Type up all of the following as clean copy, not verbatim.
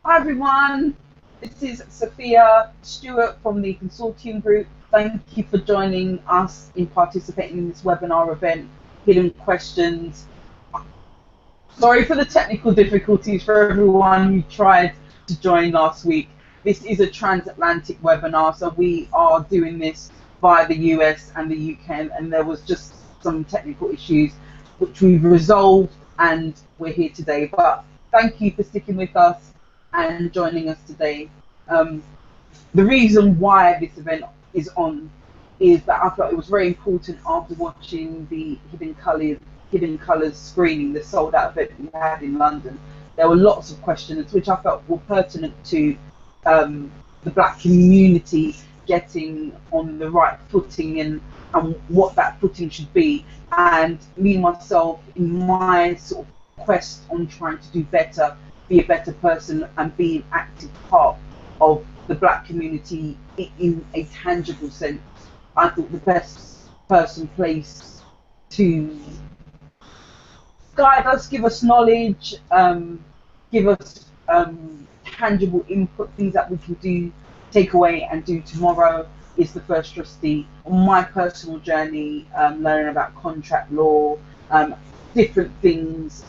Hi everyone, this is Sophia Stewart from the Consortium Group. Thank you for joining us in participating in this webinar event, Hidden Questions. Sorry for the technical difficulties for everyone who tried to join last week. This is a transatlantic webinar, so we are doing this via the US and the UK, and there was just some technical issues which we've resolved and we're here today. But thank you for sticking with us and joining us today. The reason why this event is on is that I thought it was very important after watching the Hidden Colours screening, the sold out event we had in London. There were lots of questions which I felt were pertinent to the black community getting on the right footing and what that footing should be. And me myself, in my sort of quest on trying to do better, be a better person and be an active part of the black community in a tangible sense, I thought the best person placed to guide us, give us knowledge, give us tangible input, things that we can do, take away and do tomorrow, is the first trustee. On my personal journey, learning about contract law, different things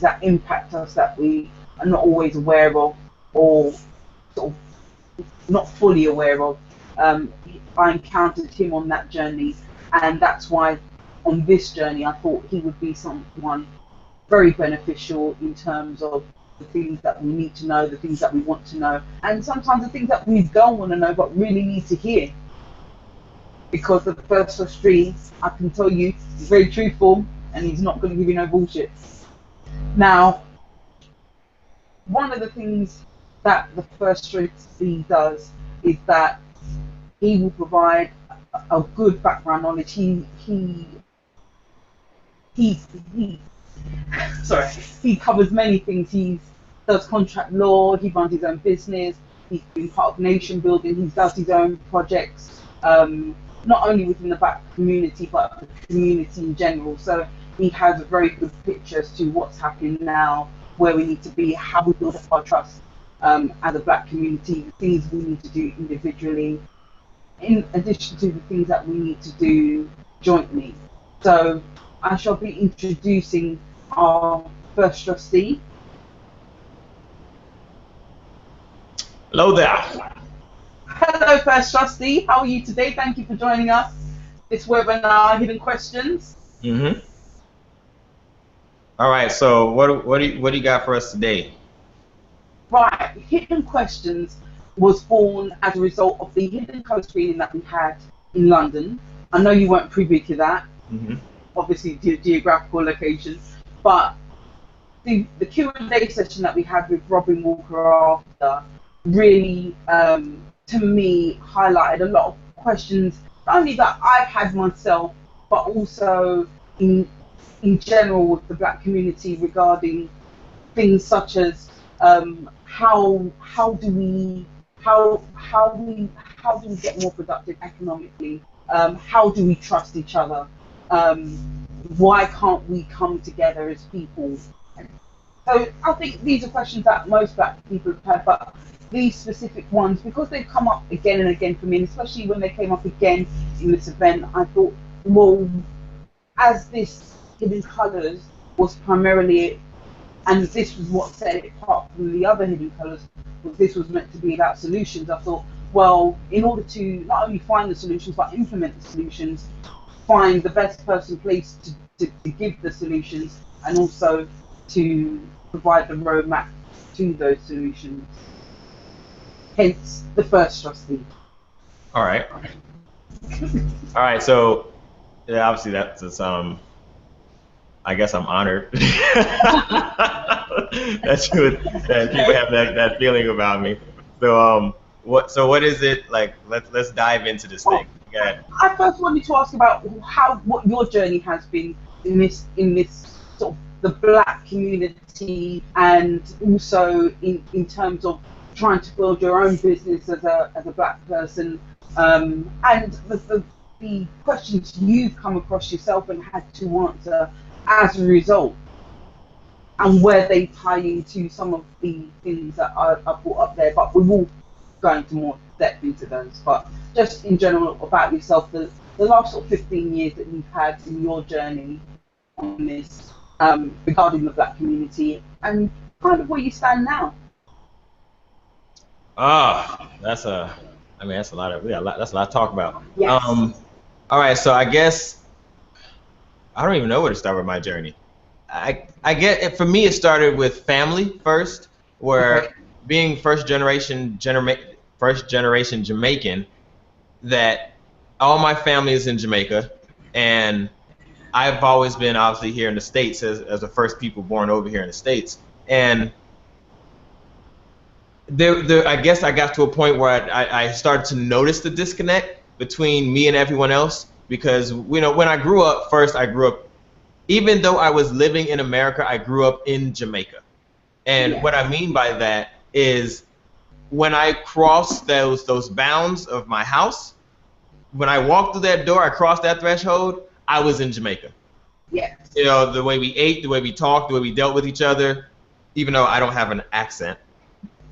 that impact us that we are not always aware of or sort of not fully aware of. I encountered him on that journey, and that's why on this journey I thought he would be someone very beneficial in terms of the things that we need to know, the things that we want to know, and sometimes the things that we don't want to know but really need to hear. Because the first trustee, I can tell you, is very truthful and he's not going to give you no bullshit. Now, one of the things that the first trustee does is that he will provide a good background knowledge. He covers many things. He does contract law, he runs his own business, he's been part of nation building, he does his own projects, not only within the black community but the community in general. So he has a very good picture as to what's happening now, where we need to be, how we build up our trust as a black community, the things we need to do individually, in addition to the things that we need to do jointly. So I shall be introducing our first trustee. Hello there. Hello, first trustee. How are you today? Thank you for joining us. This webinar, Hidden Questions. All right. So what do you got for us today? Right, Hidden Questions was born as a result of the Hidden Colours screening that we had in London. I know you weren't privy to that, obviously due to geographical location, but the Q&A session that we had with Robin Walker after really, to me, highlighted a lot of questions, not only that I've had myself, but also in general with the black community regarding things such as how do we get more productive economically? How do we trust each other? Why can't we come together as people? So I think these are questions that most black people have had, but these specific ones, because they've come up again and again for me, and especially when they came up again in this event, I thought, well, as this Hidden Colours was primarily, and this was what set it apart from the other Hidden Colours, this was meant to be about solutions. I thought, well, in order to not only find the solutions but implement the solutions, find the best person placed to give the solutions and also to provide the roadmap to those solutions. Hence the first trustee. All right. All right. So yeah, obviously that's I guess I'm honored that people have that feeling about me. So what is it like? Let's dive into this thing. I first wanted to ask about what your journey has been in this sort of the black community, and also in terms of trying to build your own business as a black person, and the questions you've come across yourself and had to answer as a result. and where they tie into some of the things that are brought up there. But we will go into more depth into those. But just in general about yourself, the last sort of 15 years that you've had in your journey on this regarding the Black community, and kind of where you stand now. That's a lot of that's a lot to talk about. Yes. All right, so I guess I don't even know where to start with my journey. I get it. For me, it started with family first, where Okay. being first generation Jamaican, that all my family is in Jamaica, and I've always been obviously here in the States as the first people born over here in the States. And I guess I got to a point where I started to notice the disconnect between me and everyone else, because when I grew up, even though I was living in America, I grew up in Jamaica. And what I mean by that is when I crossed those bounds of my house, when I walked through that door, I crossed that threshold, I was in Jamaica. Yes. The way we ate, the way we talked, the way we dealt with each other, even though I don't have an accent.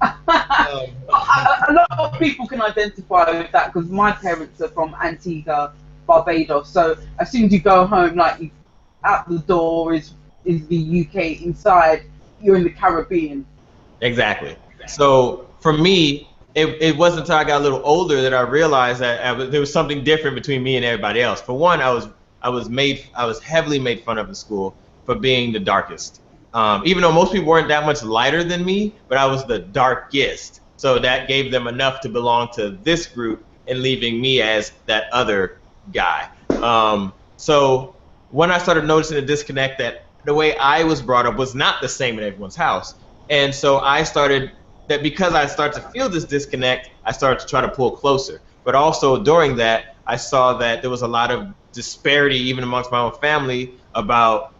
A lot of people can identify with that because my parents are from Antigua, Barbados. So as soon as you go home, like out the door is the UK, inside you're in the Caribbean. Exactly. So for me, it wasn't until I got a little older that I realized that there was something different between me and everybody else. For one, I was heavily made fun of in school for being the darkest. Even though most people weren't that much lighter than me, but I was the darkest. So that gave them enough to belong to this group and leaving me as that other guy. So when I started noticing the disconnect, that the way I was brought up was not the same in everyone's house. And so because I started to feel this disconnect, I started to try to pull closer. But also during that, I saw that there was a lot of disparity even amongst my own family about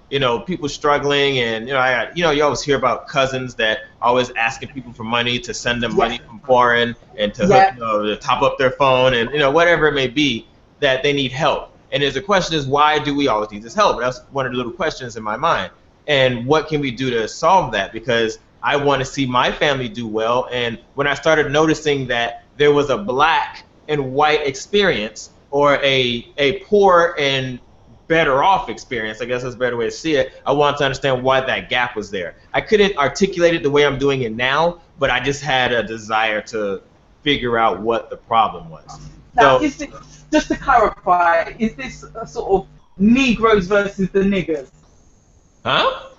people struggling, and you always hear about cousins that always asking people for money to send them money from foreign and to to top up their phone, and whatever it may be, that they need help. And the question is, why do we always need this help? That's one of the little questions in my mind. And what can we do to solve that? Because I want to see my family do well. And when I started noticing that there was a black and white experience, or a poor and better off experience, I guess that's a better way to see it, I wanted to understand why that gap was there. I couldn't articulate it the way I'm doing it now, but I just had a desire to figure out what the problem was. Now, just to clarify, is this a sort of Negroes versus the niggers? Huh?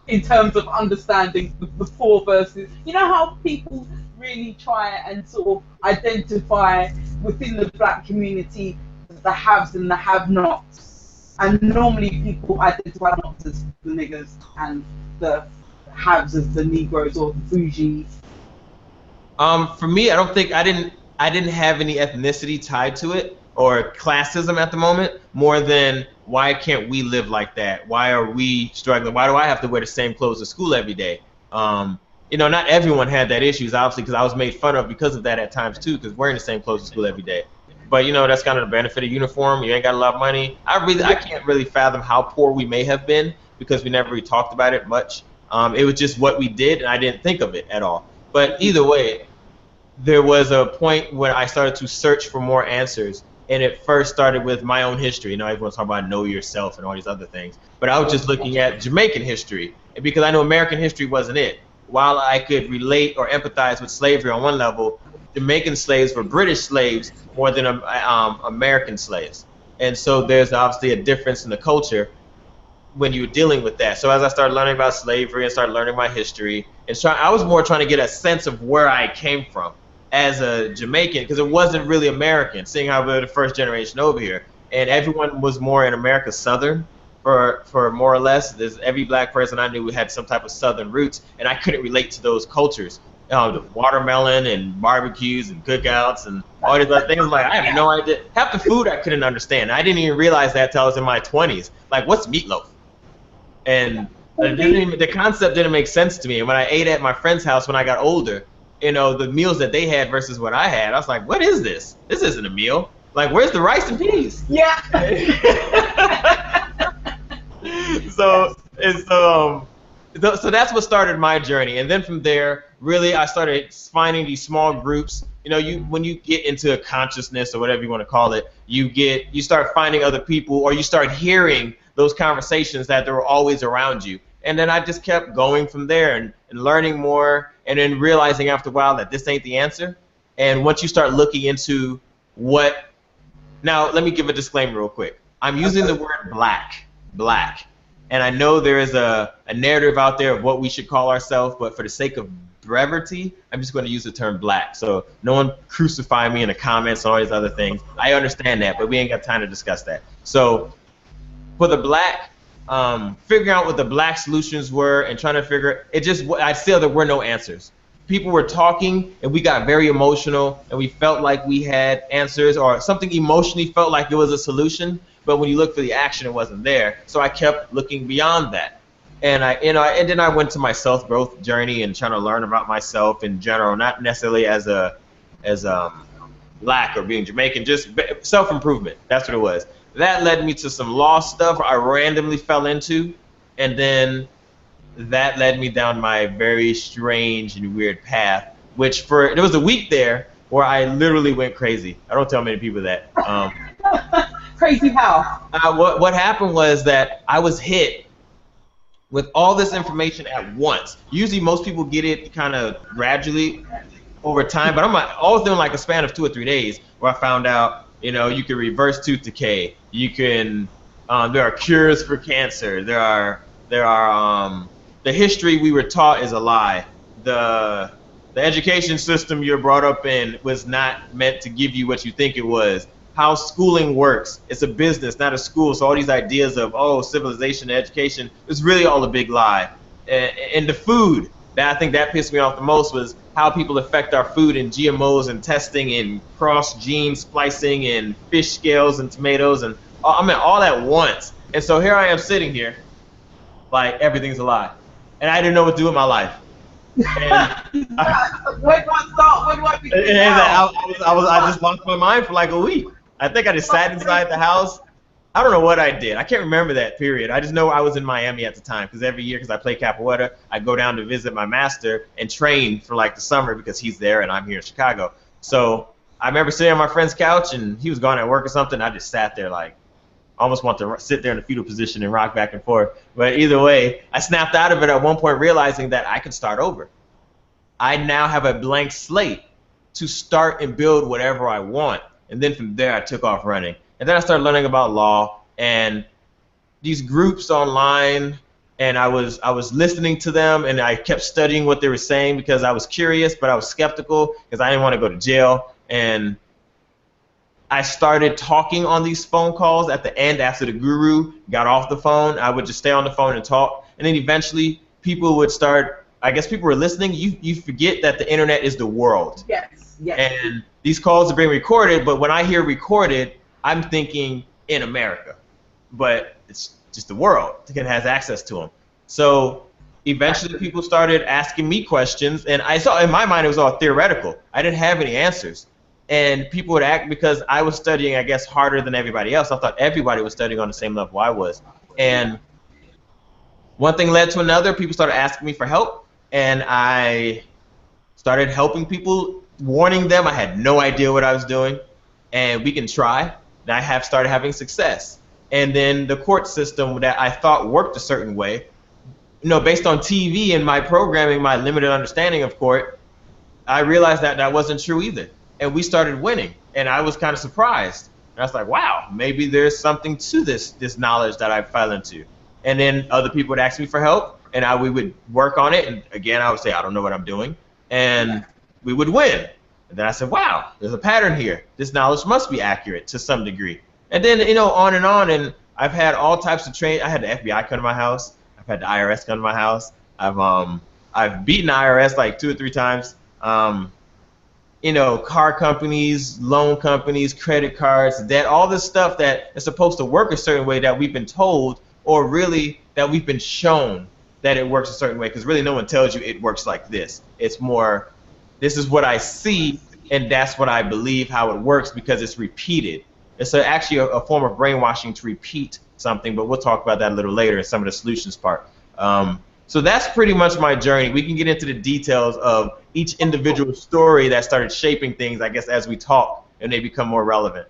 In terms of understanding the poor versus, how people really try and sort of identify within the black community the haves and the have-nots, and normally people identify not as the niggers and the haves as the Negroes or the bougies. For me, I didn't have any ethnicity tied to it or classism at the moment, more than why can't we live like that? Why are we struggling? Why do I have to wear the same clothes to school every day? Not everyone had that issue, obviously, because I was made fun of because of that at times too, because wearing the same clothes to school every day. But that's kind of the benefit of uniform. You ain't got a lot of money. I can't really fathom how poor we may have been, because we never really talked about it much. It was just what we did, and I didn't think of it at all. But either way, there was a point when I started to search for more answers, and it first started with my own history. Everyone's talking about know yourself and all these other things, but I was just looking at Jamaican history, and because I know American history wasn't it. While I could relate or empathize with slavery on one level, Jamaican slaves were British slaves more than American slaves, and so there's obviously a difference in the culture when you're dealing with that. So as I started learning about slavery and started learning my history, I was more trying to get a sense of where I came from as a Jamaican, because it wasn't really American, seeing how we're the first generation over here, and everyone was more in America Southern for more or less. Every black person I knew had some type of Southern roots, and I couldn't relate to those cultures. The watermelon and barbecues and cookouts and all these other things. Like, I have no idea. Half the food I couldn't understand. I didn't even realize that until I was in my 20s. Like, what's meatloaf? And the concept didn't make sense to me. And when I ate at my friend's house when I got older, the meals that they had versus what I had, I was like, what is this? This isn't a meal. Like, where's the rice and peas? Yeah. So So that's what started my journey, and then from there, really, I started finding these small groups. You know, when you get into consciousness or whatever you want to call it, you start finding other people, or you start hearing those conversations that were always around you. And then I just kept going from there and learning more, and then realizing after a while that this ain't the answer. And once you start looking into what, now let me give a disclaimer real quick. I'm using the word black. And I know there is a narrative out there of what we should call ourselves, but for the sake of brevity, I'm just going to use the term black. So no one crucify me in the comments and all these other things. I understand that, but we ain't got time to discuss that. So for the black, figuring out what the black solutions were and trying to figure it, I feel there were no answers. People were talking and we got very emotional and we felt like we had answers, or something emotionally felt like it was a solution, but when you look for the action, it wasn't there. So I kept looking beyond that. And and then I went to my self-growth journey and trying to learn about myself in general, not necessarily as black or being Jamaican, just self-improvement. That's what it was. That led me to some law stuff I randomly fell into, and then that led me down my very strange and weird path, which there was a week there where I literally went crazy. I don't tell many people that. Crazy how? What happened was that I was hit with all this information at once. Usually most people get it kind of gradually over time, but I'm all within like a span of 2 or 3 days where I found out, you know, you can reverse tooth decay. You can, there are cures for cancer. There are the history we were taught is a lie. The education system you're brought up in was not meant to give you what you think it was. How schooling works, it's a business, not a school. So all these ideas of, oh, civilization, education, it's really all a big lie. And the food, I think that pissed me off the most, was how people affect our food and GMOs and testing and cross-gene splicing and fish scales and tomatoes and all at once. And so here I am sitting here, like everything's a lie. And I didn't know what to do with my life. And where do I start? Where do I begin? I just lost my mind for like a week. I think I just sat inside the house. I don't know what I did. I can't remember that period. I just know I was in Miami at the time, because every year, because I play capoeira, I go down to visit my master and train for like the summer because he's there and I'm here in Chicago. So I remember sitting on my friend's couch and he was gone at work or something. I just sat there like, almost want to sit there in a fetal position and rock back and forth. But either way, I snapped out of it at one point, realizing that I could start over. I now have a blank slate to start and build whatever I want. And then from there, I took off running. And then I started learning about law and these groups online, and I was listening to them, and I kept studying what they were saying because I was curious, but I was skeptical because I didn't want to go to jail. And I started talking on these phone calls at the end after the guru got off the phone. I would just stay on the phone and talk. And then eventually people would start, I guess people were listening. You forget that the internet is the world. Yes, yes. And these calls are being recorded, but when I hear recorded, I'm thinking in America. But it's just the world that has access to them. So eventually people started asking me questions, and I saw in my mind it was all theoretical. I didn't have any answers. And people would act, because I was studying, I guess, harder than everybody else. I thought everybody was studying on the same level I was. And one thing led to another. People started asking me for help, and I started helping people, warning them I had no idea what I was doing, and we can try. And I have started having success. And then the court system that I thought worked a certain way, you know, based on TV and my programming, my limited understanding of court, I realized that that wasn't true either. And we started winning, and I was kind of surprised. And I was like, wow, maybe there's something to this knowledge that I fell into. And then other people would ask me for help, and we would work on it. And again, I would say, I don't know what I'm doing. And we would win. And then I said, wow, there's a pattern here. This knowledge must be accurate to some degree. And then, you know, on. And I've had all types of training. I had the FBI come to my house. I've had the IRS come to my house. I've beaten the IRS like 2 or 3 times. You know, car companies, loan companies, credit cards, debt, all this stuff that is supposed to work a certain way that we've been told, or really that we've been shown that it works a certain way, because really no one tells you it works like this. It's more, this is what I see, and that's what I believe how it works because it's repeated. It's actually a form of brainwashing to repeat something, but we'll talk about that a little later in some of the solutions part. So that's pretty much my journey. We can get into the details of each individual story that started shaping things, I guess, as we talk and they become more relevant.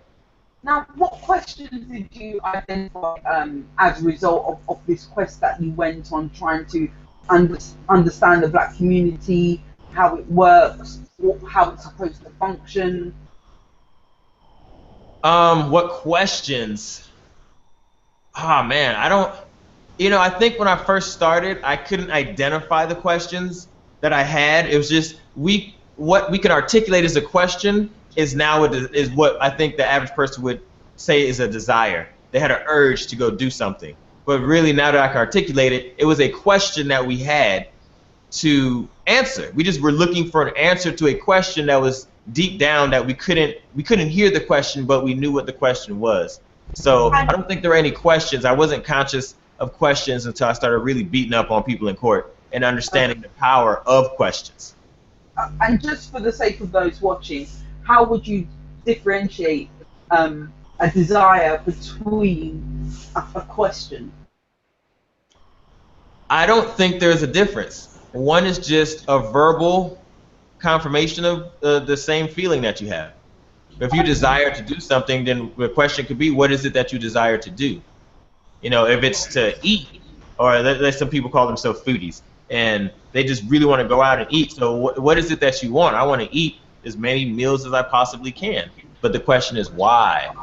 Now, what questions did you identify as a result of this quest that you went on, trying to understand the black community, how it works, how it's supposed to function? What questions? Oh man, I don't. I think when I first started, I couldn't identify the questions that I had. It was just what we can articulate as a question is what I think the average person would say is a desire. They had an urge to go do something. But really, now that I can articulate it, it was a question that we had to answer. We just were looking for an answer to a question that was deep down that we couldn't hear the question, but we knew what the question was. So I don't think there were any questions. I wasn't conscious of questions until I started really beating up on people in court and understanding the power of questions. And just for the sake of those watching, how would you differentiate a desire between a question? I don't think there's a difference. One is just a verbal confirmation of the same feeling that you have. If you desire to do something, then the question could be, what is it that you desire to do? If it's to eat, or some people call themselves foodies, and they just really want to go out and eat. So what is it that you want? I want to eat as many meals as I possibly can. But the question is why?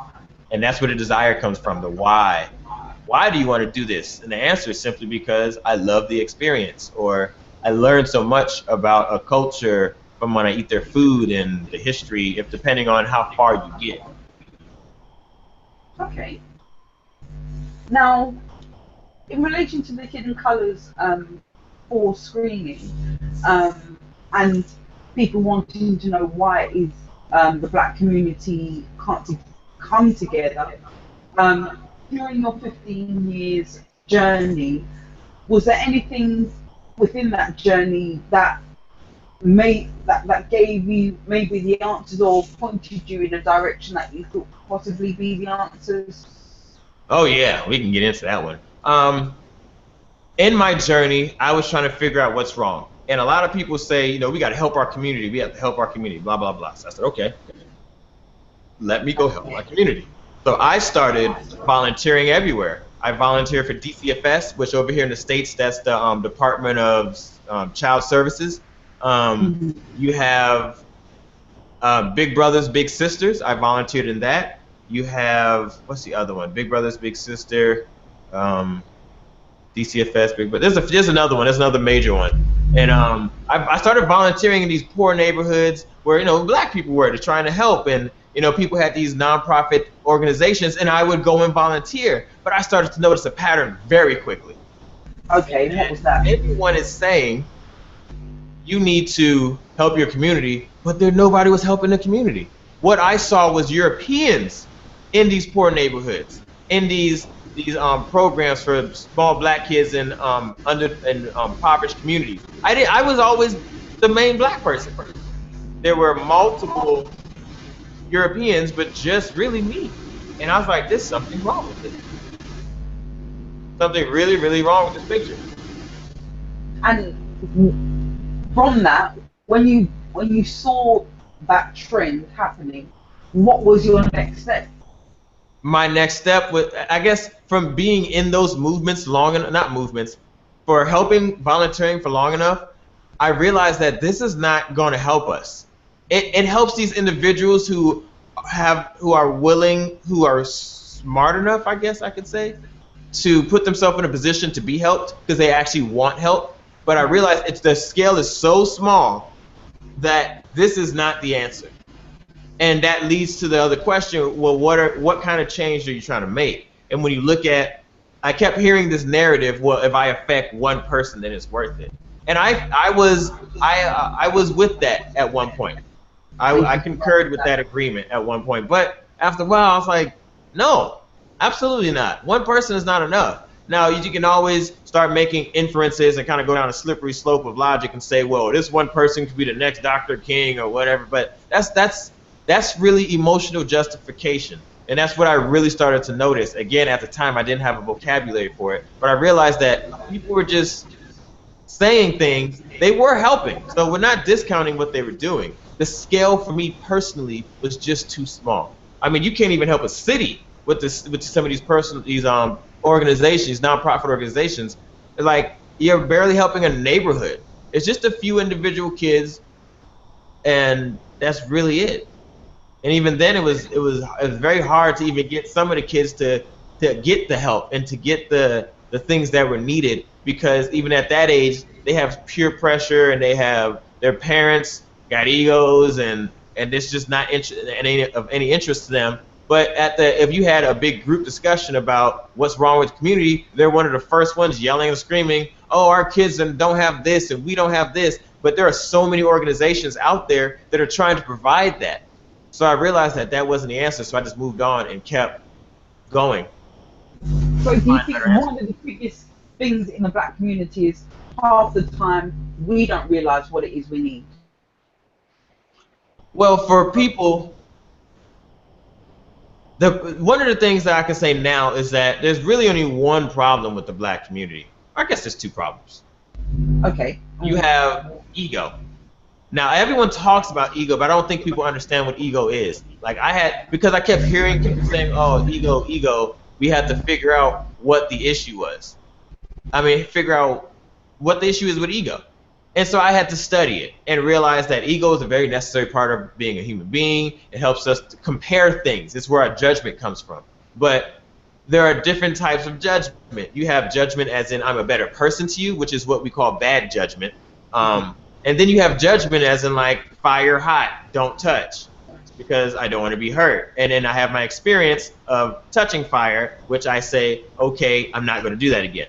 And that's where the desire comes from, the why. Why do you want to do this? And the answer is simply because I love the experience, or I learned so much about a culture from when I eat their food and the history, if depending on how far you get. Okay. Now, in relation to the hidden colours for screening, and people wanting to know why is the black community can't come together, during your 15 years journey, was there anything within that journey that gave you maybe the answers, or pointed you in a direction that you thought could possibly be the answers? Oh yeah, we can get into that one. In my journey, I was trying to figure out what's wrong. And a lot of people say, we got to help our community. We have to help our community, blah, blah, blah. So I said, okay, let me go help my community. So I started volunteering everywhere. I volunteered for DCFS, which over here in the States, that's the Department of Child Services. You have Big Brothers, Big Sisters. I volunteered in that. You have, what's the other one? Big Brothers, Big Sister, DCFS, Big Brother. There's another one. There's another major one. And I started volunteering in these poor neighborhoods where black people were trying to help, and people had these nonprofit organizations, and I would go and volunteer. But I started to notice a pattern very quickly. Okay, what was that? Everyone is saying you need to help your community, but nobody was helping the community. What I saw was Europeans in these poor neighborhoods, in these programs for small black kids in impoverished communities. I was always the main black person. There were multiple Europeans, but just really me. And I was like, there's something wrong with this. Something really, really wrong with this picture. And from that, when you saw that trend happening, what was your next step? My next step was, I guess, from being in those movements for volunteering for long enough, I realized that this is not going to help us. It helps these individuals who are willing, who are smart enough, I guess I could say, to put themselves in a position to be helped because they actually want help. But I realized the scale is so small that this is not the answer. And that leads to the other question, well, what kind of change are you trying to make? And when you look at, I kept hearing this narrative, well, if I affect one person, then it's worth it. And I was with that at one point. I concurred with that agreement at one point. But after a while, I was like, no, absolutely not. One person is not enough. Now, you can always start making inferences and kind of go down a slippery slope of logic and say, well, this one person could be the next Dr. King or whatever. But that's really emotional justification. And that's what I really started to notice. Again, at the time, I didn't have a vocabulary for it. But I realized that people were just saying things, they were helping. So we're not discounting what they were doing. The scale for me personally was just too small. I mean, you can't even help a city with this with some of these organizations, nonprofit organizations. Like you're barely helping a neighborhood. It's just a few individual kids, and that's really it. And even then, it was very hard to even get some of the kids to get the help and to get the things that were needed, because even at that age they have peer pressure and they have their parents got egos, and it's just not of any interest to them. But if you had a big group discussion about what's wrong with the community, they're one of the first ones yelling and screaming, oh, our kids don't have this and we don't have this. But there are so many organizations out there that are trying to provide that. So I realized that that wasn't the answer, so I just moved on and kept going. So do you think one of the biggest things in the black community is half the time we don't realise what it is we need? Well, for people, one of the things that I can say now is that there's really only one problem with the black community. I guess there's two problems. Okay. You have ego. Now, everyone talks about ego, but I don't think people understand what ego is. Like because I kept hearing people saying, oh, ego, ego, we had to figure out what the issue was. I mean, figure out what the issue is with ego. And so I had to study it and realize that ego is a very necessary part of being a human being. It helps us to compare things. It's where our judgment comes from. But there are different types of judgment. You have judgment as in I'm a better person to you, which is what we call bad judgment. And then you have judgment as in like fire hot, don't touch, because I don't want to be hurt. And then I have my experience of touching fire, which I say, okay, I'm not going to do that again.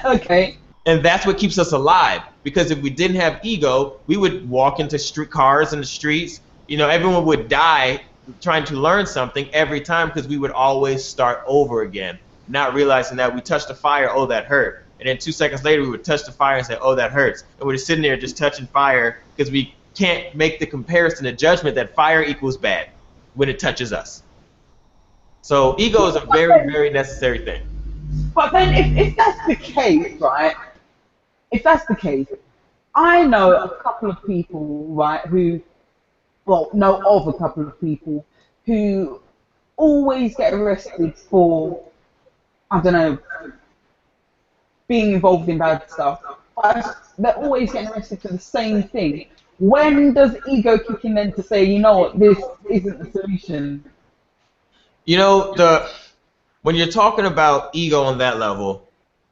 Okay. And that's what keeps us alive. Because if we didn't have ego, we would walk into street cars in the streets. You know, everyone would die trying to learn something every time, because we would always start over again, not realizing that we touched the fire, oh, that hurt. And then 2 seconds later, we would touch the fire and say, oh, that hurts. And we're just sitting there just touching fire because we can't make the comparison, the judgment that fire equals bad when it touches us. So ego is a very, very necessary thing. But then if that's the case, right, if that's the case, I know a couple of people, right, know of a couple of people who always get arrested for, I don't know, being involved in bad stuff. But they're always getting arrested for the same thing. When does ego kick in then to say, you know what, this isn't the solution? You know, when you're talking about ego on that level,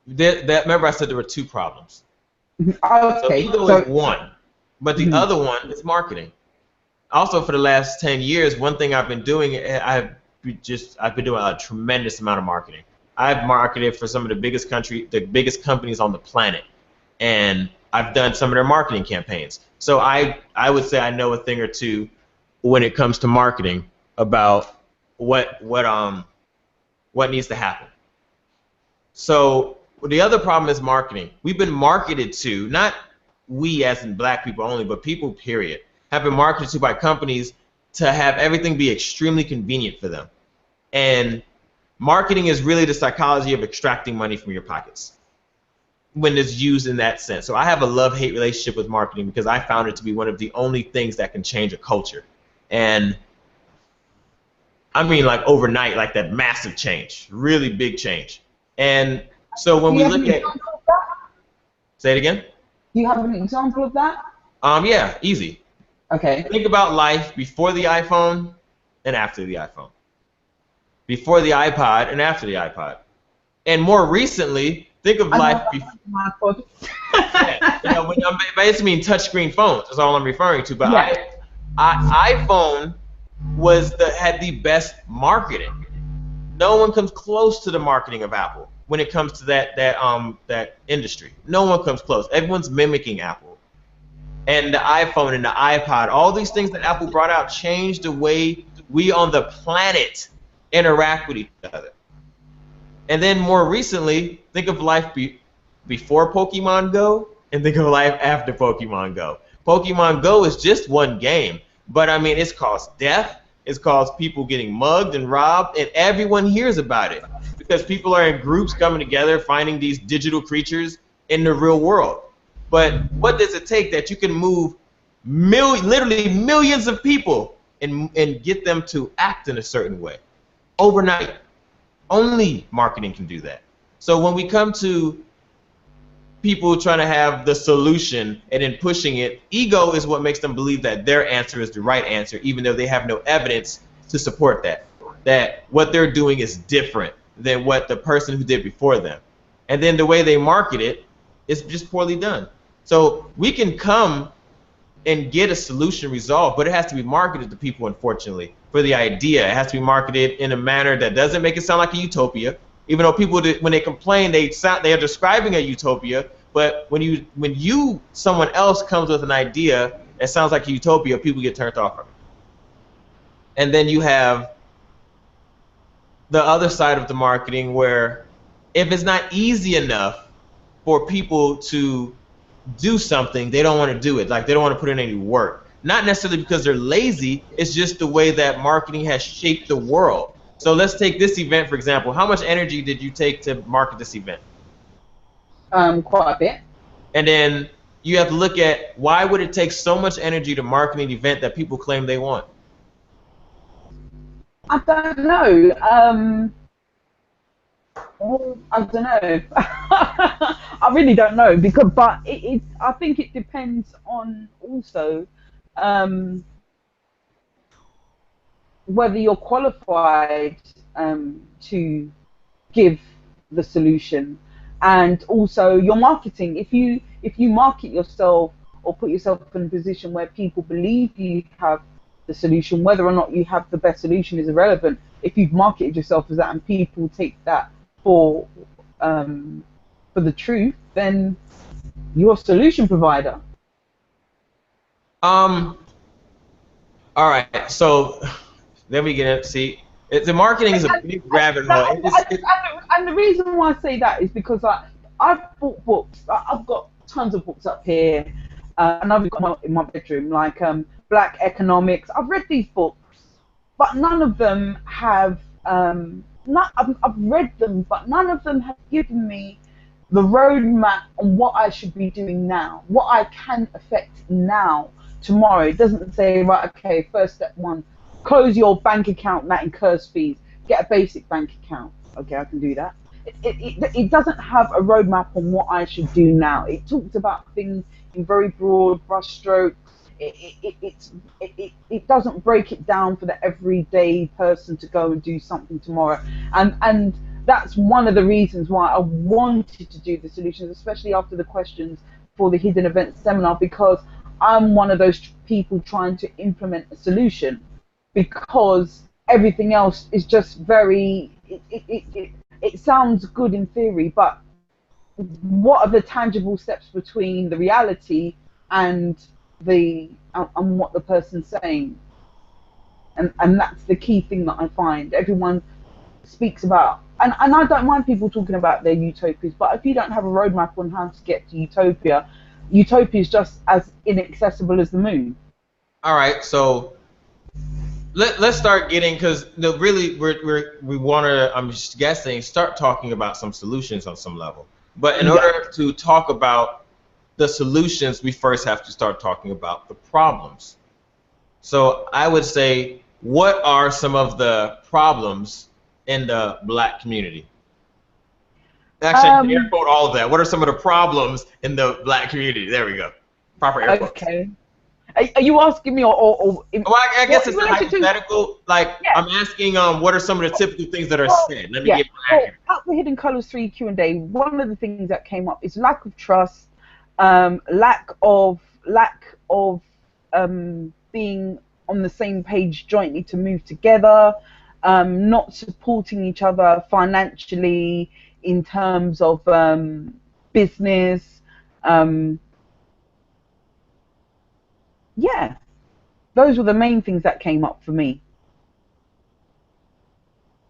remember I said there were two problems. Okay. So ego is one, but the other one is marketing. Also, for the last 10 years, one thing I've been doing, I've been doing a tremendous amount of marketing. I've marketed for some of the biggest companies on the planet, and I've done some of their marketing campaigns. So I would say I know a thing or two when it comes to marketing about what needs to happen. So the other problem is marketing. We've been marketed to, not we as in black people only, but people period, have been marketed to by companies to have everything be extremely convenient for them. And marketing is really the psychology of extracting money from your pockets when it's used in that sense. So I have a love-hate relationship with marketing because I found it to be one of the only things that can change a culture. And I mean like overnight, like that massive change, really big change. And so when we look at... Say it again? Do you have an example of that? Yeah, easy. Okay. Think about life before the iPhone and after the iPhone. Before the iPod and after the iPod. And more recently, think of life before. Yeah, you know, I basically mean touchscreen phones. That's all I'm referring to. But yeah. iPhone had the best marketing. No one comes close to the marketing of Apple when it comes to that industry. No one comes close. Everyone's mimicking Apple. And the iPhone and the iPod, all these things that Apple brought out changed the way we on the planet interact with each other. And then more recently, think of life before Pokemon Go and think of life after Pokemon Go. Pokemon Go is just one game, but I mean it's caused death, it's caused people getting mugged and robbed, and everyone hears about it because people are in groups coming together finding these digital creatures in the real world. But what does it take that you can move literally millions of people and get them to act in a certain way overnight? Only marketing can do that. So when we come to people trying to have the solution and then pushing it, ego is what makes them believe that their answer is the right answer, even though they have no evidence to support that. That what they're doing is different than what the person who did before them. And then the way they market it is just poorly done. So we can come and get a solution resolved, but it has to be marketed to people, unfortunately, for the idea. It has to be marketed in a manner that doesn't make it sound like a utopia. Even though people, when they complain, they are describing a utopia, but when someone else comes with an idea that sounds like a utopia, people get turned off from it. And then you have the other side of the marketing where if it's not easy enough for people to do something, they don't want to do it. Like, they don't want to put in any work. Not necessarily because they're lazy, it's just the way that marketing has shaped the world. So let's take this event, for example. How much energy did you take to market this event? Quite a bit. And then you have to look at, why would it take so much energy to market an event that people claim they want? I don't know. Well, I don't know. I really don't know, but I think it depends on also whether you're qualified to give the solution, and also your marketing. If you market yourself or put yourself in a position where people believe you have the solution, whether or not you have the best solution is irrelevant. If you've marketed yourself as that and people take that for the truth, then you're a solution provider. All right, so then we get it. See, the marketing is a big rabbit hole. And the reason why I say that is because I've bought books. I've got tons of books up here, and I've got them in my bedroom, like Black Economics. I've read these books, but none of them have. I've read them, but none of them have given me the roadmap on what I should be doing now, what I can affect now, tomorrow. It doesn't say, right, okay, first step one, close your bank account that incurs fees, get a basic bank account. Okay, I can do that. It doesn't have a roadmap on what I should do now. It talks about things in very broad brushstrokes. It doesn't break it down for the everyday person to go and do something tomorrow. And that's one of the reasons why I wanted to do the solutions, especially after the questions for the Hidden Events seminar, because I'm one of those people trying to implement a solution, because everything else is just very, it sounds good in theory, but what are the tangible steps between the reality and what the person's saying? And that's the key thing that I find. Everyone speaks about, and I don't mind people talking about their utopias, but if you don't have a roadmap on how to get to utopia is just as inaccessible as the moon. All right, so let's start getting, because really we want to, I'm just guessing, start talking about some solutions on some level. But in order to talk about the solutions, we first have to start talking about the problems. So I would say, what are some of the problems in the Black community? Actually, air quote all of that. What are some of the problems in the Black community? There we go. Proper air quotes. Okay. Are you asking me, or well, I guess it's hypothetical. Like, yeah. I'm asking, what are some of the typical things that are said? Let me get my accurate. At the Hidden Colors 3 Q&A, one of the things that came up is lack of trust, lack of being on the same page jointly to move together, not supporting each other financially in terms of business. Yeah, those were the main things that came up for me.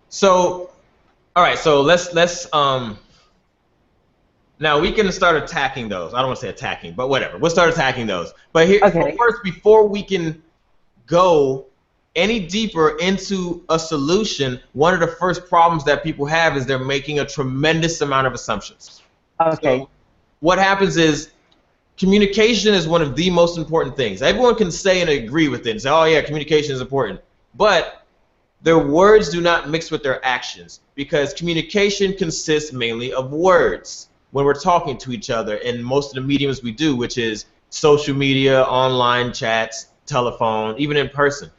So, all right, so let's now we can start attacking those. I don't want to say attacking, but whatever. We'll start attacking those. But here, okay. First, before we can go any deeper into a solution, one of the first problems that people have is they're making a tremendous amount of assumptions. Okay. So what happens is, communication is one of the most important things. Everyone can say and agree with it and say, oh yeah, communication is important. But their words do not mix with their actions, because communication consists mainly of words when we're talking to each other in most of the mediums we do, which is social media, online chats, telephone, even in person.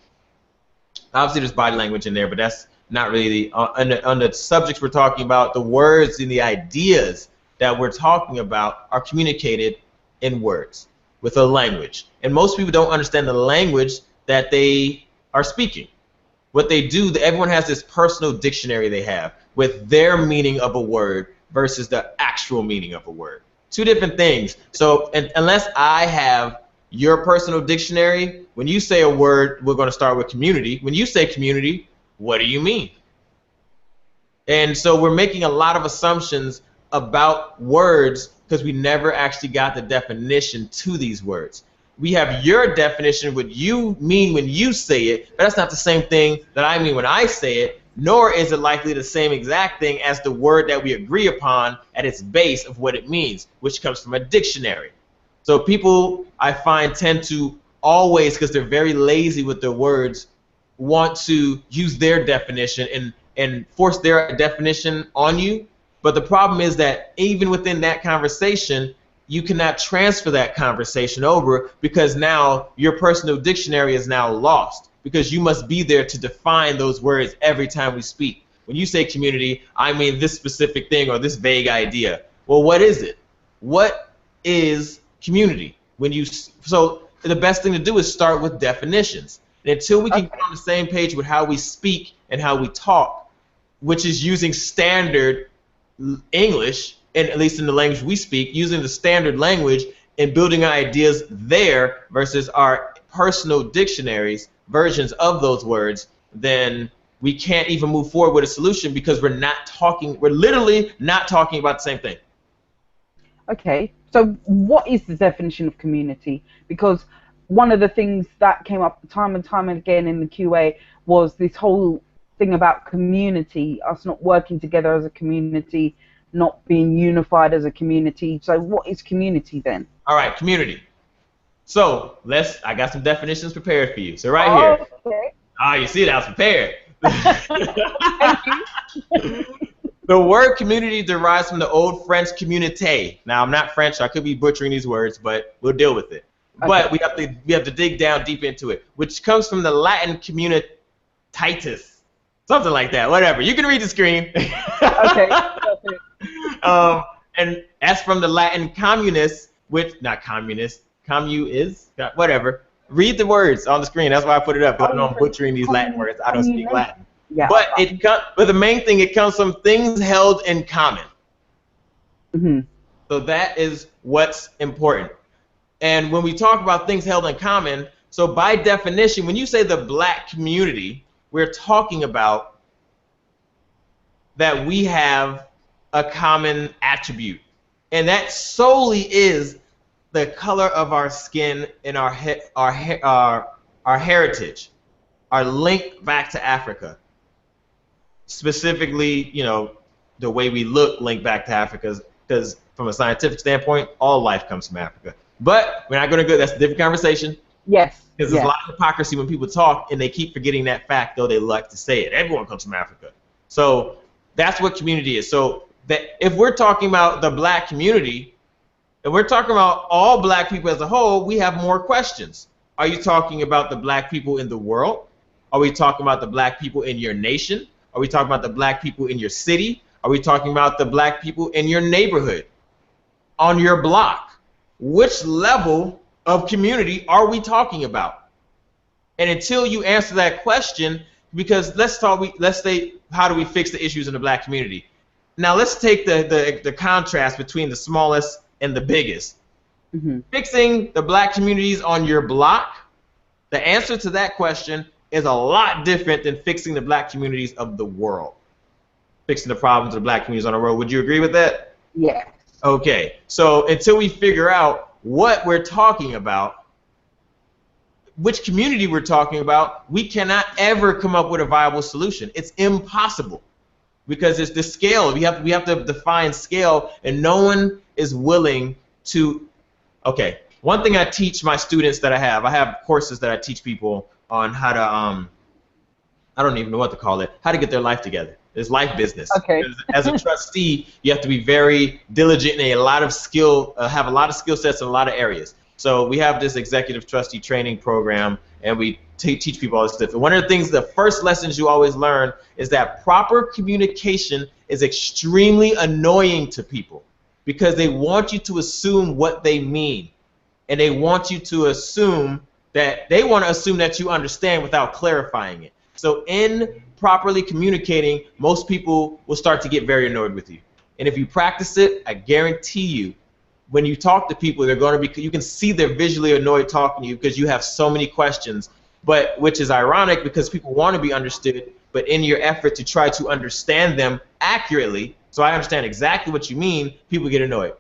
Obviously there's body language in there, but that's not really on the subjects we're talking about. The words and the ideas that we're talking about are communicated in words with a language, and most people don't understand the language that they are speaking. What they do, everyone has this personal dictionary they have with their meaning of a word versus the actual meaning of a word. Two different things. So unless I have your personal dictionary, when you say a word, we're going to start with community. When you say community, what do you mean? And so we're making a lot of assumptions about words because we never actually got the definition to these words. We have your definition, what you mean when you say it, but that's not the same thing that I mean when I say it, nor is it likely the same exact thing as the word that we agree upon at its base of what it means, which comes from a dictionary. So people, I find, tend to always, because they're very lazy with their words, want to use their definition and force their definition on you. But the problem is that even within that conversation, you cannot transfer that conversation over, because now your personal dictionary is now lost, because you must be there to define those words every time we speak. When you say community, I mean this specific thing or this vague idea. Well, what is it? What is community? So the best thing to do is start with definitions. And until we can get on the same page with how we speak and how we talk, which is using standard English, and at least in the language we speak, using the standard language and building ideas there versus our personal dictionaries versions of those words, then we can't even move forward with a solution, because we're literally not talking about the same thing. Okay, so what is the definition of community? Because one of the things that came up time and time again in the QA was this whole thing about community, us not working together as a community, not being unified as a community. So what is community then? All right, community. So I got some definitions prepared for you. So right here. Okay. Oh, you see that I was prepared. Thank you. The word community derives from the old French communauté. Now I'm not French, so I could be butchering these words, but we'll deal with it. Okay. But we have to dig down deep into it, which comes from the Latin communitatis, something like that. Whatever. You can read the screen. Okay. And that's from the Latin communis, which not communist, whatever. Read the words on the screen. That's why I put it up. I know I'm butchering these Latin words. I don't speak Latin. Yeah. But the main thing, it comes from things held in common. Mm-hmm. So that is what's important. And when we talk about things held in common, so by definition, when you say the black community, we're talking about that we have a common attribute, and that solely is the color of our skin and our heritage, our link back to Africa. Specifically, the way we look linked back to Africa, because from a scientific standpoint, all life comes from Africa. But we're not going to go. That's a different conversation. Yes. Because there's a lot of hypocrisy when people talk, and they keep forgetting that fact, though they like to say it. Everyone comes from Africa. So that's what community is. So that if we're talking about the black community, and we're talking about all black people as a whole, we have more questions. Are you talking about the black people in the world? Are we talking about the black people in your nation? Are we talking about the black people in your city? Are we talking about the black people in your neighborhood, on your block? Which level of community are we talking about? And until you answer that question, because let's say, how do we fix the issues in the black community? Now let's take the contrast between the smallest and the biggest. Mm-hmm. Fixing the black communities on your block, the answer to that question is a lot different than fixing the black communities of the world. Fixing the problems of the black communities on the world. Would you agree with that? Yeah. Okay. So until we figure out what we're talking about, which community we're talking about, we cannot ever come up with a viable solution. It's impossible, because it's the scale. We have to define scale, and no one is willing to Okay. One thing I teach my students that I have courses that I teach people on how to, I don't even know what to call it, how to get their life together. It's life business. Okay. As a trustee, you have to be very diligent and a lot of skill, have a lot of skill sets in a lot of areas. So we have this executive trustee training program, and we teach people all this stuff. And one of the things, the first lessons you always learn is that proper communication is extremely annoying to people because they want you to assume what they mean. And they want you to assume that they want to assume that you understand without clarifying it. So in properly communicating, most people will start to get very annoyed with you. And if you practice it, I guarantee you, when you talk to people, they're going to be, you can see they're visually annoyed talking to you because you have so many questions, but which is ironic because people want to be understood, but in your effort to try to understand them accurately, so I understand exactly what you mean, people get annoyed.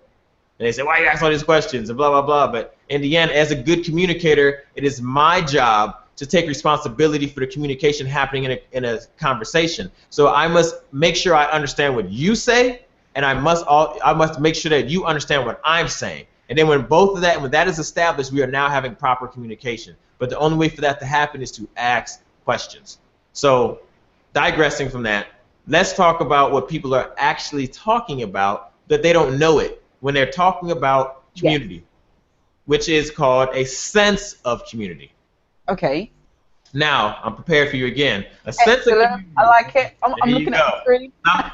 And they say, why you ask all these questions and blah, blah, blah. But in the end, as a good communicator, it is my job to take responsibility for the communication happening in a conversation. So I must make sure I understand what you say, and I must make sure that you understand what I'm saying. And then when that is established, we are now having proper communication. But the only way for that to happen is to ask questions. So digressing from that, let's talk about what people are actually talking about that they don't know it when they're talking about community, yes, which is called a sense of community. Okay. Now, I'm prepared for you again. A sense of community. I like it. I'm looking at the screen. Now,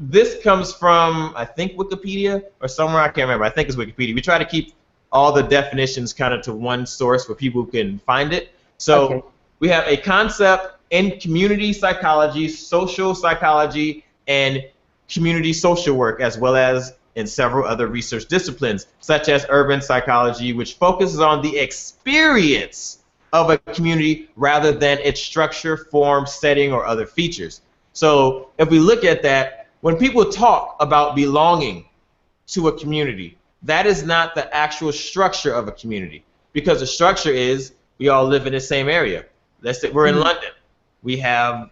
this comes from, I think, Wikipedia or somewhere. I can't remember. I think it's Wikipedia. We try to keep all the definitions kind of to one source where people can find it. So okay, we have a concept in community psychology, social psychology, and community social work, as well as in several other research disciplines, such as urban psychology, which focuses on the experience of a community rather than its structure, form, setting, or other features. So if we look at that, when people talk about belonging to a community, that is not the actual structure of a community, because the structure is we all live in the same area. Let's say we're in London. We have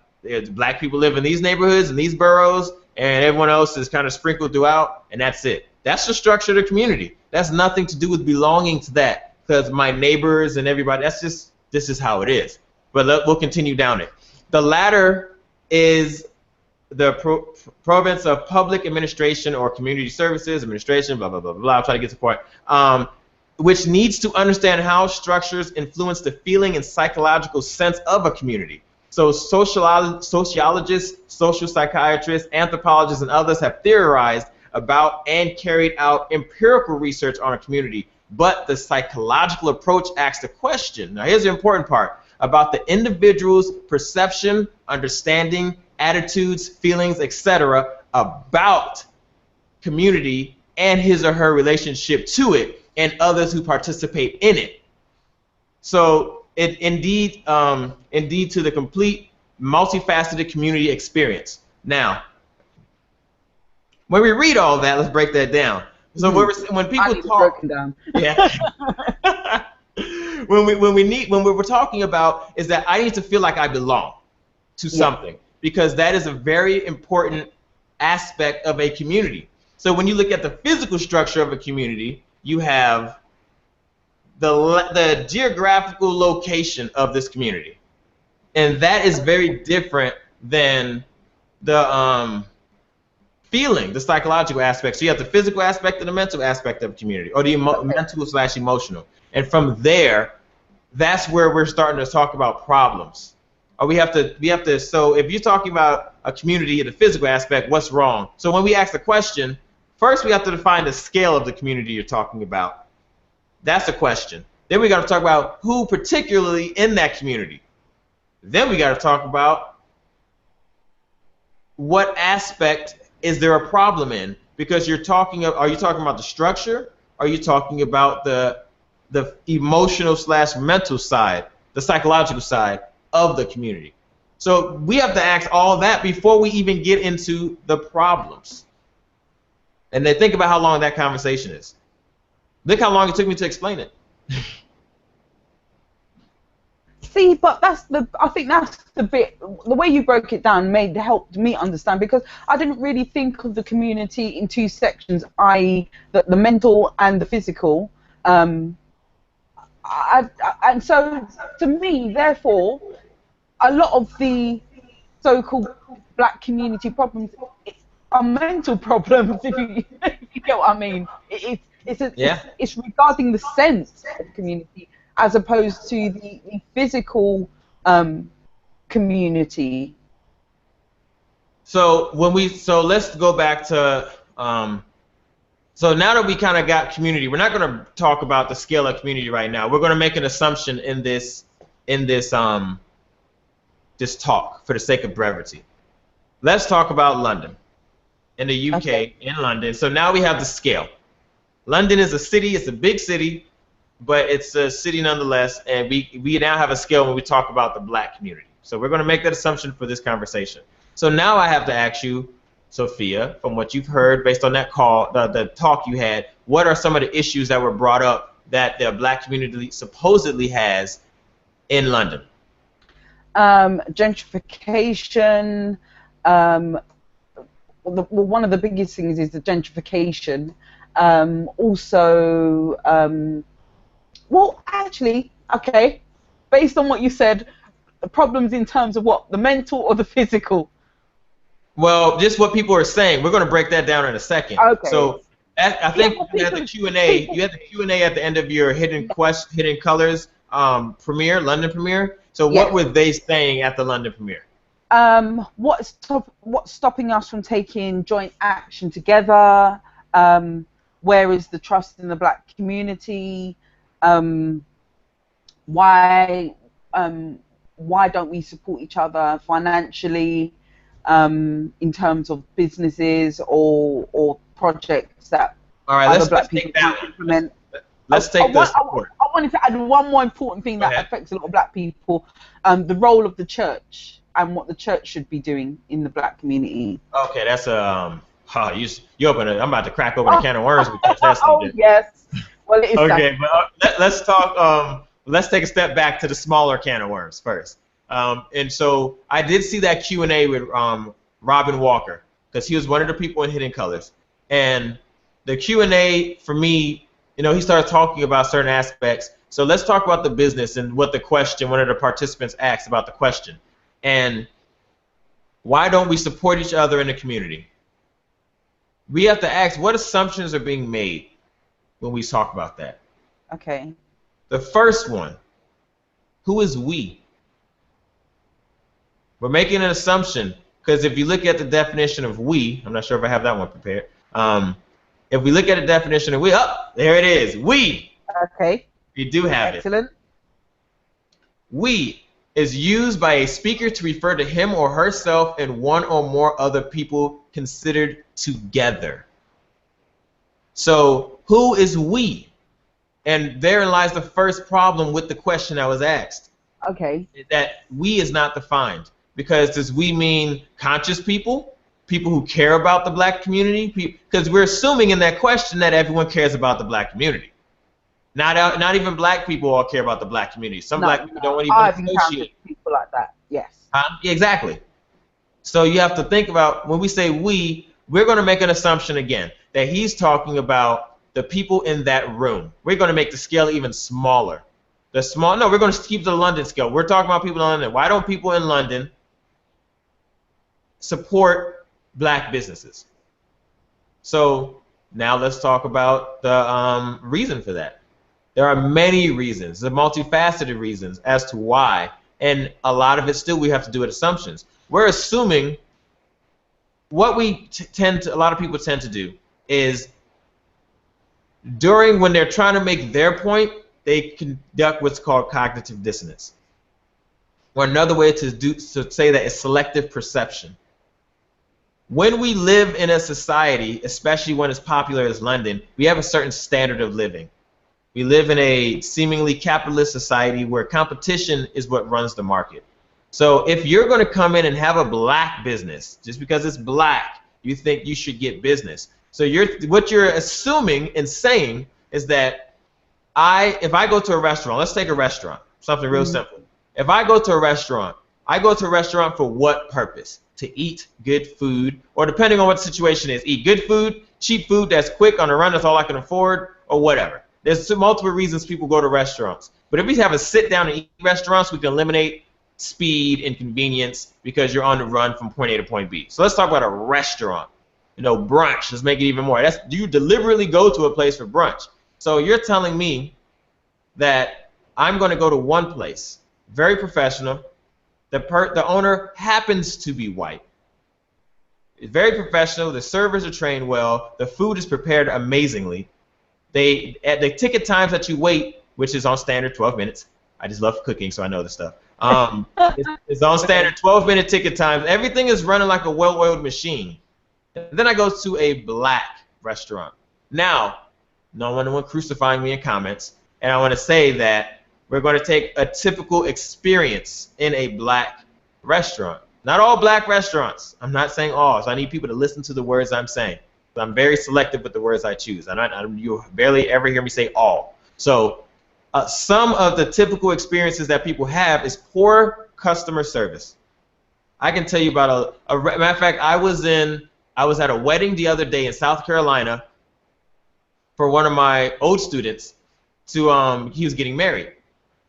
black people live in these neighborhoods and these boroughs, and everyone else is kind of sprinkled throughout, and that's it. That's the structure of the community. That's nothing to do with belonging to that, because my neighbors and everybody, that's just, this is how it is. But we'll continue down it. The latter is the province of public administration or community services, administration, blah, blah, blah, blah, I'll try to get to the point, which needs to understand how structures influence the feeling and psychological sense of a community. So sociologists, social psychiatrists, anthropologists, and others have theorized about and carried out empirical research on a community. But the psychological approach asks the question, now here's the important part, about the individual's perception, understanding, attitudes, feelings, etc. about community and his or her relationship to it and others who participate in it. So it indeed to the complete multifaceted community experience. Now, when we read all that, let's break that down. So when people talk, yeah, when we're talking about is that I need to feel like I belong to something, because that is a very important aspect of a community. So when you look at the physical structure of a community, you have the geographical location of this community, and that is very different than the feeling, the psychological aspect. So you have the physical aspect and the mental aspect of a community, or the mental/emotional, and from there, that's where we're starting to talk about problems. Or we have to. So if you're talking about a community, the physical aspect, what's wrong? So when we ask the question, first we have to define the scale of the community you're talking about. That's a question. Then we got to talk about who particularly in that community. Then we got to talk about what aspect is there a problem in, because are you talking about the structure? Are you talking about the emotional/mental side, the psychological side of the community? So we have to ask all that before we even get into the problems. And then think about how long that conversation is. Look how long it took me to explain it. See, but I think that's the bit, the way you broke it down helped me understand, because I didn't really think of the community in two sections, i.e. the mental and the physical. And so, to me, therefore, a lot of the so-called black community problems are mental problems, if you get what I mean. It's regarding the sense of community as opposed to the physical community. So let's go back to so now that we kind of got community, we're not going to talk about the scale of community right now. We're going to make an assumption in this this talk for the sake of brevity. Let's talk about London, in the UK, okay. In London. So now we have the scale. London is a city. It's a big city, but it's a city nonetheless. And we now have a scale when we talk about the black community. So we're going to make that assumption for this conversation. So now I have to ask you, Sophia, from what you've heard based on that call, the talk you had, what are some of the issues that were brought up that the black community supposedly has in London? Gentrification. One of the biggest things is the gentrification. Also, well, actually, okay, based on what you said, the problems in terms of what, the mental or the physical? Well, just what people are saying. We're going to break that down in a second. Okay. So I think you had the Q&A. You had the Q&A at the end of your Hidden Colors London premiere. So yes. What were they saying at the London premiere? What's stopping us from taking joint action together? Where is the trust in the black community? Why don't we support each other financially in terms of businesses or projects that other black people can implement? Let's take the support. I wanted to add one more important thing that affects a lot of black people, the role of the church and what the church should be doing in the black community. Okay, that's you open it. I'm about to crack open a can of worms because that's yes. Well, it is okay, but let's talk. Let's take a step back to the smaller can of worms first. And so I did see that Q&A with Robin Walker, because he was one of the people in Hidden Colors. And the Q&A for me, he started talking about certain aspects. So let's talk about the business and what the question, one of the participants asked about the question. And why don't we support each other in the community? We have to ask, what assumptions are being made when we talk about that? Okay. The first one, who is we? We're making an assumption, because if you look at the definition of we, I'm not sure if I have that one prepared. If we look at the definition of we, there it is, we. Okay. We do have Excellent. it. We is used by a speaker to refer to him or herself and one or more other people considered together. So who is we? And therein lies the first problem with the question I was asked. Okay. That we is not defined. Because does we mean conscious people? People who care about the black community? Because we're assuming in that question that everyone cares about the black community. Not even black people all care about the black community. Some black people don't even associate people like that. Yes. Exactly. So you have to think about, when we say we're going to make an assumption again that he's talking about the people in that room. We're going to make the scale even smaller. We're going to keep the London scale. We're talking about people in London. Why don't people in London support black businesses? So now let's talk about the reason for that. There are many reasons, the multifaceted reasons as to why, and a lot of it still we have to do with assumptions. We're assuming what a lot of people tend to do is when they're trying to make their point, they conduct what's called cognitive dissonance. Or another way to say that is selective perception. When we live in a society, especially when it's popular as London, we have a certain standard of living. We live in a seemingly capitalist society where competition is what runs the market. So if you're going to come in and have a black business, just because it's black, you think you should get business. So what you're assuming and saying is that if I go to a restaurant, let's take a restaurant, something real simple. If I go to a restaurant, I go to a restaurant for what purpose? To eat good food, or depending on what the situation is, eat good food, cheap food that's quick on the run, that's all I can afford, or whatever. There's multiple reasons people go to restaurants. But if we have a sit down and eat restaurants, we can eliminate speed and convenience because you're on the run from point A to point B. So let's talk about a restaurant. Brunch. Let's make it even more. You deliberately go to a place for brunch. So you're telling me that I'm going to go to one place, very professional. The owner happens to be white. It's very professional. The servers are trained well. The food is prepared amazingly. At the ticket times that you wait, which is on standard 12 minutes. I just love cooking, so I know this stuff. It's on standard 12-minute ticket times. Everything is running like a well-oiled machine. And then I go to a black restaurant. Now, no one crucifying me in comments, and I want to say that we're going to take a typical experience in a black restaurant. Not all black restaurants. I'm not saying all, so I need people to listen to the words I'm saying. I'm very selective with the words I choose. You barely ever hear me say all. So some of the typical experiences that people have is poor customer service. I can tell you about matter of fact, I was at a wedding the other day in South Carolina for one of my old students. He was getting married.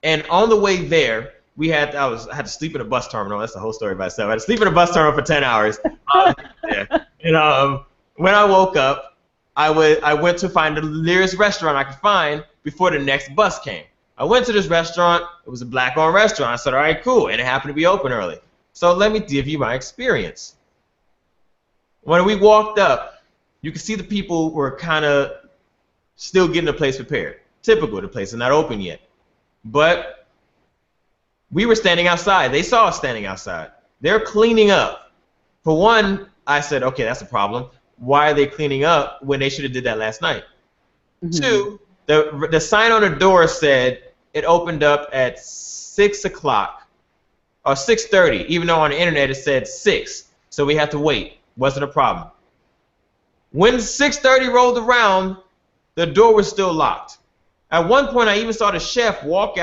And on the way there, I had to sleep in a bus terminal. That's the whole story by itself. I had to sleep in a bus terminal for 10 hours. And when I woke up, I went to find the nearest restaurant I could find before the next bus came. I went to this restaurant. It was a black-owned restaurant. I said, all right, cool. And it happened to be open early. So let me give you my experience. When we walked up, you could see the people were kind of still getting the place prepared. Typical, the place is not open yet. But we were standing outside. They saw us standing outside. They're cleaning up. For one, I said, okay, that's a problem. Why are they cleaning up when they should have did that last night? Mm-hmm. Two, the sign on the door said it opened up at 6 o'clock or 6:30, even though on the internet it said 6. So we had to wait. Wasn't a problem. When 6:30 rolled around, the door was still locked. At one point, I even saw the chef walk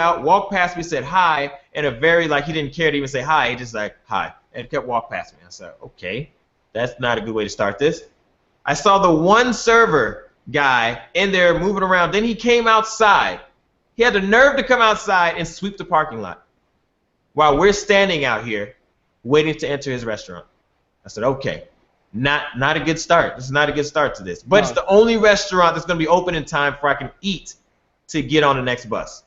past me, said hi, and he didn't care to even say hi. He just like, hi, and kept walking past me. I said, okay, that's not a good way to start this. I saw the one server guy in there moving around. Then he came outside. He had the nerve to come outside and sweep the parking lot while we're standing out here waiting to enter his restaurant. I said, okay, not a good start. This is not a good start to this. But no. It's the only restaurant that's going to be open in time for I can eat to get on the next bus.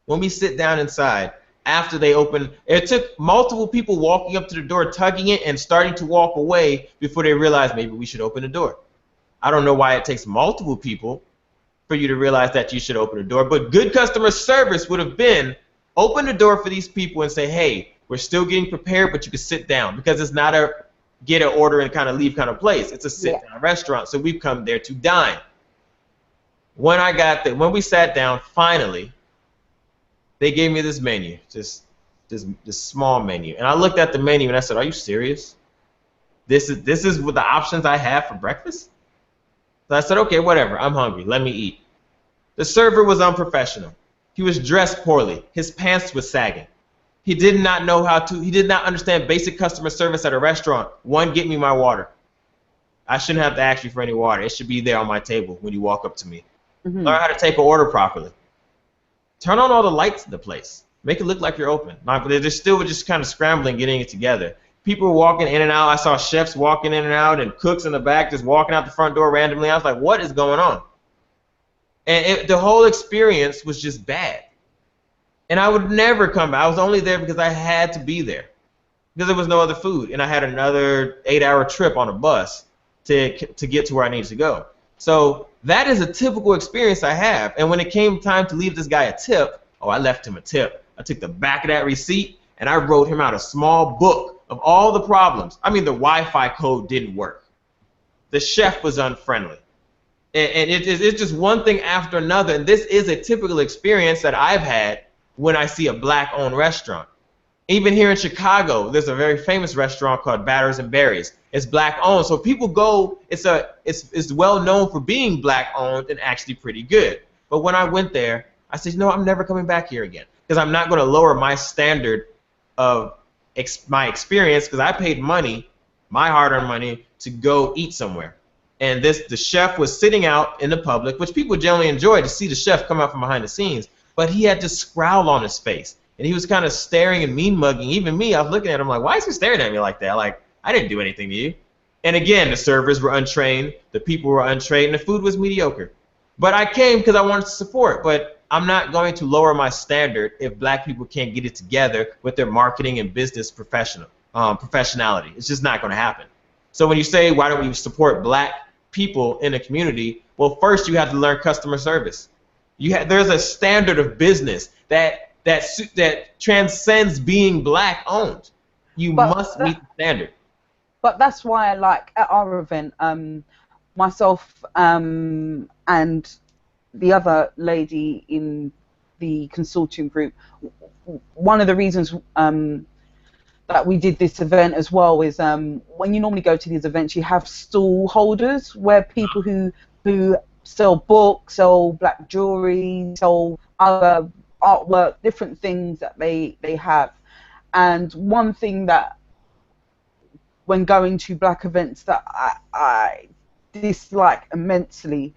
When we sit down inside, after they open, it took multiple people walking up to the door, tugging it, and starting to walk away before they realized maybe we should open the door. I don't know why it takes multiple people for you to realize that you should open the door, but good customer service would have been open the door for these people and say, hey, we're still getting prepared, but you can sit down, because it's not a get an order and kind of leave kind of place. It's a sit-down restaurant, so we've come there to dine. When we sat down, finally, they gave me this menu, this small menu, and I looked at the menu and I said, "Are you serious? This is what the options I have for breakfast?" So I said, "Okay, whatever. I'm hungry. Let me eat." The server was unprofessional. He was dressed poorly. His pants were sagging. He did not understand basic customer service at a restaurant. One, get me my water. I shouldn't have to ask you for any water. It should be there on my table when you walk up to me. Mm-hmm. Learn how to take an order properly. Turn on all the lights in the place. Make it look like you're open. They're still just kind of scrambling, getting it together. People were walking in and out. I saw chefs walking in and out and cooks in the back just walking out the front door randomly. I was like, what is going on? And the whole experience was just bad. And I would never come back. I was only there because I had to be there, because there was no other food, and I had another 8-hour trip on a bus to get to where I needed to go. So that is a typical experience I have. And when it came time to leave this guy a tip, I left him a tip. I took the back of that receipt and I wrote him out a small book of all the problems. I mean, the Wi-Fi code didn't work. The chef was unfriendly. And it's just one thing after another. And this is a typical experience that I've had when I see a black-owned restaurant. Even here in Chicago, there's a very famous restaurant called Batters and Berries. It's black-owned, so people go. It's well known for being black-owned and actually pretty good. But when I went there, I said, I'm never coming back here again. because I'm not going to lower my standard of my experience, because I paid money, my hard-earned money, to go eat somewhere. And the chef was sitting out in the public, which people generally enjoy to see the chef come out from behind the scenes, but he had this scowl on his face, and he was kind of staring and mean mugging. Even me, I was looking at him like, why is he staring at me like that? Like, I didn't do anything to you. And again, the servers were untrained, the people were untrained, and the food was mediocre. But I came because I wanted to support. But I'm not going to lower my standard if black people can't get it together with their marketing and business professionality. It's just not going to happen. So when you say, why don't we support black people in the community? Well, first you have to learn customer service. There's a standard of business that transcends being black owned. You must meet the standard. But that's why, like, at our event, myself and the other lady in the consortium group, one of the reasons that we did this event as well is when you normally go to these events, you have stall holders where people who sell books, sell black jewelry, sell other artwork, different things that they have. And one thing that, when going to black events, that I dislike immensely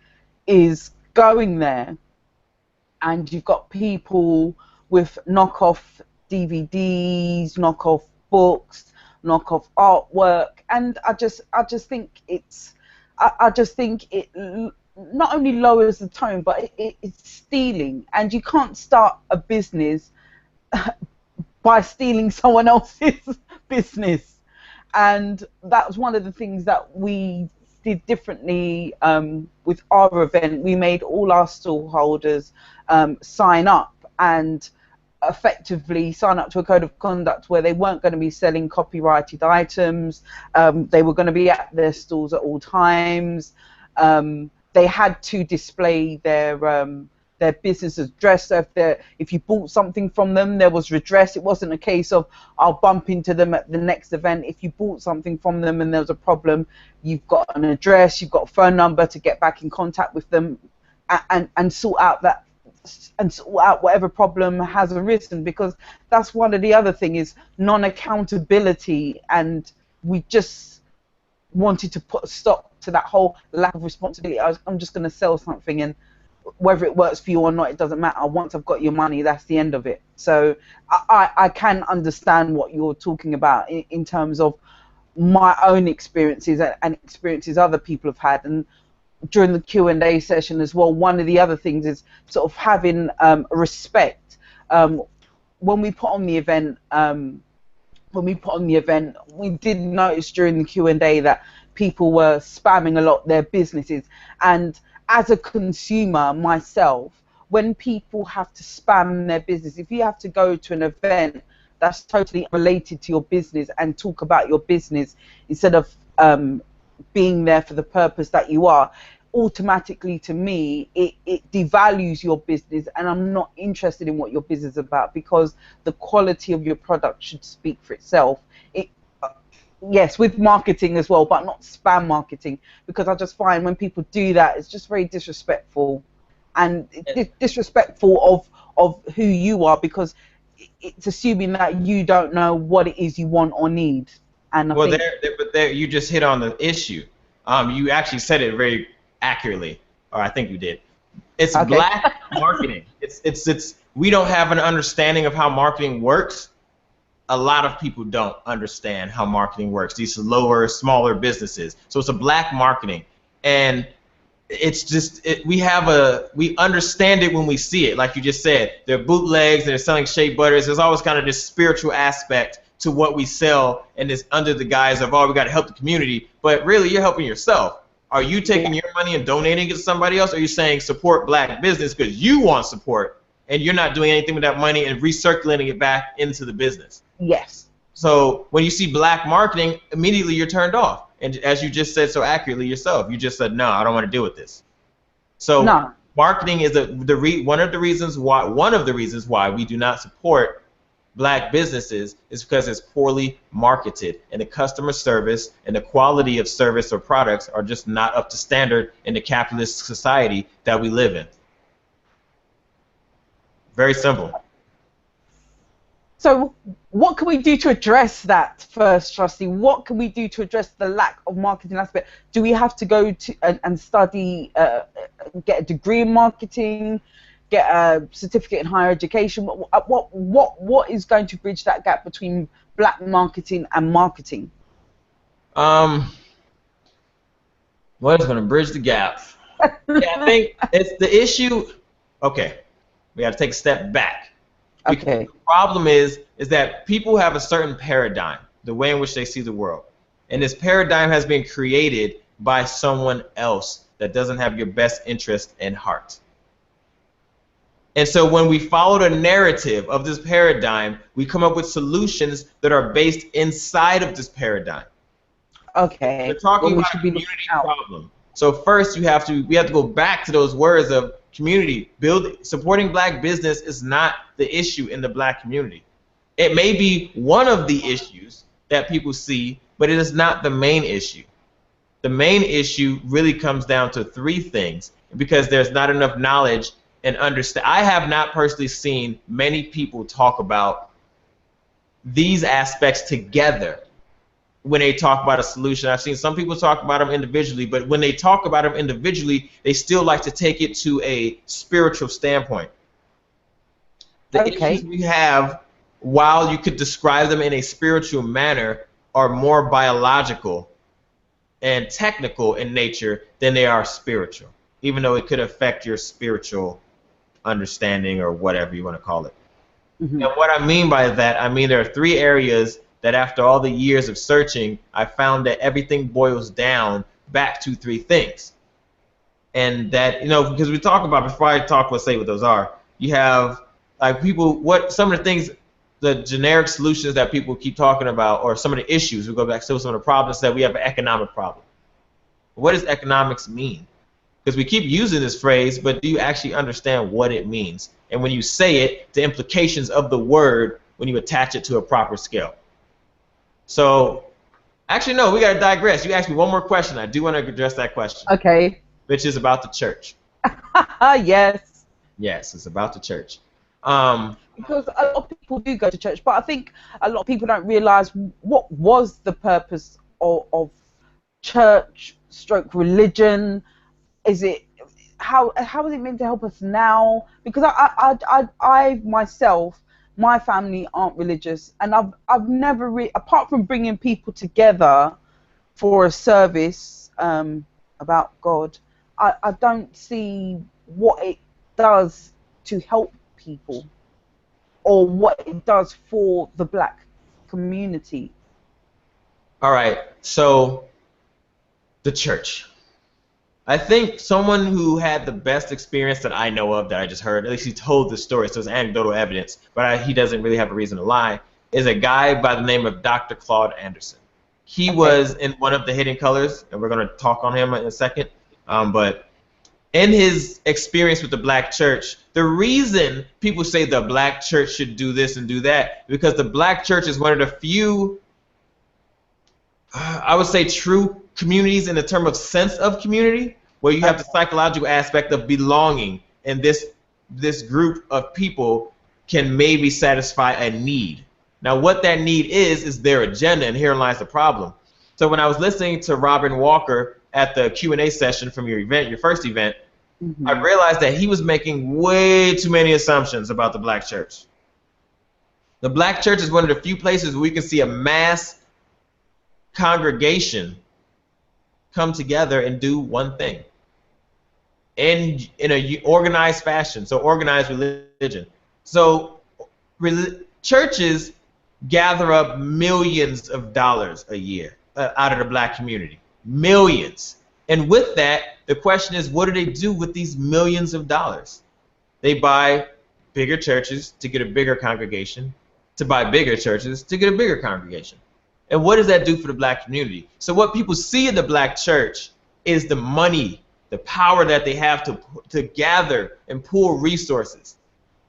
is going there and you've got people with knockoff DVDs, knockoff books, knockoff artwork, and I just think it not only lowers the tone, but it's stealing, and you can't start a business by stealing someone else's business. And that's one of the things that we did differently with our event. We made all our stall holders sign up and effectively sign up to a code of conduct where they weren't going to be selling copyrighted items. They were going to be at their stalls at all times. They had to display their business address. So if you bought something from them, there was redress. It wasn't a case of, I'll bump into them at the next event. If you bought something from them and there was a problem, you've got an address, you've got a phone number to get back in contact with them and sort out whatever problem has arisen, because that's one of the other thing is non-accountability, and we just wanted to put a stop to that whole lack of responsibility. I'm just going to sell something, and whether it works for you or not, it doesn't matter. Once I've got your money, that's the end of it. So I can understand what you're talking about in terms of my own experiences and experiences other people have had. And during the Q&A session as well, one of the other things is sort of having respect. When we put on the event, we did notice during the Q&A that people were spamming a lot their businesses, and as a consumer myself, when people have to spam their business, if you have to go to an event that's totally related to your business and talk about your business instead of being there for the purpose that you are, automatically to me it devalues your business, and I'm not interested in what your business is about, because the quality of your product should speak for itself. Yes, with marketing as well, but not spam marketing, because I just find when people do that, it's just very disrespectful, and disrespectful of who you are, because it's assuming that you don't know what it is you want or need. And I think there you just hit on the issue. You actually said it very accurately, or I think you did. It's okay. Black marketing. It's we don't have an understanding of how marketing works. A lot of people don't understand how marketing works. These lower, smaller businesses. So it's a black marketing, and it's just we understand it when we see it. Like you just said, they're bootlegs and they're selling shea butters. There's always kind of this spiritual aspect to what we sell, and it's under the guise of, oh, we got to help the community, but really you're helping yourself. Are you taking your money and donating it to somebody else? Or are you saying support black business because you want support, and you're not doing anything with that money and recirculating it back into the business? Yes. So when you see black marketing, immediately you're turned off. And as you just said so accurately yourself, you just said, no, I don't want to deal with this. So no. Marketing is one of the reasons why we do not support black businesses is because it's poorly marketed, and the customer service and the quality of service or products are just not up to standard in the capitalist society that we live in. Very simple. So what can we do to address that first, Trustee? What can we do to address the lack of marketing aspect? Do we have to go to and study, get a degree in marketing, get a certificate in higher education? What is going to bridge that gap between black marketing and marketing? What is going to bridge the gap? Yeah, I think it's the issue. Okay, we got to take a step back. Okay. The problem is that people have a certain paradigm, the way in which they see the world. And this paradigm has been created by someone else that doesn't have your best interest in heart. And so when we follow the narrative of this paradigm, we come up with solutions that are based inside of this paradigm. Okay. We're talking about a community problem. So first we have to go back to those words of community. Supporting black business is not the issue in the black community. It may be one of the issues that people see, but it is not the main issue. The main issue really comes down to three things, because there's not enough knowledge and understand. I have not personally seen many people talk about these aspects together when they talk about a solution. I've seen some people talk about them individually, but when they talk about them individually, they still like to take it to a spiritual standpoint. The issues we have, while you could describe them in a spiritual manner, are more biological and technical in nature than they are spiritual, even though it could affect your spiritual understanding or whatever you want to call it. Mm-hmm. And what I mean by that, I mean there are three areas that after all the years of searching, I found that everything boils down back to three things. And that, because we talk about, before I talk, let's say what those are, you have like some of the things, the generic solutions that people keep talking about, or some of the issues, we go back to some of the problems, that we have an economic problem. What does economics mean? Because we keep using this phrase, but do you actually understand what it means? And when you say it, the implications of the word when you attach it to a proper scale. So, actually, no, we got to digress. You asked me one more question. I do want to address that question. Okay. Which is about the church. Yes. Yes, it's about the church. Because a lot of people do go to church, but I think a lot of people don't realize what was the purpose of church / religion. Is it how is it meant to help us now? Because I myself, my family aren't religious, and I've never apart from bringing people together for a service about God, I don't see what it does to help people or what it does for the black community. All right, so the church. I think someone who had the best experience that I know of, that I just heard, at least he told the story, so it's anecdotal evidence, but he doesn't really have a reason to lie, is a guy by the name of Dr. Claude Anderson. He was in one of the Hidden Colors, and we're going to talk on him in a second, but in his experience with the black church, the reason people say the black church should do this and do that, because the black church is one of the few, I would say, true communities in the term of sense of community, where you have the psychological aspect of belonging, and this group of people can maybe satisfy a need. Now, what that need is their agenda, and here lies the problem. So when I was listening to Robin Walker at the Q&A session from your first event, I realized that he was making way too many assumptions about the black church. The black church is one of the few places where we can see a mass congregation come together and do one thing in a organized fashion. So organized religion. So churches gather up millions of dollars a year out of the black community. Millions. And with that, the question is, what do they do with these millions of dollars? They buy bigger churches to get a bigger congregation, to buy bigger churches to get a bigger congregation. And what does that do for the black community? So what people see in the black church is the money, the power that they have to gather and pool resources.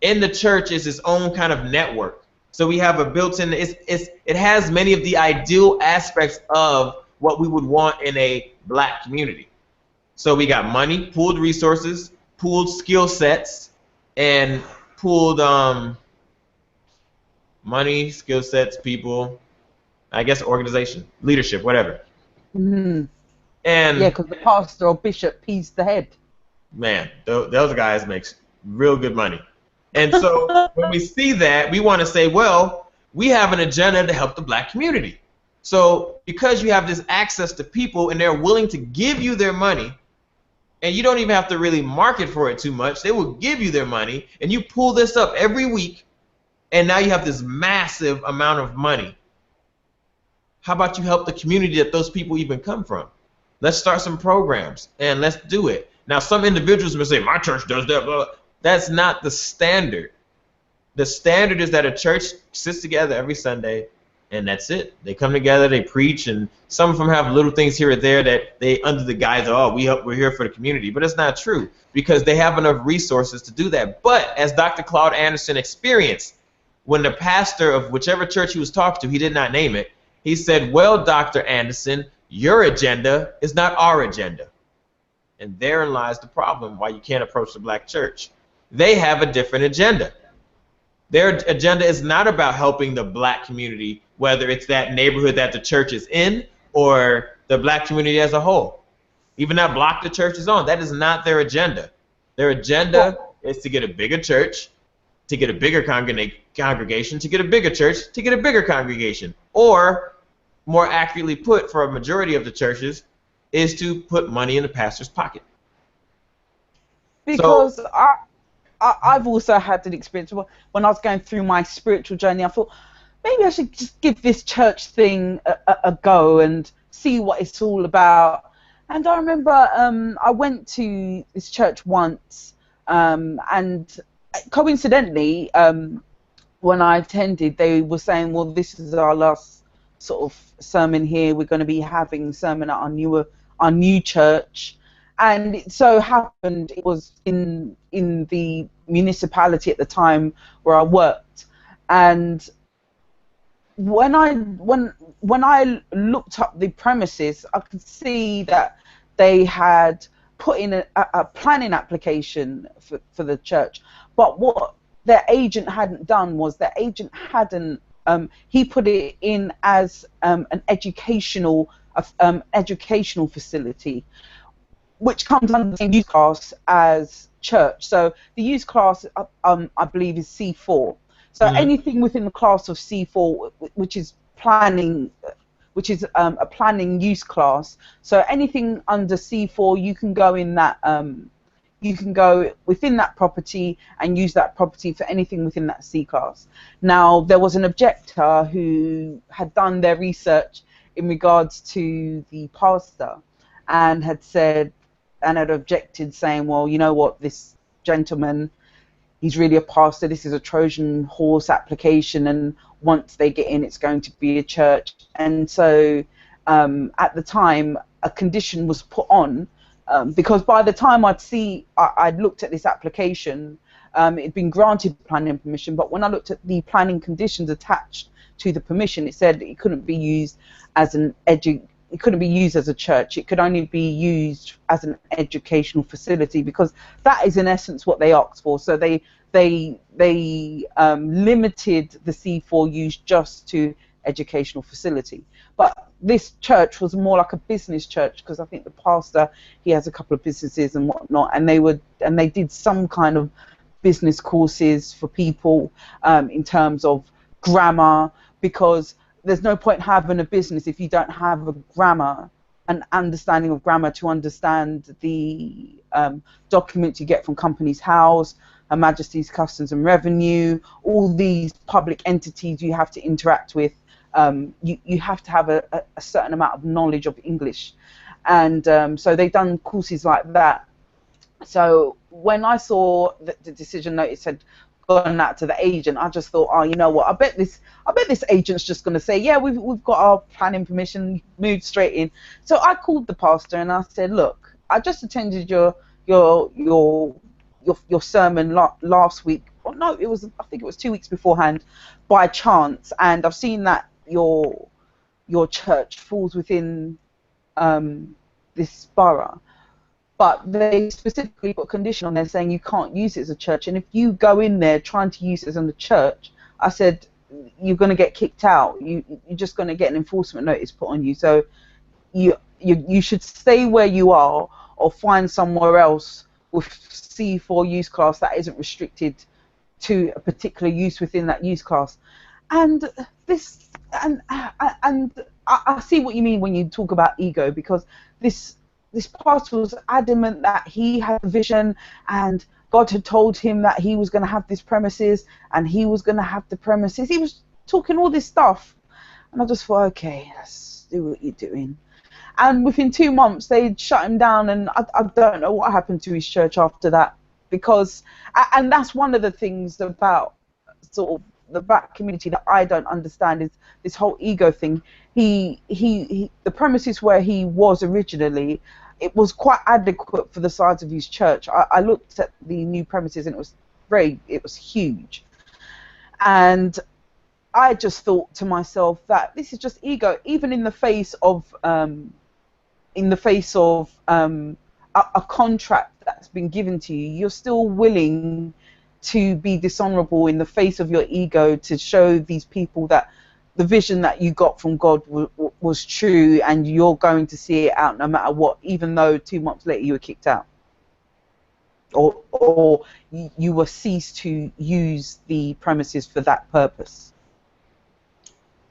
In the church is its own kind of network. So we have a built-in, it has many of the ideal aspects of what we would want in a black community. So we got money, pooled resources, pooled skill sets, and pooled money, skill sets, people, I guess organization, leadership, whatever. Mm. Yeah, And because the pastor or bishop pays the head. man, those guys makes real good money. And so when we see that, we want to say, well, we have an agenda to help the black community. So because you have this access to people and they're willing to give you their money, and you don't even have to really market for it too much, they will give you their money, and you pull this up every week, and now you have this massive amount of money. How about you help the community that those people even come from? Let's start some programs, and let's do it. Now, some individuals will say, my church does that, blah, blah. That's not the standard. The standard is that a church sits together every Sunday, and that's it. They come together, they preach, and some of them have little things here or there that they, under the guise of, oh, we're here for the community. But it's not true, because they have enough resources to do that. But as Dr. Claude Anderson experienced, when the pastor of whichever church he was talking to, he did not name it, he said, well, Dr. Anderson, your agenda is not our agenda. And therein lies the problem why you can't approach the black church. They have a different agenda. Their agenda is not about helping the black community, whether it's that neighborhood that the church is in or the black community as a whole. Even that block the church is on, that is not their agenda. Their agenda is to get a bigger church, to get a bigger congregation, to get a bigger church, to get a bigger congregation. Or, more accurately put, for a majority of the churches, is to put money in the pastor's pocket. Because so, I've also had an experience when I was going through my spiritual journey. I thought maybe I should just give this church thing a go and see what it's all about. And I remember I went to this church once, and coincidentally, when I attended, they were saying, well, this is our last sort of sermon here. We're going to be having a sermon at our new church. And it so happened it was in the municipality at the time where I worked. And when I looked up the premises, I could see that they had put in a planning application for the church. But what their agent hadn't done was their agent hadn't he put it in as an educational facility, which comes under the same youth class as church. So the youth class, I believe, is C4. So anything within the class of C4, which is planning, which is a planning youth class. So anything under C4, you can go in that. You can go within that property and use that property for anything within that C class. Now, there was an objector who had done their research in regards to the pastor and had said, and had objected, saying, well, you know what, this gentleman, he's really a pastor, this is a Trojan horse application, and once they get in, it's going to be a church. And so at the time, a condition was put on, because by the time I'd looked at this application, it'd been granted planning permission, but when I looked at the planning conditions attached to the permission, it said it couldn't be used as it couldn't be used as a church. It could only be used as an educational facility, because that is in essence what they asked for. So they limited the C4 use just to educational facility. But this church was more like a business church, because I think the pastor, he has a couple of businesses and whatnot, and they did some kind of business courses for people in terms of grammar, because there's no point having a business if you don't have a grammar, an understanding of grammar to understand the documents you get from Companies House, Her Majesty's Customs and Revenue, all these public entities you have to interact with. You have to have a certain amount of knowledge of English. And so they've done courses like that. So when I saw that the decision notice had gone out to the agent, I just thought, oh, you know what, I bet this agent's just going to say, yeah, we've got our planning permission, moved straight in. So I called the pastor and I said, look, I just attended your sermon last week. Oh, no, I think it was 2 weeks beforehand, by chance, and I've seen that your church falls within this borough. But they specifically put a condition on there saying you can't use it as a church. And if you go in there trying to use it as a church, I said, you're going to get kicked out. You're just going to get an enforcement notice put on you. So you should stay where you are, or find somewhere else with C4 use class that isn't restricted to a particular use within that use class. And this, and I see what you mean when you talk about ego, because this pastor was adamant that he had a vision, and God had told him that he was going to have this premises, and he was going to have the premises. He was talking all this stuff, and I just thought, okay, let's do what you're doing. And within 2 months, they shut him down, and I don't know what happened to his church after that, because, and that's one of the things about sort of the black community that I don't understand, is this whole ego thing. The premises where he was originally, it was quite adequate for the size of his church. I looked at the new premises, and it was huge. And I just thought to myself that this is just ego, even in the face of a contract that's been given to you. You're still willing to be dishonorable in the face of your ego, to show these people that the vision that you got from God was true, and you're going to see it out no matter what, even though 2 months later you were kicked out, or you were ceased to use the premises for that purpose.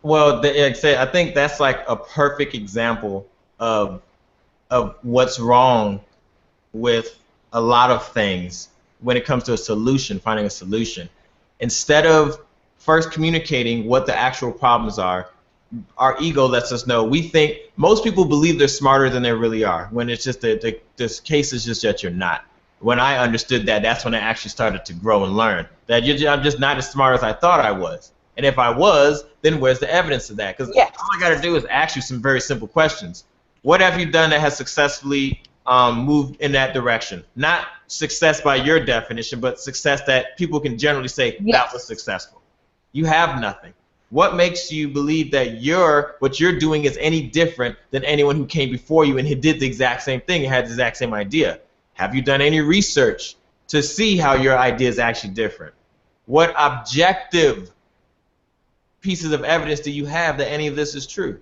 Well, like I said, I think that's like a perfect example of what's wrong with a lot of things when it comes to a solution, finding a solution. Instead of first communicating what the actual problems are, our ego lets us know. We think, most people believe they're smarter than they really are, when it's just this case is just that you're not. When I understood that, that's when I actually started to grow and learn that I'm just not as smart as I thought I was. And if I was, then where's the evidence of that? Because all I got to do is ask you some very simple questions. What have you done that has successfully moved in that direction? Not success by your definition, but success that people can generally say that was successful. You have nothing. What makes you believe that what you're doing is any different than anyone who came before you and who did the exact same thing and had the exact same idea? Have you done any research to see how your idea is actually different? What objective pieces of evidence do you have that any of this is true?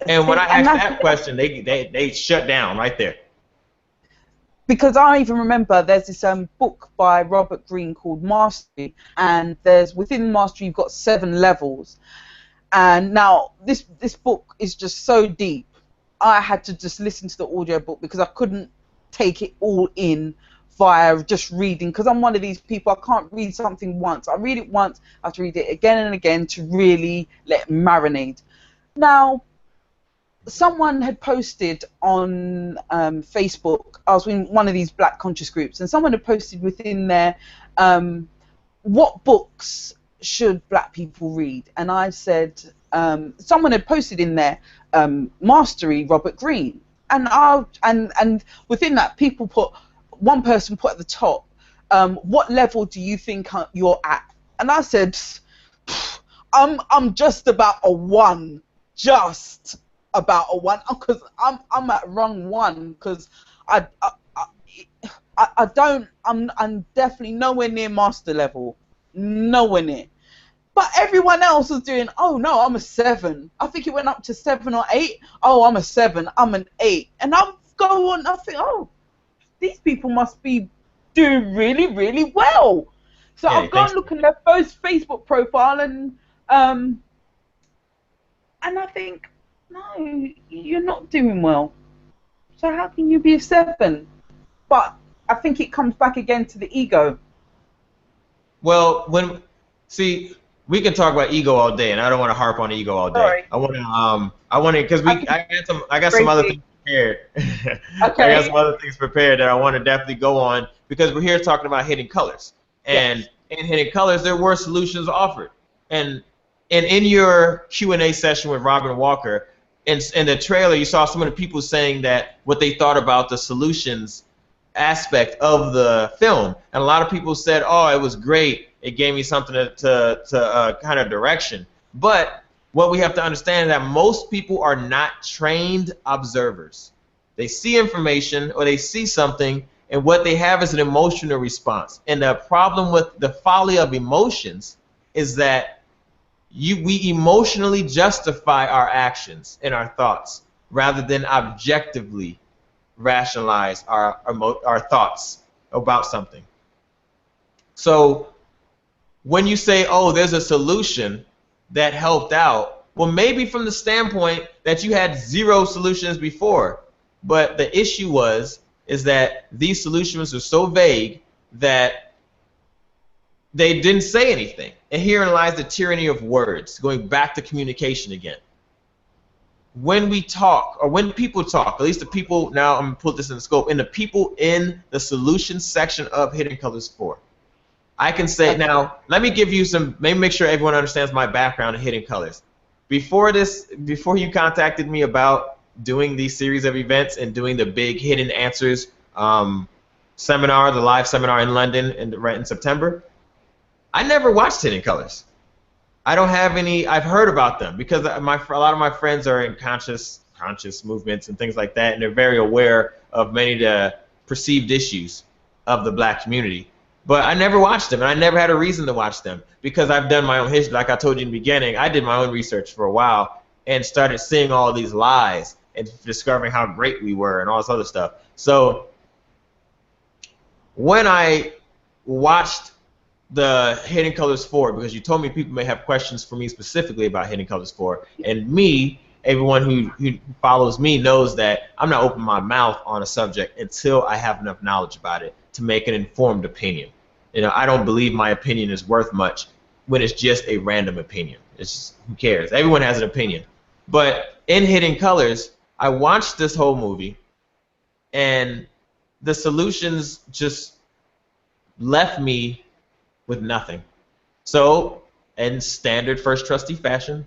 And when I asked that question, they shut down right there. Because I even remember there's this book by Robert Greene called Mastery, and within Mastery you've got 7 levels. And now this book is just so deep. I had to just listen to the audiobook because I couldn't take it all in via just reading, because I'm one of these people, I can't read something once. I read it once, I have to read it again and again to really let it marinate. Now, someone had posted on Facebook, I was in one of these black conscious groups, and someone had posted within there, what books should black people read? And I said, someone had posted in there, Mastery, Robert Greene. And within that, one person put at the top, what level do you think you're at? And I said, I'm just about a 1, just about a 1, because I'm at rung 1, because I'm definitely nowhere near master level, nowhere near. But everyone else was doing, oh no, I'm a 7. I think it went up to 7 or 8. Oh, I'm a 7. I'm an 8. And I'll go on. I think, oh, these people must be doing really, really well. So I've gone and look at their first Facebook profile, and I think, no, you're not doing well. So how can you be a 7? But I think it comes back again to the ego. Well, we can talk about ego all day, and I don't want to harp on ego all day. Sorry. I want to, because I got some other things prepared. Okay. I got some other things prepared that I want to definitely go on, because we're here talking about hidden colors, and in hidden colors there were solutions offered, and in your Q&A session with Robin Walker, in the trailer you saw some of the people saying that what they thought about the solutions aspect of the film, and a lot of people said, oh, it was great. It gave me something to kind of direction. But what we have to understand is that most people are not trained observers. They see information or they see something, and what they have is an emotional response. And the problem with the folly of emotions is that we emotionally justify our actions and our thoughts rather than objectively rationalize our thoughts about something. So when you say, oh, there's a solution that helped out, well, maybe from the standpoint that you had 0 solutions before, but the issue is that these solutions are so vague that they didn't say anything. And herein lies the tyranny of words, going back to communication again. When we talk, or when people talk, at least the people, now I'm going to put this in the scope, and the people in the solution section of Hidden Colors 4, I can say, now, let me give you some, maybe make sure everyone understands my background in Hidden Colors. Before you contacted me about doing these series of events and doing the big Hidden Answers seminar, the live seminar in London right in September, I never watched Hidden Colors. I don't have any. I've heard about them because a lot of my friends are in conscious movements and things like that, and they're very aware of many of the perceived issues of the black community. But I never watched them, and I never had a reason to watch them because I've done my own history. Like I told you in the beginning, I did my own research for a while and started seeing all these lies and discovering how great we were and all this other stuff. So when I watched the Hidden Colors 4, because you told me people may have questions for me specifically about Hidden Colors 4, and me, everyone who follows me knows that I'm not opening my mouth on a subject until I have enough knowledge about it to make an informed opinion. You know, I don't believe my opinion is worth much when it's just a random opinion. It's just, who cares? Everyone has an opinion. But in Hidden Colors, I watched this whole movie, and the solutions just left me with nothing. So, in standard First Trustee fashion,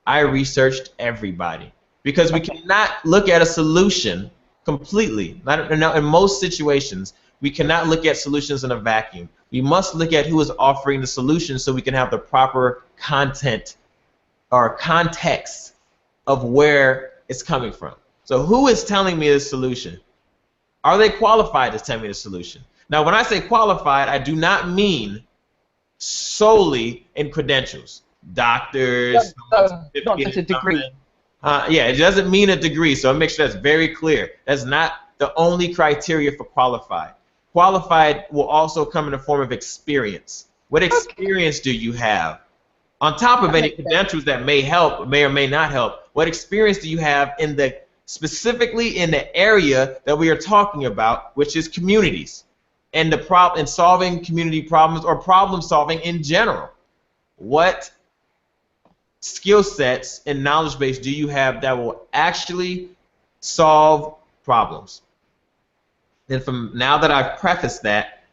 I researched everybody because we cannot look at a solution completely. In most situations, we cannot look at solutions in a vacuum. We must look at who is offering the solution so we can have the proper content or context of where it's coming from. So who is telling me the solution? Are they qualified to tell me the solution? Now, when I say qualified, I do not mean solely in credentials. Doctors, not just a degree. Yeah, it doesn't mean a degree, so make sure that's very clear. That's not the only criteria for qualified. Qualified will also come in the form of experience. What experience do you have? On top of any credentials that may help, may or may not help, what experience do you have in specifically in the area that we are talking about, which is communities, and and solving community problems or problem solving in general? What skill sets and knowledge base do you have that will actually solve problems? And from now that I've prefaced that,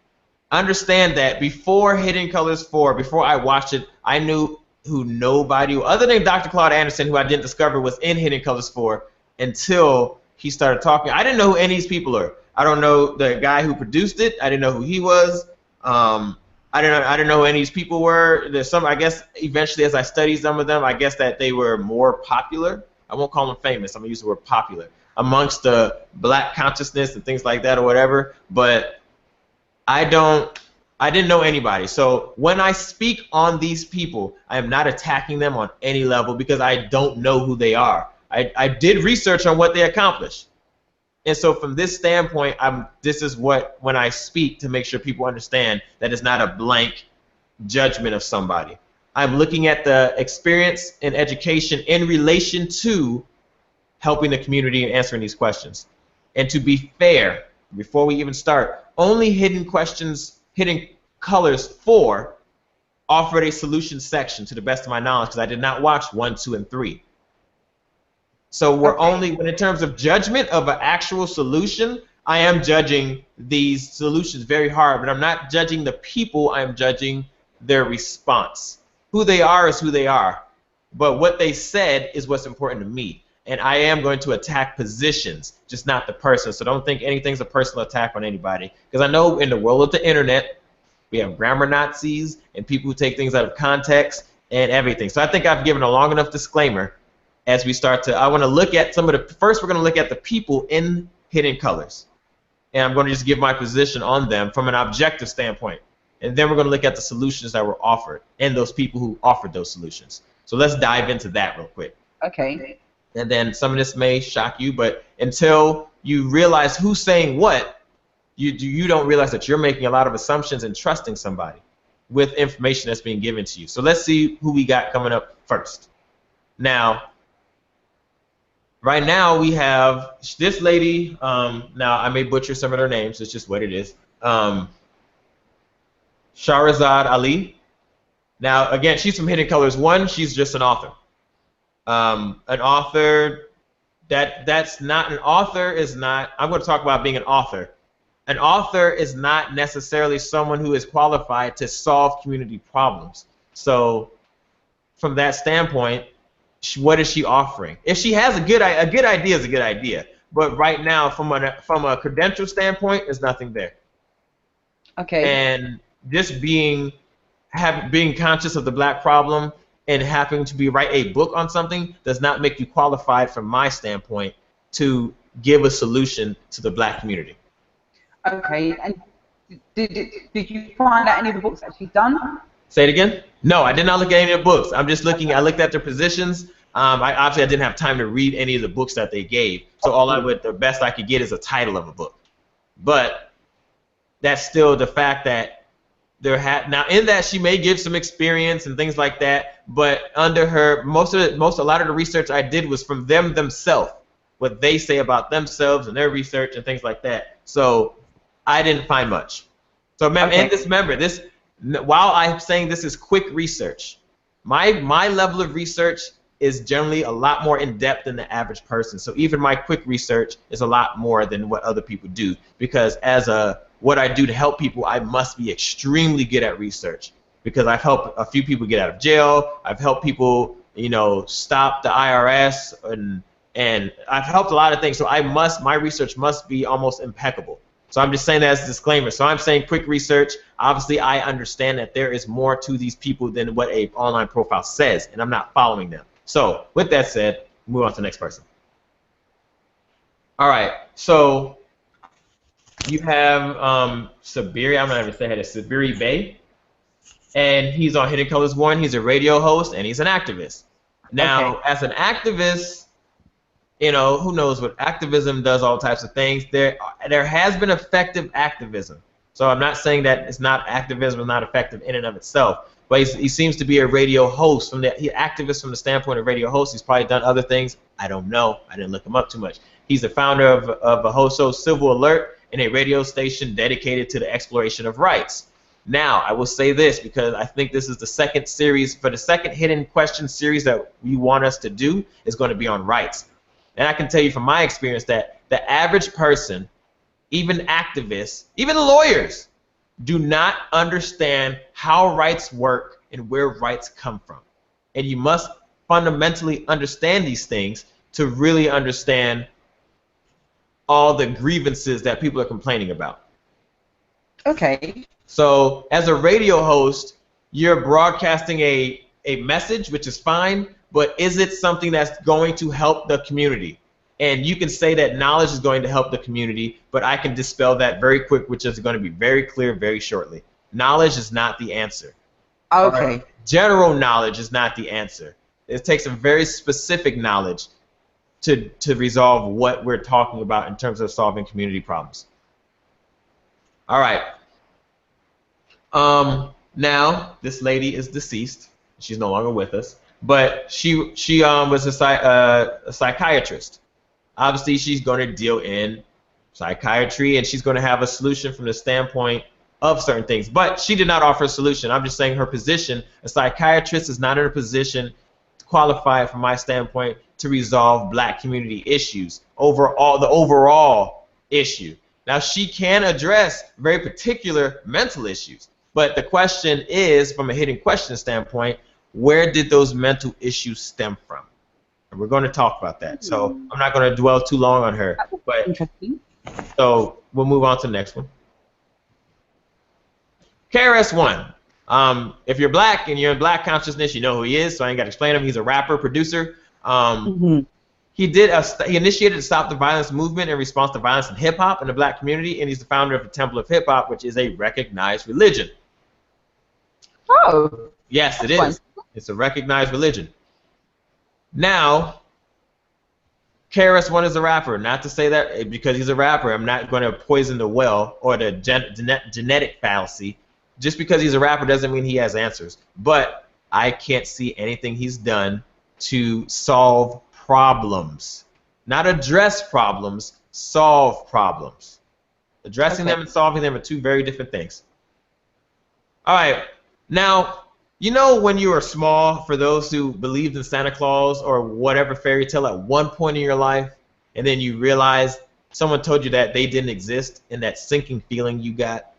understand that before Hidden Colors 4, before I watched it, I knew who nobody, other than Dr. Claude Anderson, who I didn't discover was in Hidden Colors 4 until he started talking. I didn't know who any of these people are. I don't know the guy who produced it. I didn't know who he was. I didn't know who any of these people were. There's some, I guess, eventually as I studied some of them, I guess that they were more popular. I won't call them famous. I'm gonna use the word popular amongst the black consciousness and things like that or whatever. But I didn't know anybody. So when I speak on these people, I am not attacking them on any level because I don't know who they are. I did research on what they accomplished. And so from this standpoint, this is what, when I speak, to make sure people understand that it's not a blank judgment of somebody. I'm looking at the experience and education in relation to helping the community and answering these questions. And to be fair, before we even start, only Hidden Colors 4 offered a solution section to the best of my knowledge because I did not watch 1, 2, and 3. So we're only, when in terms of judgment of an actual solution, I am judging these solutions very hard, but I'm not judging the people, I'm judging their response. Who they are is who they are, but what they said is what's important to me. And I am going to attack positions, just not the person. So don't think anything's a personal attack on anybody. Because I know in the world of the internet, we have grammar Nazis and people who take things out of context and everything. So I think I've given a long enough disclaimer as we start to, I want to look at some of the, first we're going to look at the people in Hidden Colors. And I'm going to just give my position on them from an objective standpoint. And then we're going to look at the solutions that were offered and those people who offered those solutions. So let's dive into that real quick. Okay. And then some of this may shock you, but until you realize who's saying what, you don't realize that you're making a lot of assumptions and trusting somebody with information that's being given to you. So let's see who we got coming up first. Now, right now we have this lady. Now I may butcher some of their names. It's just what it is. Shahrazad Ali. Now again, she's from Hidden Colors 1. She's just an author. An author that's not an author is not. I'm going to talk about being an author. An author is not necessarily someone who is qualified to solve community problems. So from that standpoint, what is she offering? If she has a good idea is a good idea. But right now, from a credential standpoint, there's nothing there. Okay. And just being conscious of the black problem and having to write a book on something does not make you qualified, from my standpoint, to give a solution to the black community. Okay. And did you find out any of the books that she's done? Say it again? No, I did not look at any of the books. I'm just looking. I looked at their positions. Obviously, I didn't have time to read any of the books that they gave. So the best I could get is a title of a book. But that's still the fact that now in that she may give some experience and things like that. But under her, a lot of the research I did was from them themselves, what they say about themselves and their research and things like that. So I didn't find much. So remember, while I'm saying this is quick research, my level of research is generally a lot more in-depth than the average person. So even my quick research is a lot more than what other people do, because what I do to help people, I must be extremely good at research, because I've helped a few people get out of jail. I've helped people, stop the IRS, and I've helped a lot of things. So my research must be almost impeccable. So I'm just saying that as a disclaimer. So I'm saying quick research. Obviously, I understand that there is more to these people than what an online profile says, and I'm not following them. So with that said, move on to the next person. All right. So you have Sabiri. I'm not even saying it. Sabiri Bey, and he's on Hidden Colors 1. He's a radio host and he's an activist. Now, as an activist, who knows what activism does, all types of things. There has been effective activism. So I'm not saying that activism is not effective in and of itself, but he seems to be a radio host. Activist from the standpoint of radio host. He's probably done other things. I don't know. I didn't look him up too much. He's the founder of a host show, Civil Alert, and a radio station dedicated to the exploration of rights. Now, I will say this, because I think this is the second series. For the second Hidden Question series that we want us to do is going to be on rights. And I can tell you from my experience that the average person, even activists, even lawyers, do not understand how rights work and where rights come from. And you must fundamentally understand these things to really understand all the grievances that people are complaining about. Okay. So as a radio host, you're broadcasting a message, which is fine, but is it something that's going to help the community? And you can say that knowledge is going to help the community, but I can dispel that very quick, which is going to be very clear very shortly. Knowledge is not the answer. Okay. General knowledge is not the answer. It takes some very specific knowledge to resolve what we're talking about in terms of solving community problems. All right. Now, this lady is deceased. She's no longer with us. But she was a psychiatrist. Obviously, she's going to deal in psychiatry, and she's going to have a solution from the standpoint of certain things. But she did not offer a solution. I'm just saying her position, a psychiatrist is not in a position qualified from my standpoint to resolve black community issues, the overall issue. Now, she can address very particular mental issues. But the question is, from a hidden question standpoint, where did those mental issues stem from? And we're going to talk about that. So I'm not going to dwell too long on her. But interesting. So we'll move on to the next one. KRS-One. If you're black and you're in black consciousness, you know who he is, so I ain't got to explain him. He's a rapper, producer. He initiated the Stop the Violence movement in response to violence in hip-hop in the black community, and he's the founder of the Temple of Hip-Hop, which is a recognized religion. Oh. Yes, it is. It's a recognized religion. Now, KRS-One is a rapper. Not to say that because he's a rapper, I'm not going to poison the well or the genetic fallacy. Just because he's a rapper doesn't mean he has answers. But I can't see anything he's done to solve problems. Not address problems, solve problems. Addressing them and solving them are two very different things. All right. Now, you know when you were small, for those who believed in Santa Claus or whatever fairy tale at one point in your life, and then you realized someone told you that they didn't exist, and that sinking feeling you got?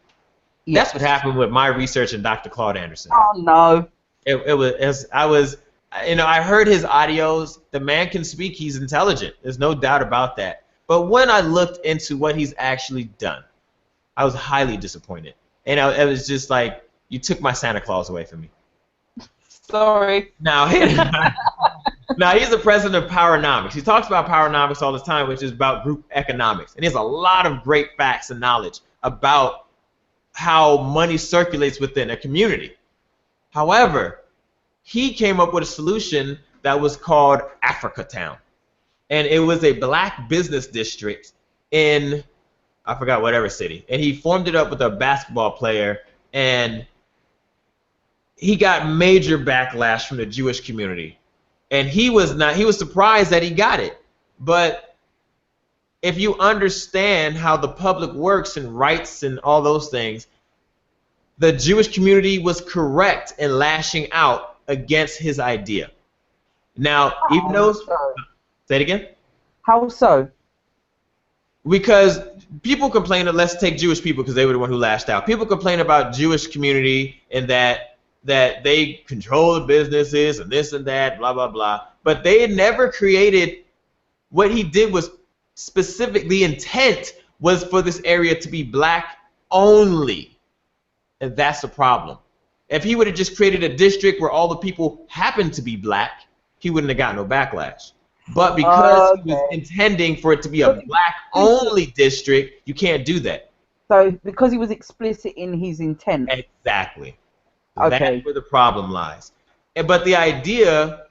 Yes. That's what happened with my research and Dr. Claude Anderson. Oh, no. I heard his audios. The man can speak. He's intelligent. There's no doubt about that. But when I looked into what he's actually done, I was highly disappointed. And it was just like, you took my Santa Claus away from me. Sorry. Now he's the president of Powernomics. He talks about Powernomics all the time, which is about group economics. And he has a lot of great facts and knowledge about how money circulates within a community. However, he came up with a solution that was called Africa Town. And it was a black business district in, I forgot whatever city. And he formed it up with a basketball player, and he got major backlash from the Jewish community. And he was surprised that he got it. But if you understand how the public works and rights and all those things, the Jewish community was correct in lashing out against his idea. Now, even though, say it again? How so? Because people complain, let's take Jewish people because they were the one who lashed out. People complain about Jewish community and that they control the businesses and this and that, blah, blah, blah. But they had never created, what he did was specific, the intent was for this area to be black only. And that's the problem. If he would have just created a district where all the people happened to be black, he wouldn't have got no backlash. But because he was intending for it to be a black-only district, you can't do that. So because he was explicit in his intent. Exactly. Okay. That's where the problem lies. But the idea,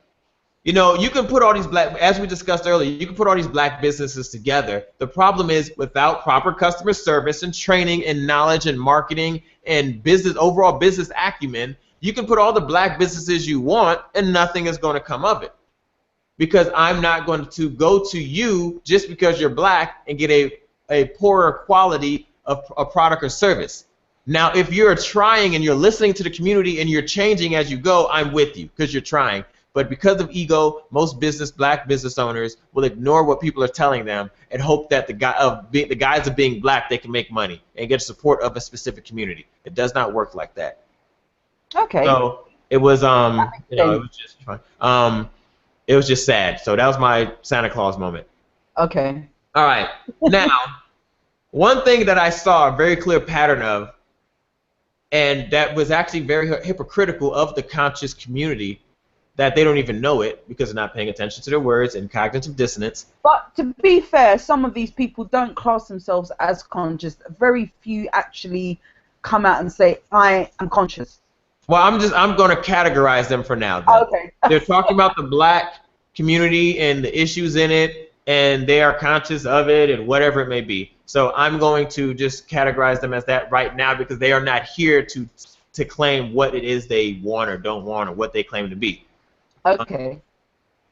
you know, you can put all these black, as we discussed earlier, you can put all these black businesses together. The problem is without proper customer service and training and knowledge and marketing and business, overall business acumen, you can put all the black businesses you want and nothing is going to come of it. Because I'm not going to go to you just because you're black and get a poorer quality of a product or service. Now, if you're trying and you're listening to the community and you're changing as you go, I'm with you because you're trying. But because of ego, most black business owners will ignore what people are telling them and hope that the guise of being black, they can make money and get support of a specific community. It does not work like that. Okay. So it was it was just fun. It was just sad. So that was my Santa Claus moment. Okay. All right. Now, one thing that I saw a very clear pattern of, and that was actually very hypocritical of the conscious community, that they don't even know it because they're not paying attention to their words and cognitive dissonance. But to be fair, some of these people don't class themselves as conscious. Very few actually come out and say, I am conscious. Well, I'm going to categorize them for now. Then. Okay. They're talking about the black community and the issues in it, and they are conscious of it and whatever it may be. So I'm going to just categorize them as that right now because they are not here to claim what it is they want or don't want or what they claim to be. Okay.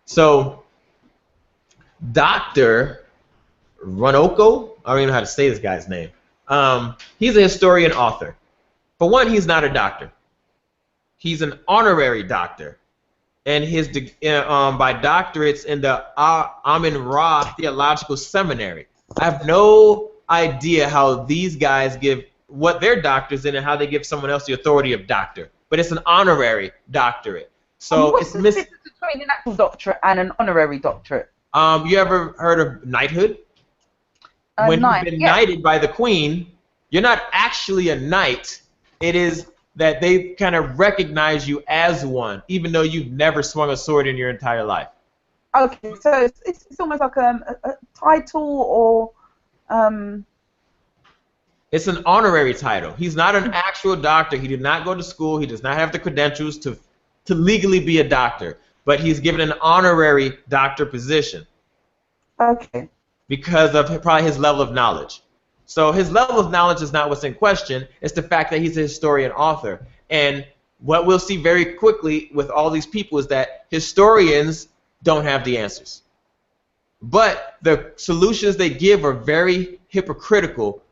So Dr. Runoko, I don't even know how to say this guy's name. He's a historian author. For one, he's not a doctor. He's an honorary doctor, and his by doctorates in the Amun-Ra Theological Seminary. I have no idea how these guys give what their doctors in and how they give someone else the authority of doctor, but it's an honorary doctorate. So what's the difference between an actual doctorate and an honorary doctorate? You ever heard of knighthood? When you've been knighted by the queen, you're not actually a knight. It is that they kind of recognize you as one, even though you've never swung a sword in your entire life. Okay, so it's almost like a title or... It's an honorary title. He's not an actual doctor. He did not go to school. He does not have the credentials to legally be a doctor. but he's given an honorary doctor position. Okay. Because of probably his level of knowledge. So his level of knowledge is not what's in question. It's the fact that he's a historian author. And what we'll see very quickly with all these people is that historians don't have the answers. But the solutions they give are very hypocritical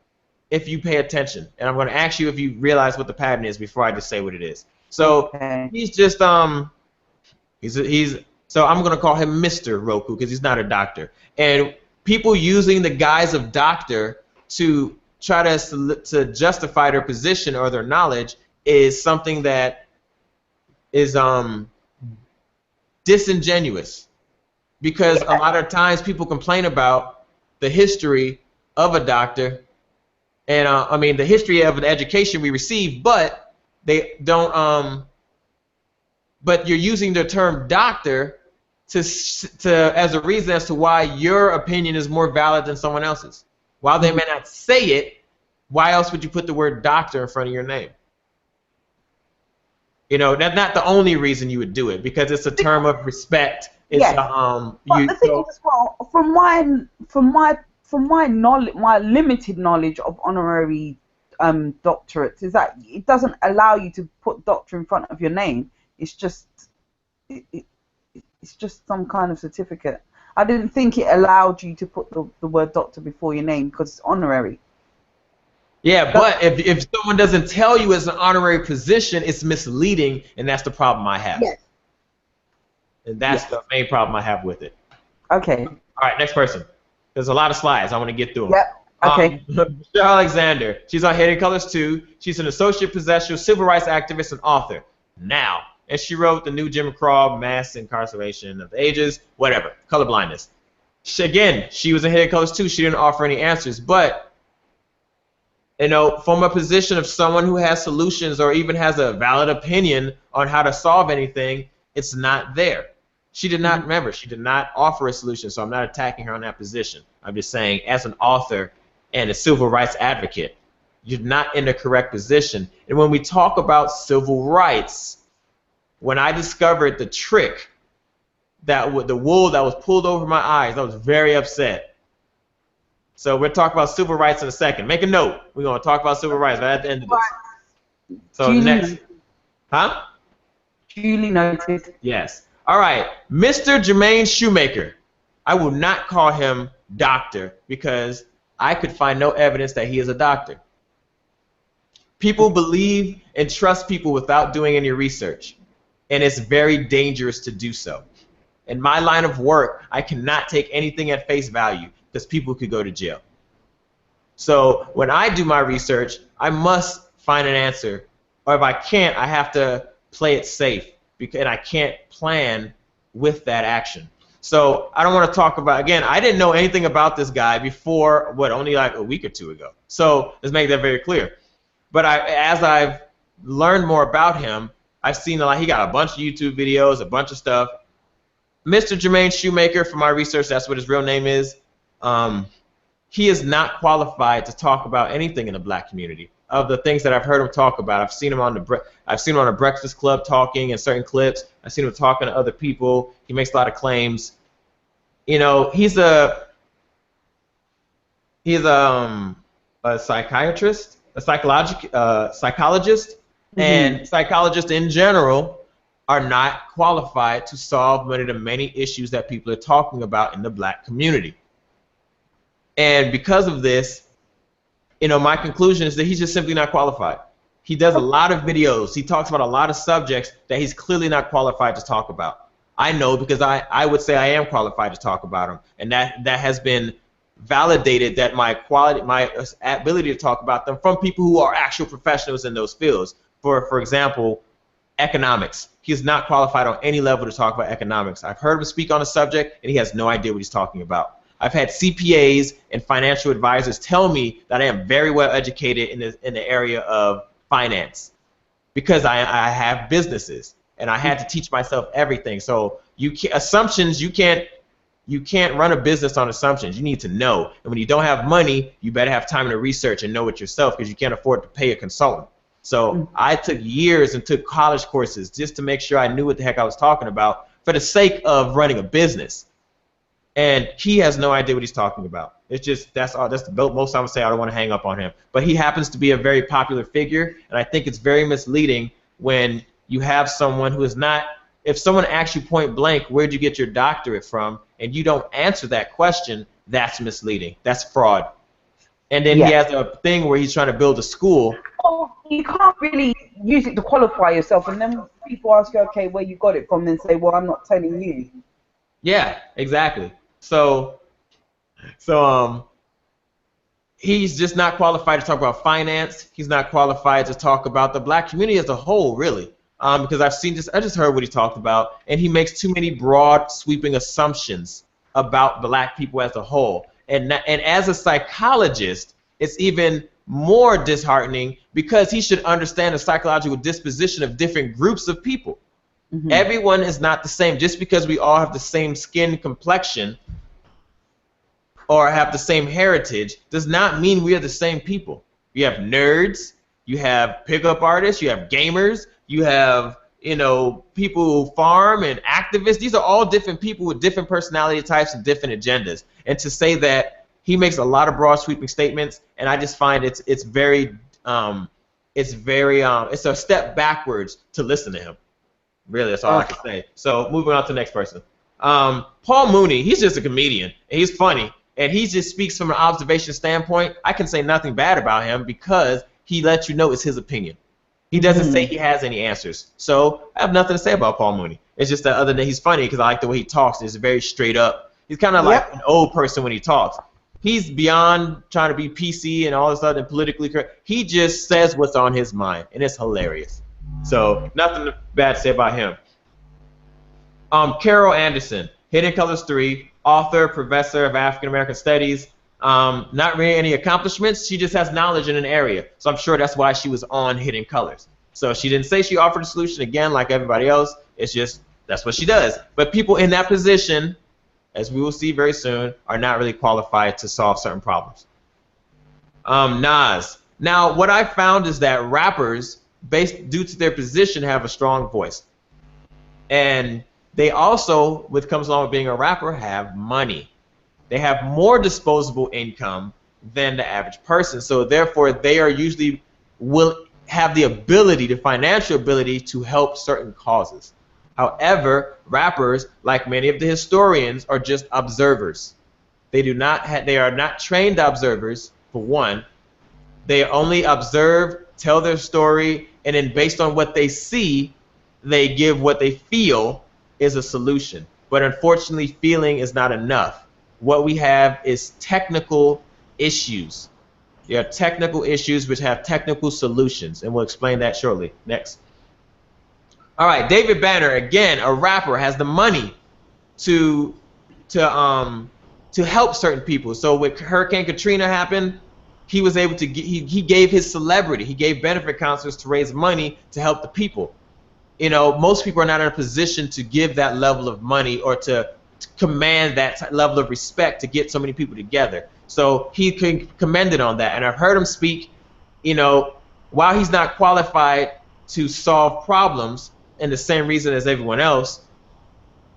if you pay attention. And I'm going to ask you if you realize what the pattern is before I just say what it is. So he's just so I'm going to call him Mr. Roku because he's not a doctor. And people using the guise of doctor to try to justify their position or their knowledge is something that is disingenuous, because a lot of times people complain about the history of a doctor and I mean the history of an education we receive, but they don't but you're using the term doctor to as a reason as to why your opinion is more valid than someone else's. While they may not say it, why else would you put the word doctor in front of your name? You know, that's not the only reason you would do it, because it's a term of respect. It's yes. But the thing is, as well, from my knowledge, my limited knowledge of honorary doctorates, is that it doesn't allow you to put doctor in front of your name. It's just it's just some kind of certificate. I didn't think it allowed you to put the word doctor before your name because it's honorary. Yeah, but if someone doesn't tell you it's an honorary position, it's misleading, and that's the problem I have. Yes. And that's the main problem I have with it. Okay. All right, next person. There's a lot of slides. I want to get through them. Yep. Okay. Michelle Alexander. She's on Hidden Colors 2. She's an associate professor, civil rights activist, and author. Now. And she wrote The New Jim Crow, Mass Incarceration of the Ages, whatever, colorblindness. Again, she was in Hidden Colors 2. She didn't offer any answers. But, you know, from a position of someone who has solutions or even has a valid opinion on how to solve anything, it's not there. She did not, remember, she did not offer a solution, so I'm not attacking her on that position. I'm just saying, as an author and a civil rights advocate, you're not in the correct position. And when we talk about civil rights, when I discovered the trick, that the wool that was pulled over my eyes, I was very upset. So we'll talk about civil rights in a second. Make a note. We're going to talk about civil rights right at the end of this. So next. Huh? Duly noted. Yes. All right. Mr. Jermaine Shoemaker. I will not call him doctor because I could find no evidence that he is a doctor. People believe and trust people without doing any research. And it's very dangerous to do so. In my line of work, I cannot take anything at face value because people could go to jail. So when I do my research, I must find an answer. Or if I can't, I have to play it safe, and I can't plan with that action. So I don't want to talk about, again, I didn't know anything about this guy before, only like a week or two ago. So let's make that very clear. But as I've learned more about him, I've seen a lot. He got a bunch of YouTube videos, a bunch of stuff. Mr. Jermaine Shoemaker, from my research, that's what his real name is. He is not qualified to talk about anything in the black community. Of the things that I've heard him talk about, I've seen him on the Breakfast Club talking in certain clips. I've seen him talking to other people. He makes a lot of claims. You know, he's a psychiatrist, a psychologist. And psychologists in general are not qualified to solve many of the many issues that people are talking about in the black community. And because of this, you know, my conclusion is that he's just simply not qualified. He does a lot of videos. He talks about a lot of subjects that he's clearly not qualified to talk about. I know because I would say I am qualified to talk about them, and that has been validated, that my ability to talk about them from people who are actual professionals in those fields. For example, economics. He is not qualified on any level to talk about economics. I've heard him speak on a subject, and he has no idea what he's talking about. I've had CPAs and financial advisors tell me that I am very well educated in the area of finance because I have businesses, and I had to teach myself everything. So you can't run a business on assumptions. You need to know. And when you don't have money, you better have time to research and know it yourself because you can't afford to pay a consultant. So I took years and took college courses just to make sure I knew what the heck I was talking about for the sake of running a business. And he has no idea what he's talking about. It's just, that's all. That's the most I would say. I don't want to hang up on him. But he happens to be a very popular figure, and I think it's very misleading when you have someone who is not, if someone asks you point blank, where'd you get your doctorate from, and you don't answer that question, that's misleading. That's fraud. And then he has a thing where he's trying to build a school. Oh, you can't really use it to qualify yourself, and then people ask you, okay, where you got it from, then say, well, I'm not telling you. Yeah, exactly. So he's just not qualified to talk about finance. He's not qualified to talk about the black community as a whole, really. Because I just heard what he talked about, and he makes too many broad, sweeping assumptions about black people as a whole. And as a psychologist, it's even more disheartening because he should understand the psychological disposition of different groups of people. Mm-hmm. Everyone is not the same. Just because we all have the same skin complexion or have the same heritage does not mean we are the same people. You have nerds, you have pickup artists, you have gamers, you have, people who farm and activists. These are all different people with different personality types and different agendas. And to say that he makes a lot of broad sweeping statements, and I just find it's a step backwards to listen to him. Really, that's all I can say. So moving on to the next person. Paul Mooney, he's just a comedian, and he's funny, and he just speaks from an observation standpoint. I can say nothing bad about him because he lets you know it's his opinion. He doesn't say he has any answers. So I have nothing to say about Paul Mooney. It's just that other than he's funny because I like the way he talks. He's very straight up. He's kind of like an old person when he talks. He's beyond trying to be PC and all this other politically correct. He just says what's on his mind, and it's hilarious. So nothing bad to say about him. Carol Anderson, Hidden Colors 3, author, professor of African American Studies. Not really any accomplishments. She just has knowledge in an area. So I'm sure that's why she was on Hidden Colors. So she didn't say she offered a solution again like everybody else. It's just that's what she does. But people in that position, as we will see very soon, are not really qualified to solve certain problems. Nas. Now, what I found is that rappers, due to their position, have a strong voice. And they also, what comes along with being a rapper, have money. They have more disposable income than the average person. So therefore, they are usually will have the ability, the financial ability to help certain causes. However, rappers, like many of the historians, are just observers. They are not trained observers, for one. They only observe, tell their story, and then based on what they see, they give what they feel is a solution. But unfortunately, feeling is not enough. What we have is technical issues. There are technical issues which have technical solutions, and we'll explain that shortly. Next. All right, David Banner, again, a rapper, has the money to help certain people. So when Hurricane Katrina happened, he was able to he gave his celebrity, he gave benefit counselors to raise money to help the people. Most people are not in a position to give that level of money or to command that level of respect to get so many people together. So he commended on that, and I've heard him speak. While he's not qualified to solve problems, and the same reason as everyone else,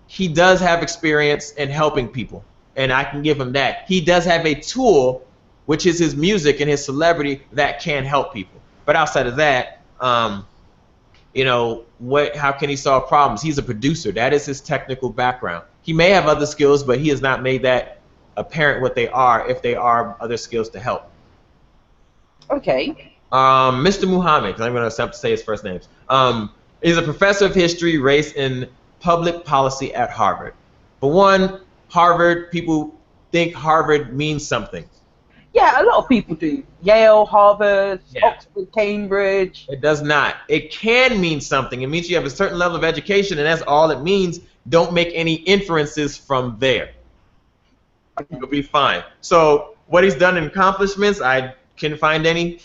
he does have experience in helping people, and I can give him that. He does have a tool, which is his music and his celebrity, that can help people. But outside of that, how can he solve problems? He's a producer. That is his technical background. He may have other skills, but he has not made that apparent what they are, if they are other skills to help. Okay. Mr. Muhammad, because I'm going to attempt to say his first names. He's a professor of history, race, and public policy at Harvard. For one, Harvard, people think Harvard means something. Yeah, a lot of people do. Yale, Harvard, Oxford, Cambridge. It does not. It can mean something. It means you have a certain level of education, and that's all it means. Don't make any inferences from there. You'll be fine. So what he's done in accomplishments, I couldn't find any.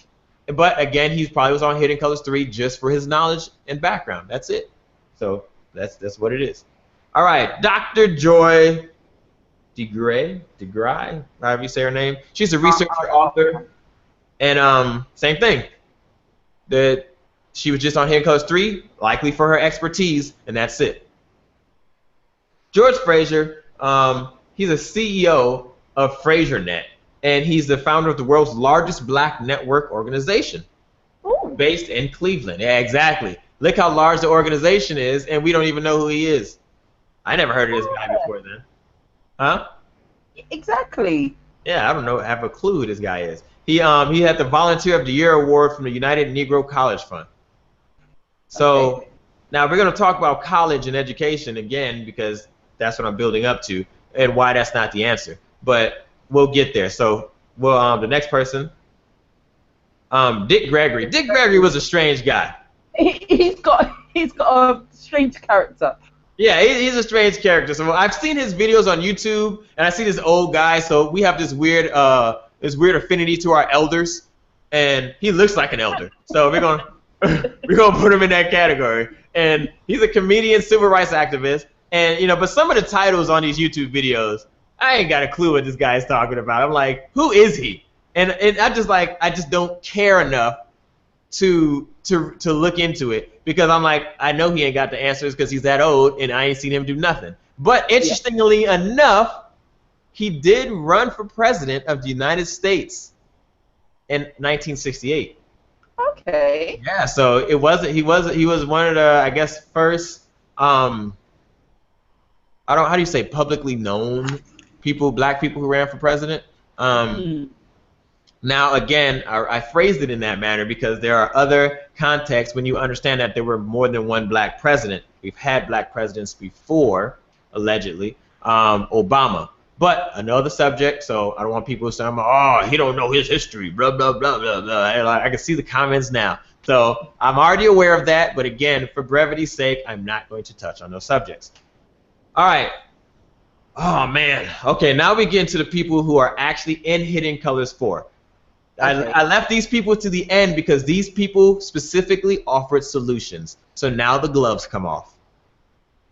But again, he probably was on Hidden Colors 3 just for his knowledge and background. That's it. So that's what it is. All right, Dr. Joy DeGray, however you say her name. She's a researcher, author, and same thing. She was just on Hidden Colors 3, likely for her expertise, and that's it. George Fraser, he's a CEO of FraserNet, and he's the founder of the world's largest black network organization. Ooh. Based in Cleveland. Yeah, exactly. Look how large the organization is, and we don't even know who he is. I never heard of this guy before then. Huh? Exactly. Yeah, I don't know. I have a clue who this guy is. He had the Volunteer of the Year award from the United Negro College Fund. So Okay. now we're going to talk about college and education again because that's what I'm building up to and why that's not the answer. But we'll get there. So the next person, Dick Gregory. Dick Gregory was a strange guy. He's got a strange character. Yeah, he's a strange character. So I've seen his videos on YouTube, and I see this old guy. So we have this weird affinity to our elders, and he looks like an elder. So we're gonna put him in that category. And he's a comedian, civil rights activist, and but some of the titles on these YouTube videos, I ain't got a clue what this guy is talking about. I'm like, who is he? And I just don't care enough to look into it because I'm like, I know he ain't got the answers because he's that old and I ain't seen him do nothing. But interestingly enough, he did run for president of the United States in 1968. Okay. Yeah, so he was one of the, I guess, first how do you say, publicly known black people who ran for president. Now, again, I phrased it in that manner because there are other contexts when you understand that there were more than one black president. We've had black presidents before, allegedly, Obama. But another subject, so I don't want people saying, oh, he don't know his history, blah, blah, blah, blah, blah. I can see the comments now. So I'm already aware of that, but again, for brevity's sake, I'm not going to touch on those subjects. All right. Oh, man. Okay, now we get into the people who are actually in Hidden Colors 4. Okay. I left these people to the end because these people specifically offered solutions. So now the gloves come off.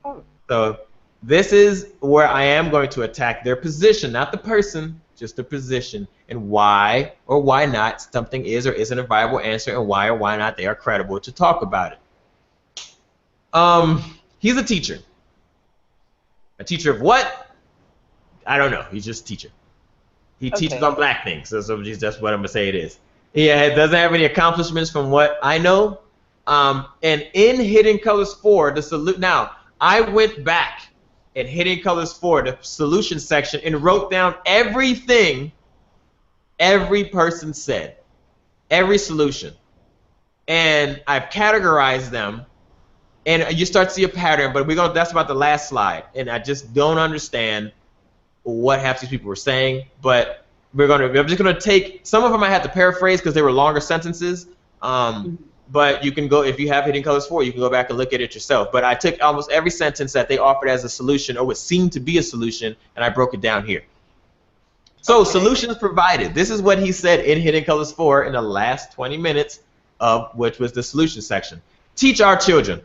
Oh. So this is where I am going to attack their position, not the person, just the position, and why or why not something is or isn't a viable answer, and why or why not they are credible to talk about it. He's a teacher. A teacher of what? I don't know. He's just a teacher. He teaches on black things, so that's what I'm going to say it is. Yeah, it doesn't have any accomplishments from what I know. And in Hidden Colors 4, now, I went back in Hidden Colors 4, the solution section, and wrote down everything every person said, every solution. And I've categorized them, and you start to see a pattern, but that's about the last slide. And I just don't understand what half these people were saying, but I'm just gonna take some of them. I had to paraphrase because they were longer sentences. But you can go, if you have Hidden Colors 4, you can go back and look at it yourself. But I took almost every sentence that they offered as a solution or what seemed to be a solution, and I broke it down here. So solutions provided. This is what he said in Hidden Colors 4 in the last 20 minutes of which was the solution section. Teach our children.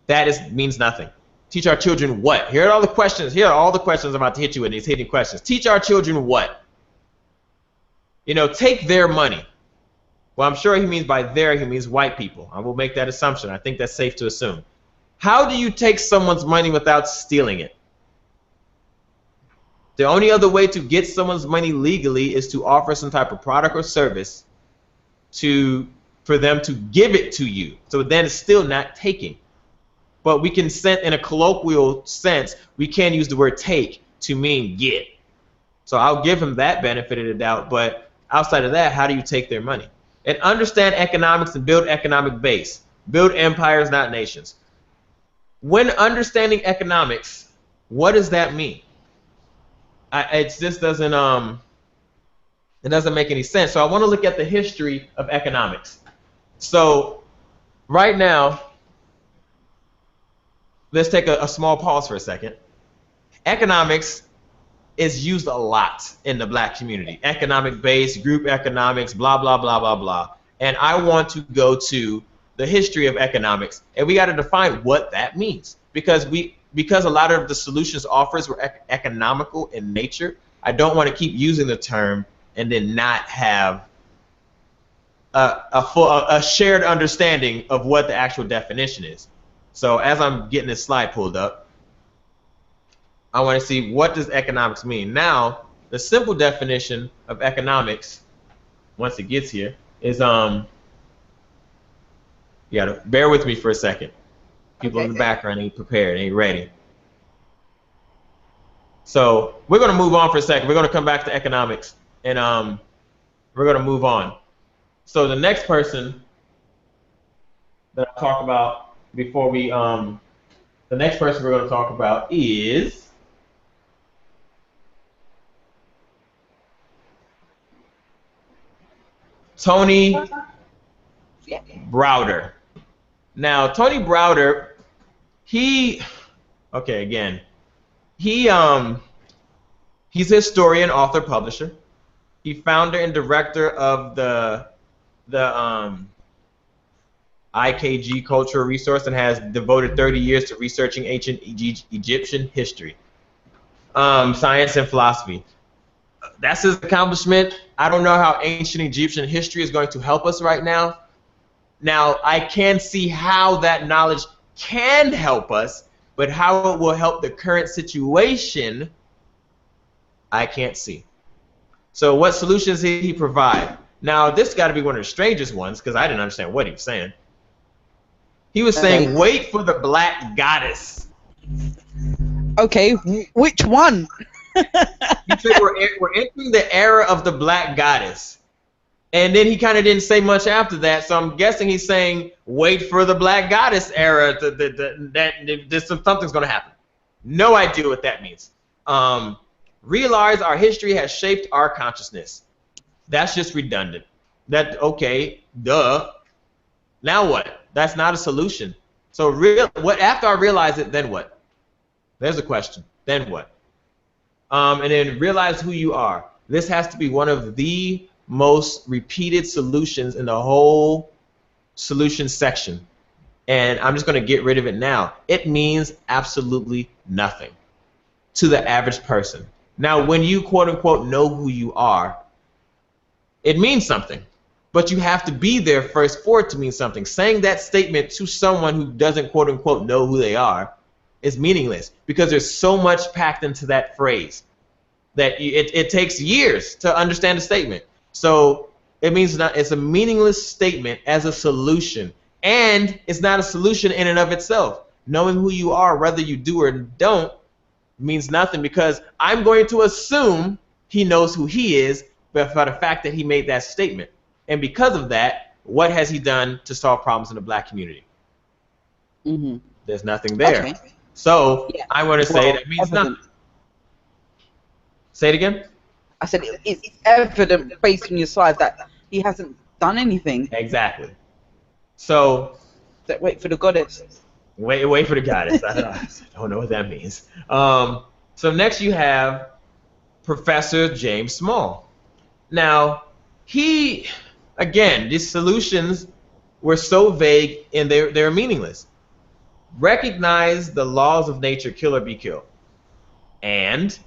That means nothing. Teach our children what? Here are all the questions. Here are all the questions I'm about to hit you with, these hidden questions. Teach our children what? Take their money. Well, I'm sure he means by their, he means white people. I will make that assumption. I think that's safe to assume. How do you take someone's money without stealing it? The only other way to get someone's money legally is to offer some type of product or service for them to give it to you. So then it's still not taking. But we can send, in a colloquial sense, we can use the word take to mean get. So I'll give him that benefit of the doubt, but outside of that, how do you take their money? And understand economics and build economic base. Build empires, not nations. When understanding economics, what does that mean? It just doesn't make any sense. So I want to look at the history of economics. So right now, let's take a small pause for a second. Economics is used a lot in the black community. Economic base, group economics, blah, blah, blah, blah, blah. And I want to go to the history of economics, and we got to define what that means. Because a lot of the solutions offers were economical in nature, I don't want to keep using the term and then not have a shared understanding of what the actual definition is. So as I'm getting this slide pulled up, I want to see what does economics mean. Now, the simple definition of economics, once it gets here, is you gotta bear with me for a second. People in the background ain't prepared, ain't ready. So we're gonna move on for a second. We're gonna come back to economics, and we're gonna move on. So the next person that I'll talk about before we the next person we're gonna talk about is Tony Browder. Now, Tony Browder, he's a historian, author, publisher. He's founder and director of the IKG Cultural Resource and has devoted 30 years to researching ancient Egyptian history, science, and philosophy. That's his accomplishment. I don't know how ancient Egyptian history is going to help us right now. Now, I can see how that knowledge can help us, but how it will help the current situation, I can't see. So what solutions did he provide? Now, this got to be one of the strangest ones because I didn't understand what he was saying. He was saying, wait for the black goddess. Okay, which one? He said we're entering the era of the black goddess. And then he kind of didn't say much after that, so I'm guessing he's saying, wait for the black goddess era, that something's going to happen. No idea what that means. Realize our history has shaped our consciousness. That's just redundant. Okay, duh. Now what? That's not a solution. So after I realize it, then what? There's a question. Then what? And then realize who you are. This has to be one of the most repeated solutions in the whole solution section. And I'm just going to get rid of it now. It means absolutely nothing to the average person. Now, when you quote unquote know who you are, it means something. But you have to be there first for it to mean something. Saying that statement to someone who doesn't quote unquote know who they are is meaningless because there's so much packed into that phrase that it takes years to understand a statement. So it means it's a meaningless statement as a solution, and it's not a solution in and of itself. Knowing who you are, whether you do or don't, means nothing because I'm going to assume he knows who he is, but for the fact that he made that statement. And because of that, what has he done to solve problems in the black community? Mm-hmm. There's nothing there. Okay. So I want to say that means nothing. Say it again. I said it's evident based on your side that he hasn't done anything. Exactly. So Wait for the goddess. Wait for the goddess. I don't know what that means. So next you have Professor James Small. Now, these solutions were so vague and they're meaningless. Recognize the laws of nature, kill or be killed. And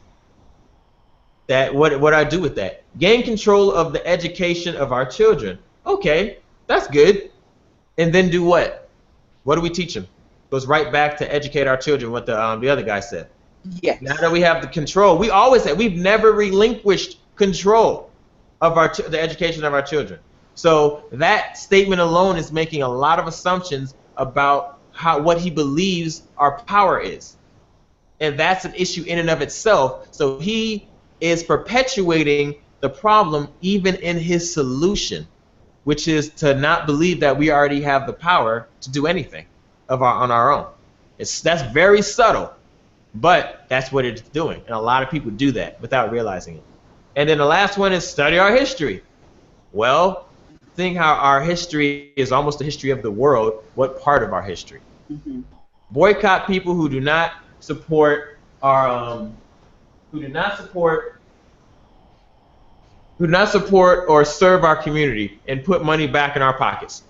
that what I do with that? Gain control of the education of our children. Okay, that's good. And then do what? What do we teach them? Goes right back to educate our children, what the other guy said. Yes. Now that we have the control, we always said we've never relinquished control of the education of our children. So that statement alone is making a lot of assumptions about what he believes our power is. And that's an issue in and of itself. So he is perpetuating the problem even in his solution, which is to not believe that we already have the power to do anything on our own. That's very subtle, but that's what it's doing. And a lot of people do that without realizing it. And then the last one is study our history. Well, think how our history is almost the history of the world. What part of our history? Mm-hmm. Boycott people who do not support our who do not support or serve our community and put money back in our pockets.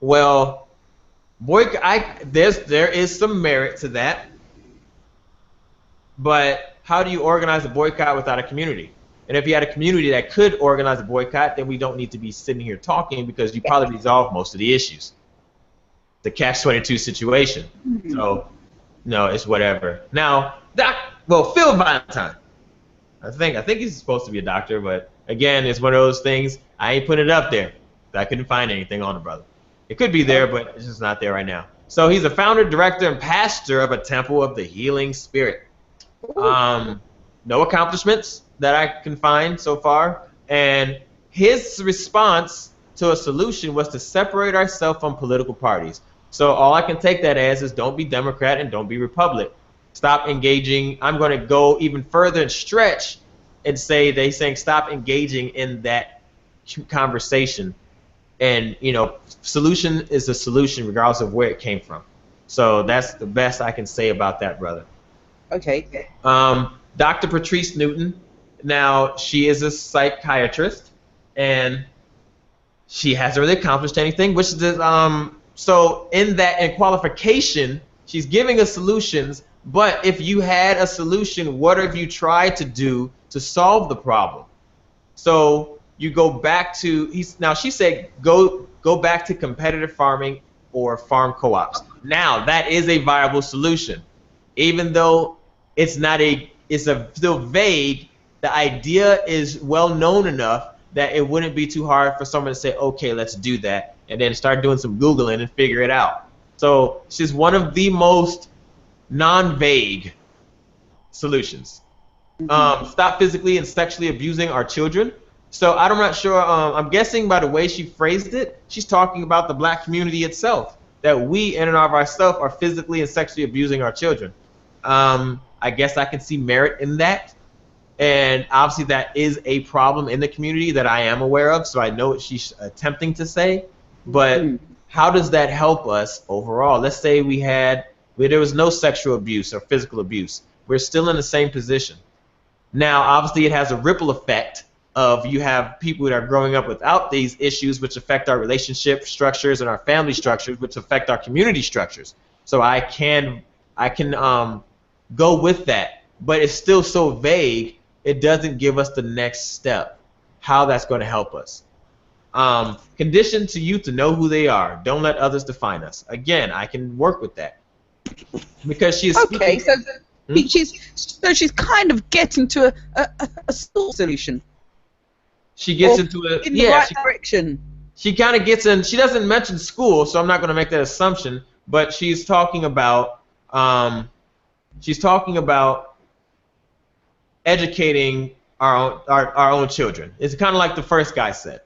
Well, there is some merit to that, but how do you organize a boycott without a community? And if you had a community that could organize a boycott, then we don't need to be sitting here talking because you probably resolve most of the issues. The catch-22 situation. So No, it's whatever. Now, Phil Valentine. I think he's supposed to be a doctor, but again, it's one of those things. I ain't putting it up there. I couldn't find anything on it, brother. It could be there, but it's just not there right now. So he's a founder, director, and pastor of a temple of the healing spirit. No accomplishments that I can find so far. And his response to a solution was to separate ourselves from political parties. So all I can take that as is don't be Democrat and don't be Republican. Stop engaging. I'm going to go even further and stretch and say they saying stop engaging in that conversation. And, you know, solution is a solution regardless of where it came from. So that's the best I can say about that, brother. Okay. Dr. Patrice Newton. Now, she is a psychiatrist, and she hasn't really accomplished anything, which is, so in qualification, she's giving us solutions, but if you had a solution, what have you tried to do to solve the problem? So you go back to, now she said go back to competitive farming or farm co-ops. Now, that is a viable solution. Even though it's still vague, the idea is well known enough that it wouldn't be too hard for someone to say, okay, let's do that, and then start doing some Googling and figure it out. So she's one of the most non-vague solutions. Stop physically and sexually abusing our children. So I'm not sure, I'm guessing by the way she phrased it, she's talking about the black community itself, that we in and of ourselves are physically and sexually abusing our children. I guess I can see merit in that. And obviously that is a problem in the community that I am aware of, so I know what she's attempting to say. But how does that help us overall? Let's say there was no sexual abuse or physical abuse. We're still in the same position. Now, obviously it has a ripple effect of you have people that are growing up without these issues, which affect our relationship structures and our family structures, which affect our community structures. So I can go with that, but it's still so vague. It doesn't give us the next step, how that's going to help us. Condition to youth to know who they are. Don't let others define us. Again, I can work with that because she's okay. She's kind of getting to a solution. She gets into it in the right direction. She kind of gets in. She doesn't mention school, so I'm not going to make that assumption. But she's talking about educating our own children. It's kind of like the first guy said.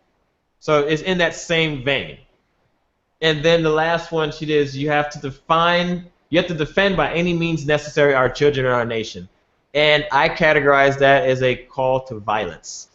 So it's in that same vein. And then the last one she did is you have to defend by any means necessary our children and our nation. And I categorize that as a call to violence.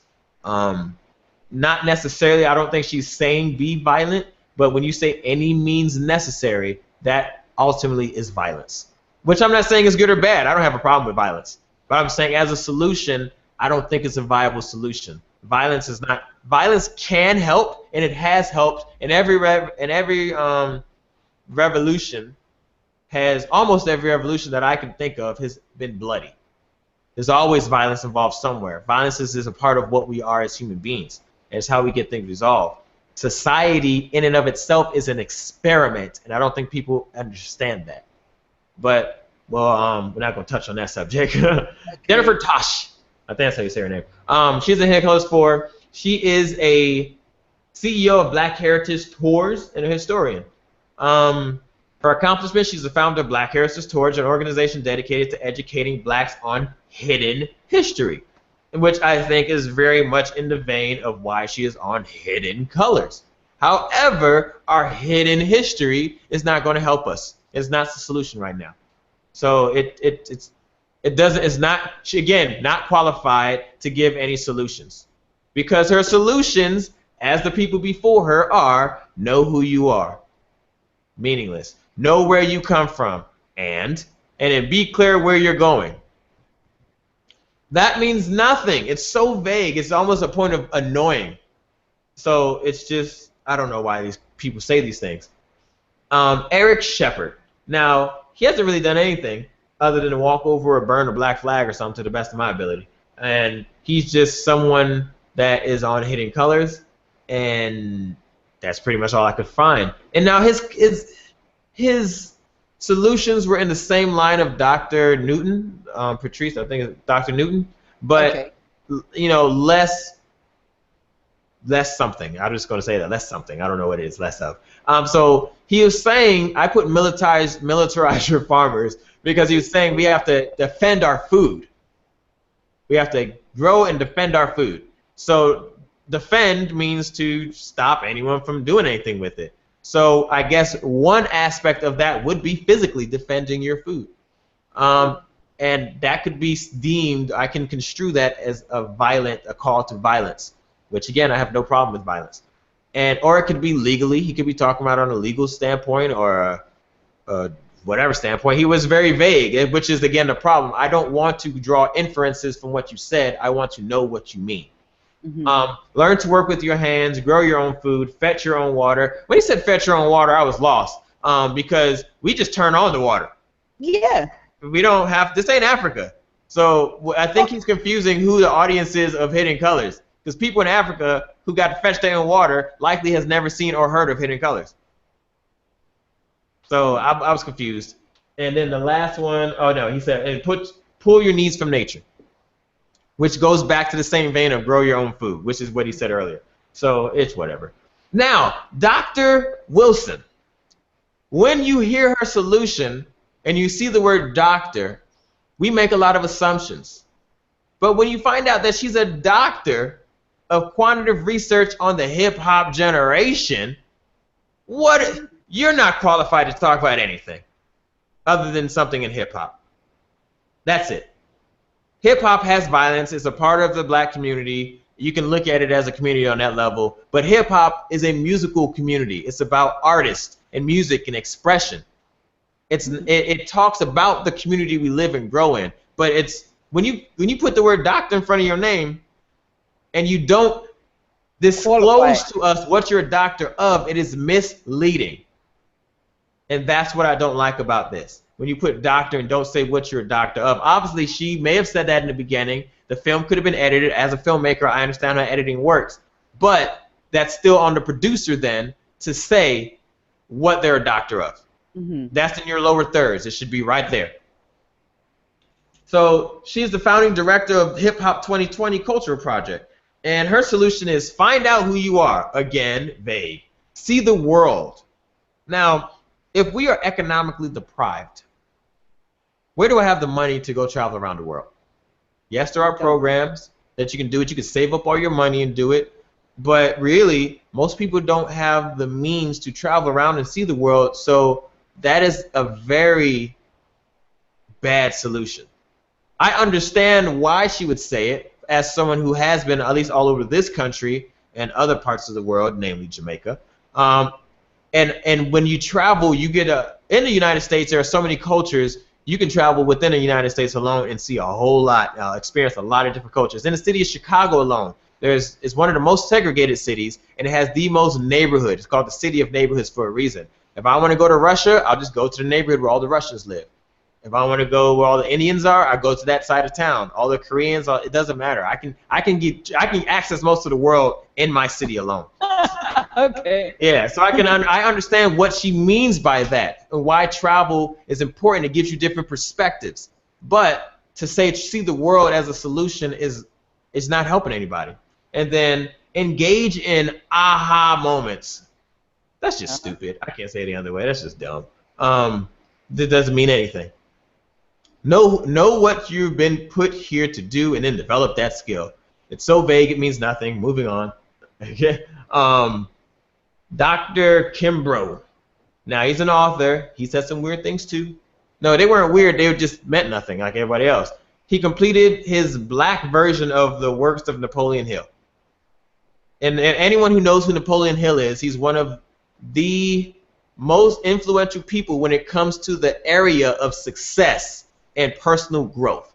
Not necessarily, I don't think she's saying be violent, but when you say any means necessary, that ultimately is violence. Which I'm not saying is good or bad. I don't have a problem with violence. But I'm saying as a solution, I don't think it's a viable solution. Violence is not. Violence can help, and it has helped. And every revolution almost every revolution that I can think of has been bloody. There's always violence involved somewhere. Violence is a part of what we are as human beings. And it's how we get things resolved. Society in and of itself is an experiment, and I don't think people understand that. But, well, we're not going to touch on that subject. Okay. Jennifer Tosh. I think that's how you say her name. She's a head coach she is a CEO of Black Heritage Tours and a historian. Her accomplishments, she's the founder of Black Heritage Tours, an organization dedicated to educating blacks on hidden history, which I think is very much in the vein of why she is on Hidden Colors. However, our hidden history is not going to help us. It's not the solution right now. So it's not qualified to give any solutions, because her solutions, as the people before her, are know who you are. Meaningless. Know where you come from, and then be clear where you're going. That means nothing. It's so vague. It's almost a point of annoying. So it's just, I don't know why these people say these things. Eric Shepard. Now, he hasn't really done anything other than to walk over or burn a black flag or something to the best of my ability. And he's just someone that is on Hidden Colors, and that's pretty much all I could find. And now his solutions were in the same line of Dr. Newton, Patrice, I think it's Dr. Newton, but Okay. you know, less something. I'm just going to say that, less something. I don't know what it is, less of. So he was saying, I put militarize your farmers because he was saying we have to defend our food. We have to grow and defend our food. So defend means to stop anyone from doing anything with it. So I guess one aspect of that would be physically defending your food. And that could be deemed, I can construe that as a call to violence, which again, I have no problem with violence. Or it could be legally, he could be talking about on a legal standpoint or a whatever standpoint. He was very vague, which is again the problem. I don't want to draw inferences from what you said, I want to know what you mean. Learn to work with your hands, grow your own food, fetch your own water. When he said fetch your own water, I was lost because we just turn on the water. Yeah. We don't have, this ain't Africa. So I think he's confusing who the audience is of Hidden Colors. Because people in Africa who got to fetch their own water likely has never seen or heard of Hidden Colors. So I was confused. And then the last one, oh no, he said, and pull your needs from nature. Which goes back to the same vein of grow your own food, which is what he said earlier. So it's whatever. Now, Dr. Wilson, when you hear her solution and you see the word doctor, we make a lot of assumptions. But when you find out that she's a doctor of quantitative research on the hip-hop generation, you're not qualified to talk about anything other than something in hip-hop. That's it. Hip-hop has violence. It's a part of the black community. You can look at it as a community on that level. But hip-hop is a musical community. It's about artists and music and expression. It talks about the community we live and grow in. But it's when you put the word doctor in front of your name and you don't disclose to us what you're a doctor of, it is misleading. And that's what I don't like about this. When you put doctor and don't say what you're a doctor of. Obviously, she may have said that in the beginning. The film could have been edited. As a filmmaker, I understand how editing works. But that's still on the producer then to say what they're a doctor of. That's in your lower thirds. It should be right there. So she's the founding director of Hip Hop 2020 Cultural Project. And her solution is find out who you are. Again, vague. See the world. Now, if we are economically deprived, where do I have the money to go travel around the world? Yes, there are programs that you can do it. You can save up all your money and do it. But really, most people don't have the means to travel around and see the world. So that is a very bad solution. I understand why she would say it as someone who has been at least all over this country and other parts of the world, namely Jamaica. And when you travel, you get in the United States, there are so many cultures. You can travel within the United States alone and see a whole lot, experience a lot of different cultures. In the city of Chicago alone, it's one of the most segregated cities, and it has the most neighborhoods. It's called the city of neighborhoods for a reason. If I want to go to Russia, I'll just go to the neighborhood where all the Russians live. If I want to go where all the Indians are, I go to that side of town. All the Koreans, it doesn't matter. I can access most of the world in my city alone. Okay. Yeah, so I understand what she means by that and why travel is important. It gives you different perspectives. But to say see the world as a solution is not helping anybody. And then engage in aha moments. That's just stupid. I can't say it any other way. That's just dumb. That doesn't mean anything. Know what you've been put here to do and then develop that skill. It's so vague it means nothing. Moving on. Okay. Dr. Kimbrough. Now he's an author. He said some weird things too. No, they weren't weird. They just meant nothing like everybody else. He completed his black version of the works of Napoleon Hill. And anyone who knows who Napoleon Hill is, he's one of the most influential people when it comes to the area of success and personal growth.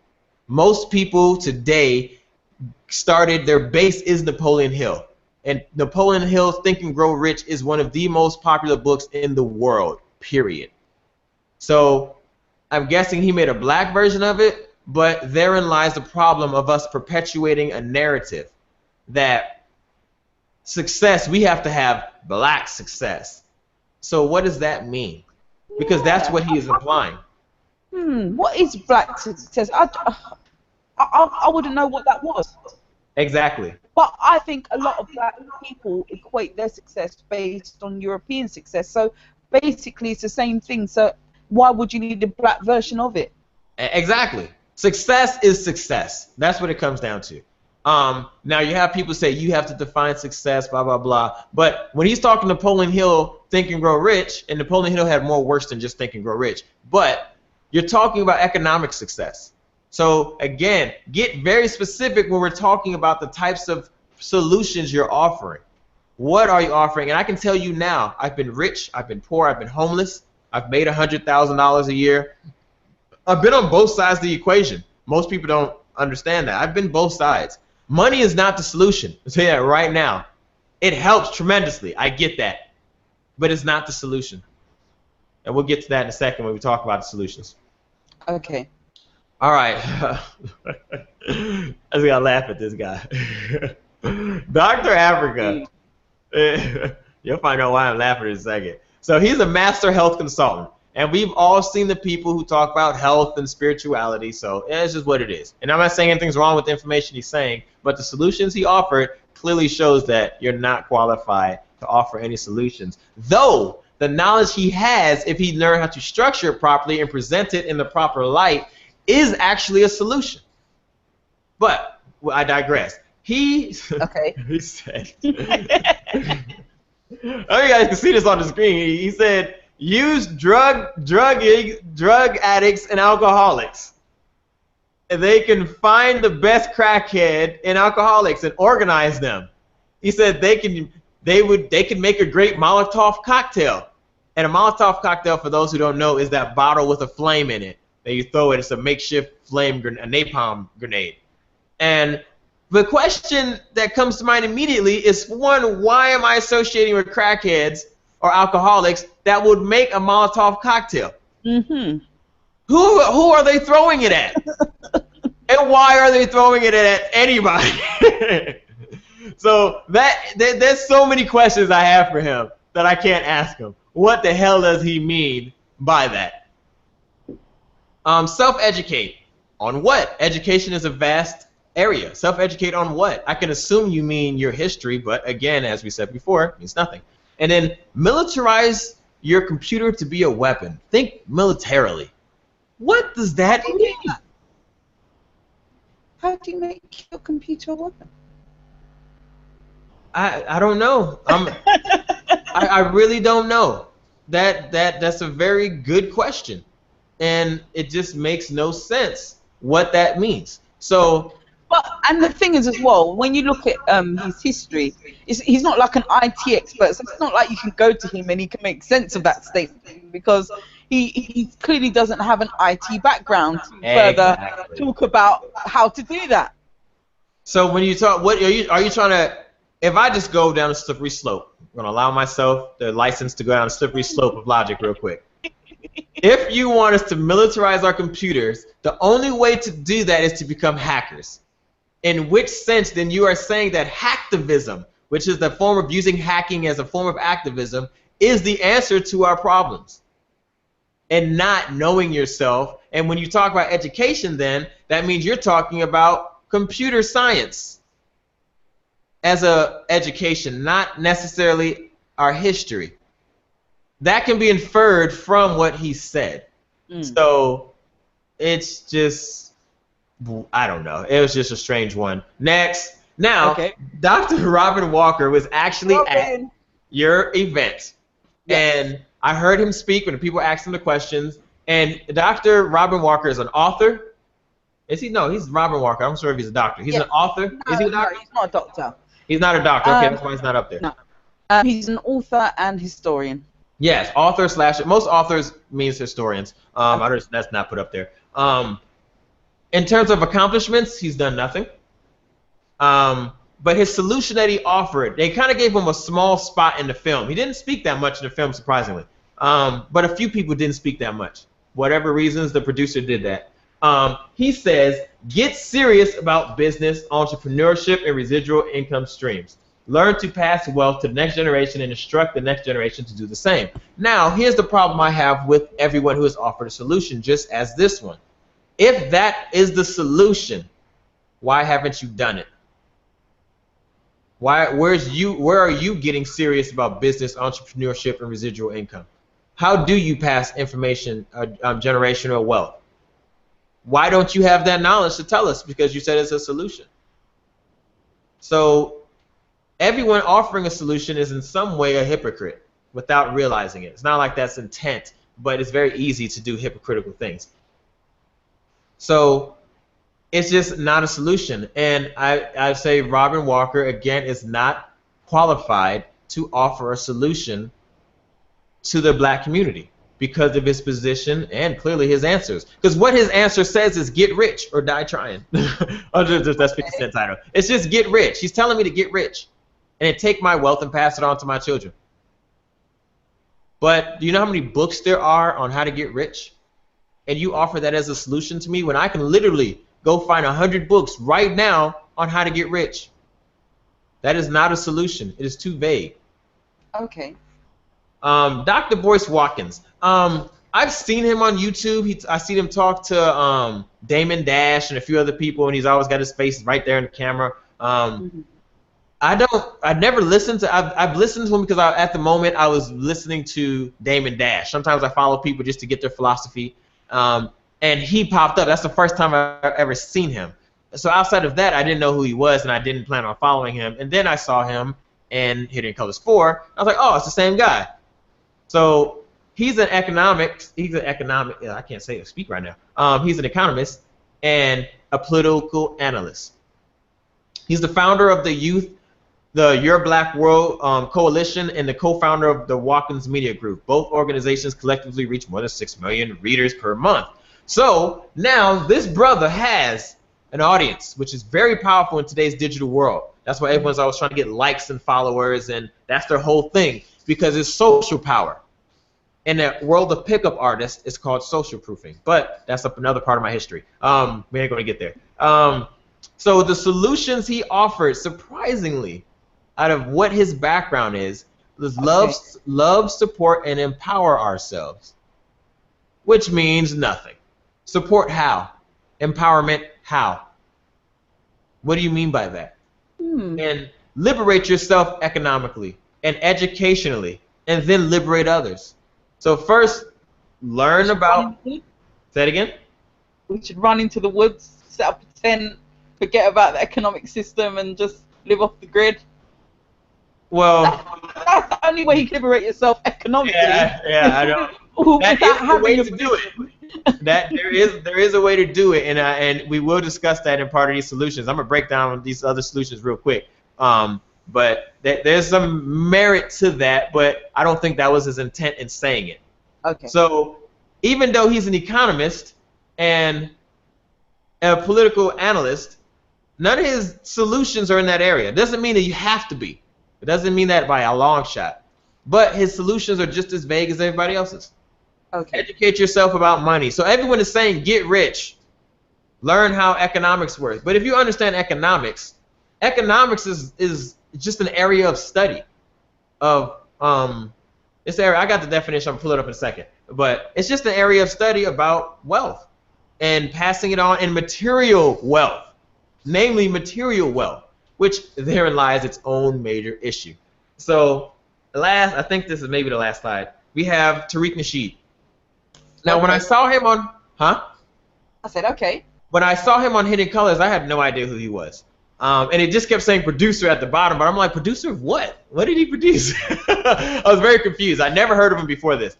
Most people today started, their base is Napoleon Hill. And Napoleon Hill's Think and Grow Rich is one of the most popular books in the world, period. So I'm guessing he made a black version of it, but therein lies the problem of us perpetuating a narrative that success, we have to have black success. So what does that mean? because that's what he is implying. What is black success? I wouldn't know what that was. Exactly. But I think a lot of black people equate their success based on European success. So basically, it's the same thing. So why would you need a black version of it? Exactly. Success is success. That's what it comes down to. Now you have people say you have to define success, blah, blah, blah. But when he's talking to Napoleon Hill, Think and Grow Rich, and Napoleon Hill had more worse than just Think and Grow Rich. But you're talking about economic success. So again, get very specific when we're talking about the types of solutions you're offering. What are you offering? And I can tell you now, I've been rich, I've been poor, I've been homeless, I've made $100,000 a year. I've been on both sides of the equation. Most people don't understand that. I've been both sides. Money is not the solution. I'll tell you that right now. It helps tremendously. I get that. But it's not the solution. And we'll get to that in a second when we talk about the solutions. Okay. All right. I just gotta laugh at this guy. Dr. Africa. You'll find out why I'm laughing in a second. So he's a master health consultant. And we've all seen the people who talk about health and spirituality. So it's just what it is. And I'm not saying anything's wrong with the information he's saying, but the solutions he offered clearly shows that you're not qualified to offer any solutions. Though the knowledge he has, if he learned how to structure it properly and present it in the proper light, is actually a solution. But I digress. He Okay. he said, oh, you guys can see this on the screen. He said, use drug addicts and alcoholics. And they can find the best crackhead and alcoholics and organize them. He said they can make a great Molotov cocktail. And a Molotov cocktail, for those who don't know, is that bottle with a flame in it. That you throw it, it's a makeshift flame, a napalm grenade. And the question that comes to mind immediately is, one, why am I associating with crackheads or alcoholics that would make a Molotov cocktail? Mm-hmm. Who are they throwing it at? And why are they throwing it at anybody? So there's so many questions I have for him that I can't ask him. What the hell does he mean by that? Self-educate. On what? Education is a vast area. Self-educate on what? I can assume you mean your history, but again, as we said before, it means nothing. And then militarize your computer to be a weapon. Think militarily. What does that mean? How do you make your computer a weapon? I don't know. I really don't know. That's a very good question. And it just makes no sense what that means. So, and the thing is as well, when you look at his history, he's not like an IT expert, so it's not like you can go to him and he can make sense of that statement, because he clearly doesn't have an IT background to further talk about how to do that. So when you talk, what are you trying to? If I just go down a slippery slope, I'm going to allow myself the license to go down a slippery slope of logic real quick. If you want us to militarize our computers, the only way to do that is to become hackers. In which sense, then you are saying that hacktivism, which is the form of using hacking as a form of activism, is the answer to our problems. And not knowing yourself. And when you talk about education, then, that means you're talking about computer science as a education, not necessarily our history. That can be inferred from what he said. So it's just, I don't know. It was just a strange one. Next. Now, okay. Dr. Robin Walker was actually at your event. Yes. And I heard him speak when the people asked him the questions. And Dr. Robin Walker is an author. Is he? No, he's Robin Walker. I'm sure if he's a doctor. He's an author. No, is he a doctor? No, he's not a doctor. He's not a doctor. Okay, that's why he's not up there. No. He's an author and historian. Yes, author / most authors means historians. That's not put up there. In terms of accomplishments, he's done nothing. But his solution that he offered, they kind of gave him a small spot in the film. He didn't speak that much in the film, surprisingly. But a few people didn't speak that much. Whatever reasons, the producer did that. He says, get serious about business, entrepreneurship, and residual income streams. Learn to pass wealth to the next generation and instruct the next generation to do the same. Now, here's the problem I have with everyone who has offered a solution, just as this one. If that is the solution, why haven't you done it? Where are you getting serious about business, entrepreneurship, and residual income? How do you pass information, generational wealth? Why don't you have that knowledge to tell us? Because you said it's a solution. So everyone offering a solution is in some way a hypocrite without realizing it. It's not like that's intent, but it's very easy to do hypocritical things. So it's just not a solution. And I say Robin Walker, again, is not qualified to offer a solution to the black community because of his position and clearly his answers. Because what his answer says is get rich or die trying. That's 50 Cent title. It's just get rich. He's telling me to get rich and take my wealth and pass it on to my children. But do you know how many books there are on how to get rich? And you offer that as a solution to me when I can literally go find 100 books right now on how to get rich. That is not a solution. It is too vague. Okay. Dr. Boyce Watkins. I've seen him on YouTube. I seen him talk to Damon Dash and a few other people, and he's always got his face right there in the camera. I've never listened to. I've listened to him because at the moment I was listening to Damon Dash. Sometimes I follow people just to get their philosophy. And he popped up. That's the first time I've ever seen him. So outside of that, I didn't know who he was, and I didn't plan on following him. And then I saw him in Hidden Colors 4. I was like, oh, it's the same guy. So he's an economics. I can't speak right now. He's an economist and a political analyst. He's the founder of the Your Black World Coalition and the co-founder of the Watkins Media Group. Both organizations collectively reach more than 6 million readers per month. So now this brother has an audience, which is very powerful in today's digital world. That's why everyone's always trying to get likes and followers, and that's their whole thing, because it's social power. In the world of pickup artists, it's called social proofing. But that's another part of my history. We ain't going to get there. So the solutions he offered, surprisingly, out of what his background is love, support, and empower ourselves, which means nothing. Support how? Empowerment how? What do you mean by that? And liberate yourself economically and educationally, and then liberate others. So first, learn about. Say it again. We should run into the woods, set up a tent, forget about the economic system, and just live off the grid. Well, that's the only way you can liberate yourself economically. Yeah, I don't. That is the way to do it. There is a way to do it, and we will discuss that in part of these solutions. I'm gonna break down these other solutions real quick. But there's some merit to that, but I don't think that was his intent in saying it. Okay. So even though he's an economist and a political analyst, none of his solutions are in that area. It doesn't mean that you have to be. It doesn't mean that by a long shot. But his solutions are just as vague as everybody else's. Okay. Educate yourself about money. So everyone is saying get rich. Learn how economics works. But if you understand economics is just an area of study of this area. I got the definition. I'm gonna pull it up in a second. But it's just an area of study about wealth and passing it on in material wealth, namely material wealth, which therein lies its own major issue. So I think this is maybe the last slide. We have Tariq Nasheed. Now, when I saw him on, I said, okay. When I saw him on Hidden Colors, I had no idea who he was. And it just kept saying producer at the bottom, but I'm like, producer of what? What did he produce? I was very confused. I never heard of him before this.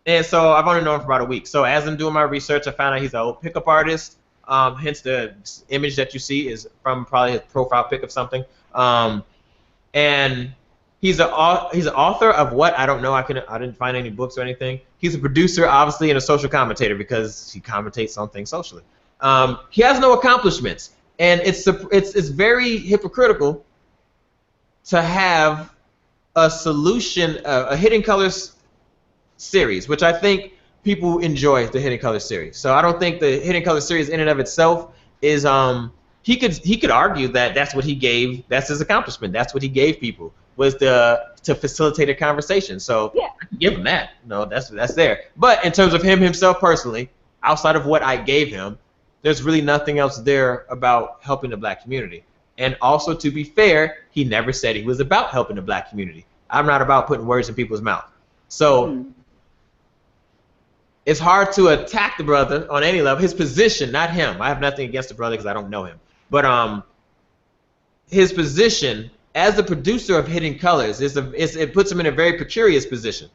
And so I've only known him for about a week. So as I'm doing my research, I found out he's an old pickup artist. Hence the image that you see is from probably his profile pic of something. And he's an author of what? I don't know. I didn't find any books or anything. He's a producer, obviously, and a social commentator because he commentates on things socially. He has no accomplishments. And it's very hypocritical to have a solution, a Hidden Colors series, which I think people enjoy the Hidden Colors series. So I don't think the Hidden Colors series in and of itself is he could argue that that's what he gave. That's his accomplishment. That's what he gave people, was to facilitate a conversation. So Yeah. I can give him that. No, that's there. But in terms of himself personally, outside of what I gave him, there's really nothing else there about helping the black community. And also, to be fair, he never said he was about helping the black community. I'm not about putting words in people's mouth. So it's hard to attack the brother on any level. His position, not him. I have nothing against the brother because I don't know him. But his position as the producer of Hidden Colors it puts him in a very precarious position,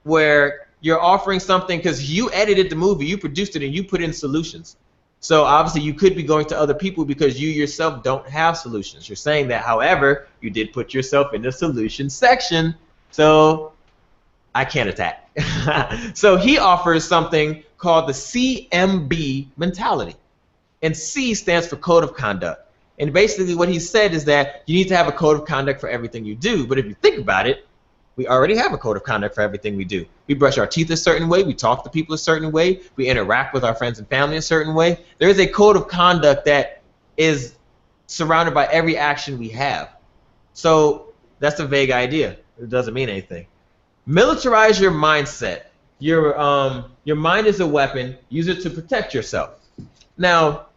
where you're offering something because you edited the movie, you produced it, and you put in solutions. So obviously you could be going to other people because you yourself don't have solutions. You're saying that, however, you did put yourself in the solution section, so I can't attack. So he offers something called the CMB mentality. And C stands for code of conduct. And basically what he said is that you need to have a code of conduct for everything you do. But if you think about it, we already have a code of conduct for everything we do. We brush our teeth a certain way. We talk to people a certain way. We interact with our friends and family a certain way. There is a code of conduct that is surrounded by every action we have. So that's a vague idea. It doesn't mean anything. Militarize your mindset. Your mind is a weapon. Use it to protect yourself. Now,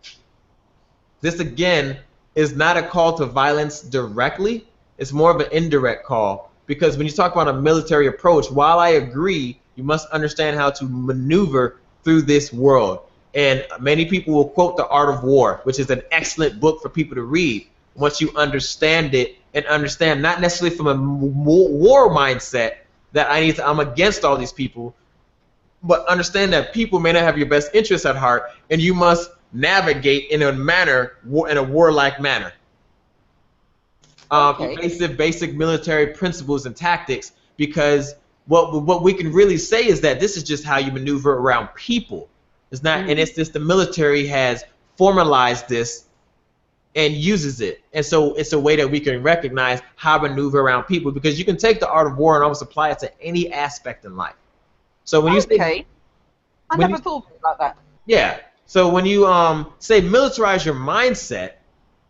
this again is not a call to violence directly. It's more of an indirect call. Because when you talk about a military approach, while I agree, you must understand how to maneuver through this world. And many people will quote The Art of War, which is an excellent book for people to read. Once you understand it, and understand not necessarily from a war mindset that I'm against all these people, but understand that people may not have your best interests at heart, and you must navigate in a warlike manner. Basic military principles and tactics, because what we can really say is that this is just how you maneuver around people. It's not, and it's just the military has formalized this and uses it, and so it's a way that we can recognize how to maneuver around people, because you can take the art of war and almost apply it to any aspect in life. So when you say, I never thought about that. Yeah. So when you say militarize your mindset,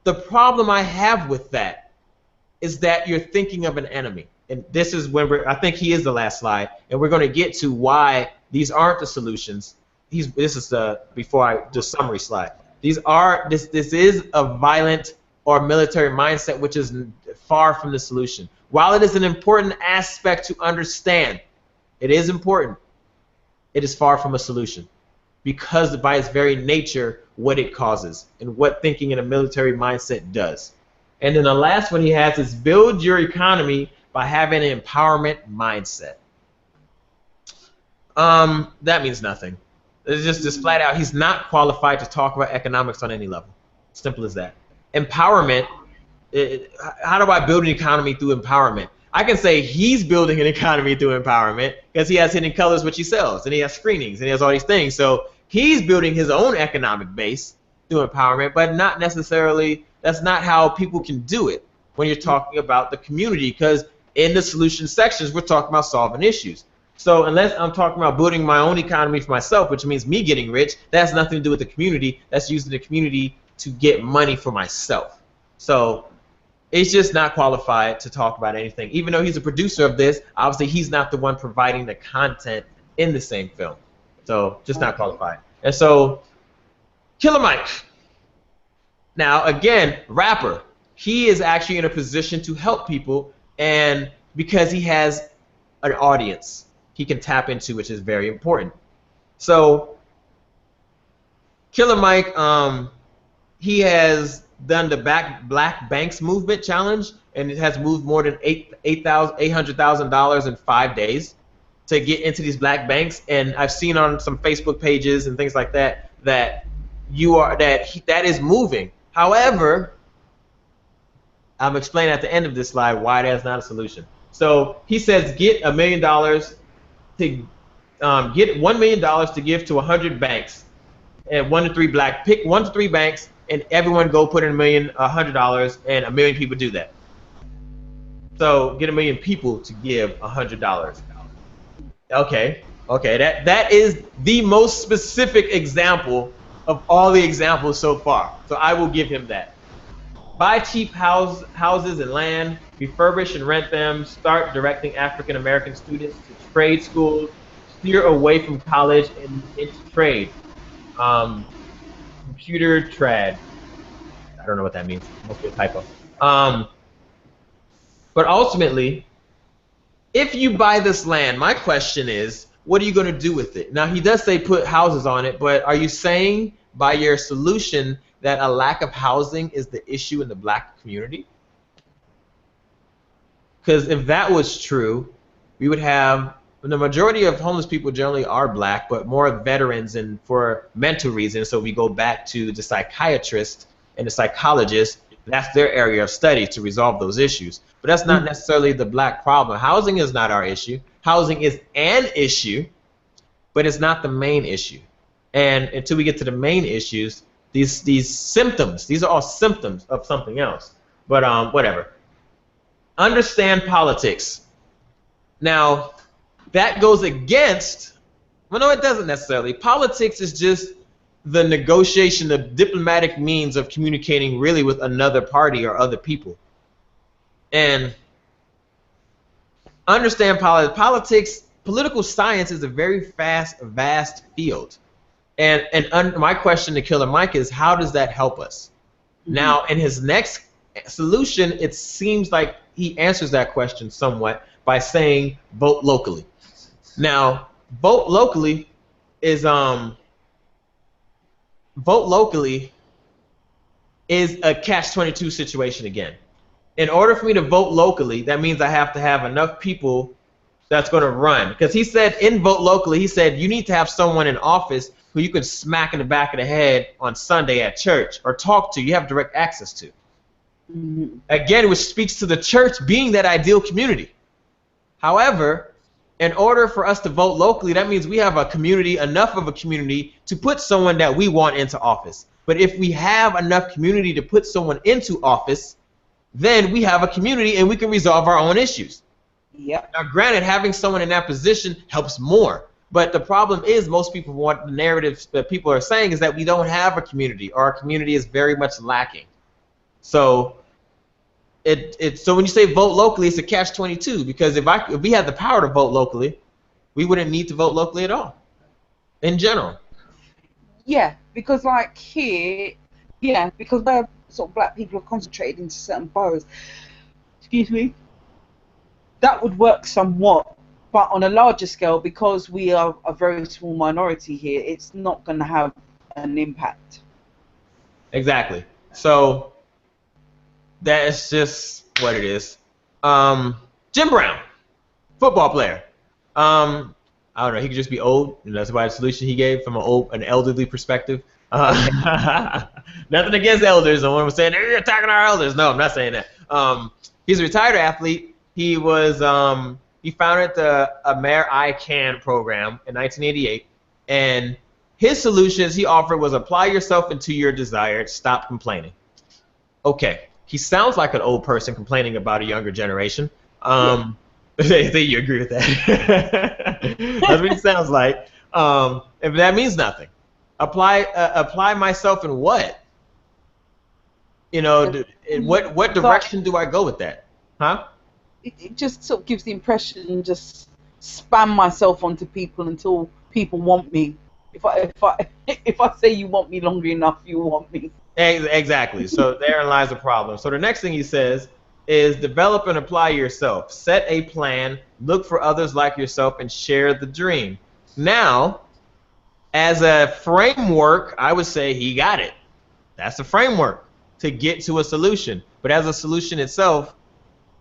the problem I have with that is that you're thinking of an enemy. And this is when I think he is the last slide, and we're going to get to why these aren't the solutions. This is the summary slide. This is a violent or military mindset, which is far from the solution. While it is an important aspect to understand, it is important, it is far from a solution, because by its very nature, what it causes and what thinking in a military mindset does. And then the last one he has is build your economy by having an empowerment mindset. That means nothing. It's just flat out, he's not qualified to talk about economics on any level. Simple as that. Empowerment, how do I build an economy through empowerment? I can say he's building an economy through empowerment because he has Hidden Colors, which he sells, and he has screenings, and he has all these things. So he's building his own economic base through empowerment, but not necessarily, that's not how people can do it when you're talking about the community, because in the solution sections, we're talking about solving issues. So unless I'm talking about building my own economy for myself, which means me getting rich, that has nothing to do with the community. That's using the community to get money for myself. So it's just not qualified to talk about anything. Even though he's a producer of this, obviously he's not the one providing the content in the same film. So just not qualified. And so Killer Mike. Now again, rapper. He is actually in a position to help people, and because he has an audience he can tap into, which is very important. So Killer Mike, he has done the Black Banks Movement Challenge, and it has moved more than $800,000 in 5 days to get into these black banks. And I've seen on some Facebook pages and things like that that that is moving. However, I'm explaining at the end of this slide why that's not a solution. So he says get $1 million to get $1 million to give to 100 banks, and pick 1 to 3 banks, and everyone go put in $100, and 1 million people do that. So get 1 million people to give $100. Okay, that is the most specific example of all the examples so far. So I will give him that. Buy cheap houses and land, refurbish and rent them, start directing African American students to trade schools, steer away from college and into trade. Computer trad. I don't know what that means. Mostly a typo. But ultimately, if you buy this land, my question is, what are you going to do with it? Now, he does say put houses on it, but are you saying by your solution that a lack of housing is the issue in the black community? Because if that was true, we would have, the majority of homeless people generally are black, but more veterans and for mental reasons. So we go back to the psychiatrist and the psychologist. That's their area of study to resolve those issues. But that's not necessarily the black problem. Housing is not our issue. Housing is an issue, but it's not the main issue. And until we get to the main issues, these symptoms, these are all symptoms of something else. But whatever. Understand politics. Now, that goes against, well, no, it doesn't necessarily. Politics is just the negotiation, the diplomatic means of communicating really with another party or other people. And understand politics, political science is a very vast field. And my question to Killer Mike is, how does that help us? Now, in his next solution, it seems like he answers that question somewhat by saying vote locally. Now, vote locally is a catch-22 situation again. In order for me to vote locally, that means I have to have enough people that's going to run. Because he said in vote locally, he said you need to have someone in office who you can smack in the back of the head on Sunday at church or talk to, you have direct access to. Again, which speaks to the church being that ideal community. However, in order for us to vote locally, that means we have a community, enough of a community to put someone that we want into office. But if we have enough community to put someone into office, then we have a community and we can resolve our own issues. Yep. Now, granted, having someone in that position helps more. But the problem is most people want the narrative that people are saying is that we don't have a community, or our community is very much lacking. So so when you say vote locally, it's a catch-22, because if we had the power to vote locally, we wouldn't need to vote locally at all, in general. Yeah, because like here, yeah, because where sort of black people are concentrated into certain boroughs, excuse me, that would work somewhat. But on a larger scale, because we are a very small minority here, it's not going to have an impact. Exactly. So that's just what it is. Jim Brown, football player. I don't know. He could just be old, and that's why the solution he gave from an elderly perspective. Nothing against elders. No one was saying you're attacking our elders. No, I'm not saying that. He's a retired athlete. He was he founded the Amer I Can program in 1988, and his solutions he offered was apply yourself into your desire, stop complaining. Okay, he sounds like an old person complaining about a younger generation. You agree with that? That's what he sounds like. If that means nothing, apply myself in what? You know, in what direction do I go with that? Huh? It just sort of gives the impression just spam myself onto people until people want me. If I say you want me longer enough, you want me. Exactly. So therein lies the problem. So the next thing he says is develop and apply yourself. Set a plan, look for others like yourself, and share the dream. Now, as a framework, I would say he got it. That's a framework to get to a solution. But as a solution itself,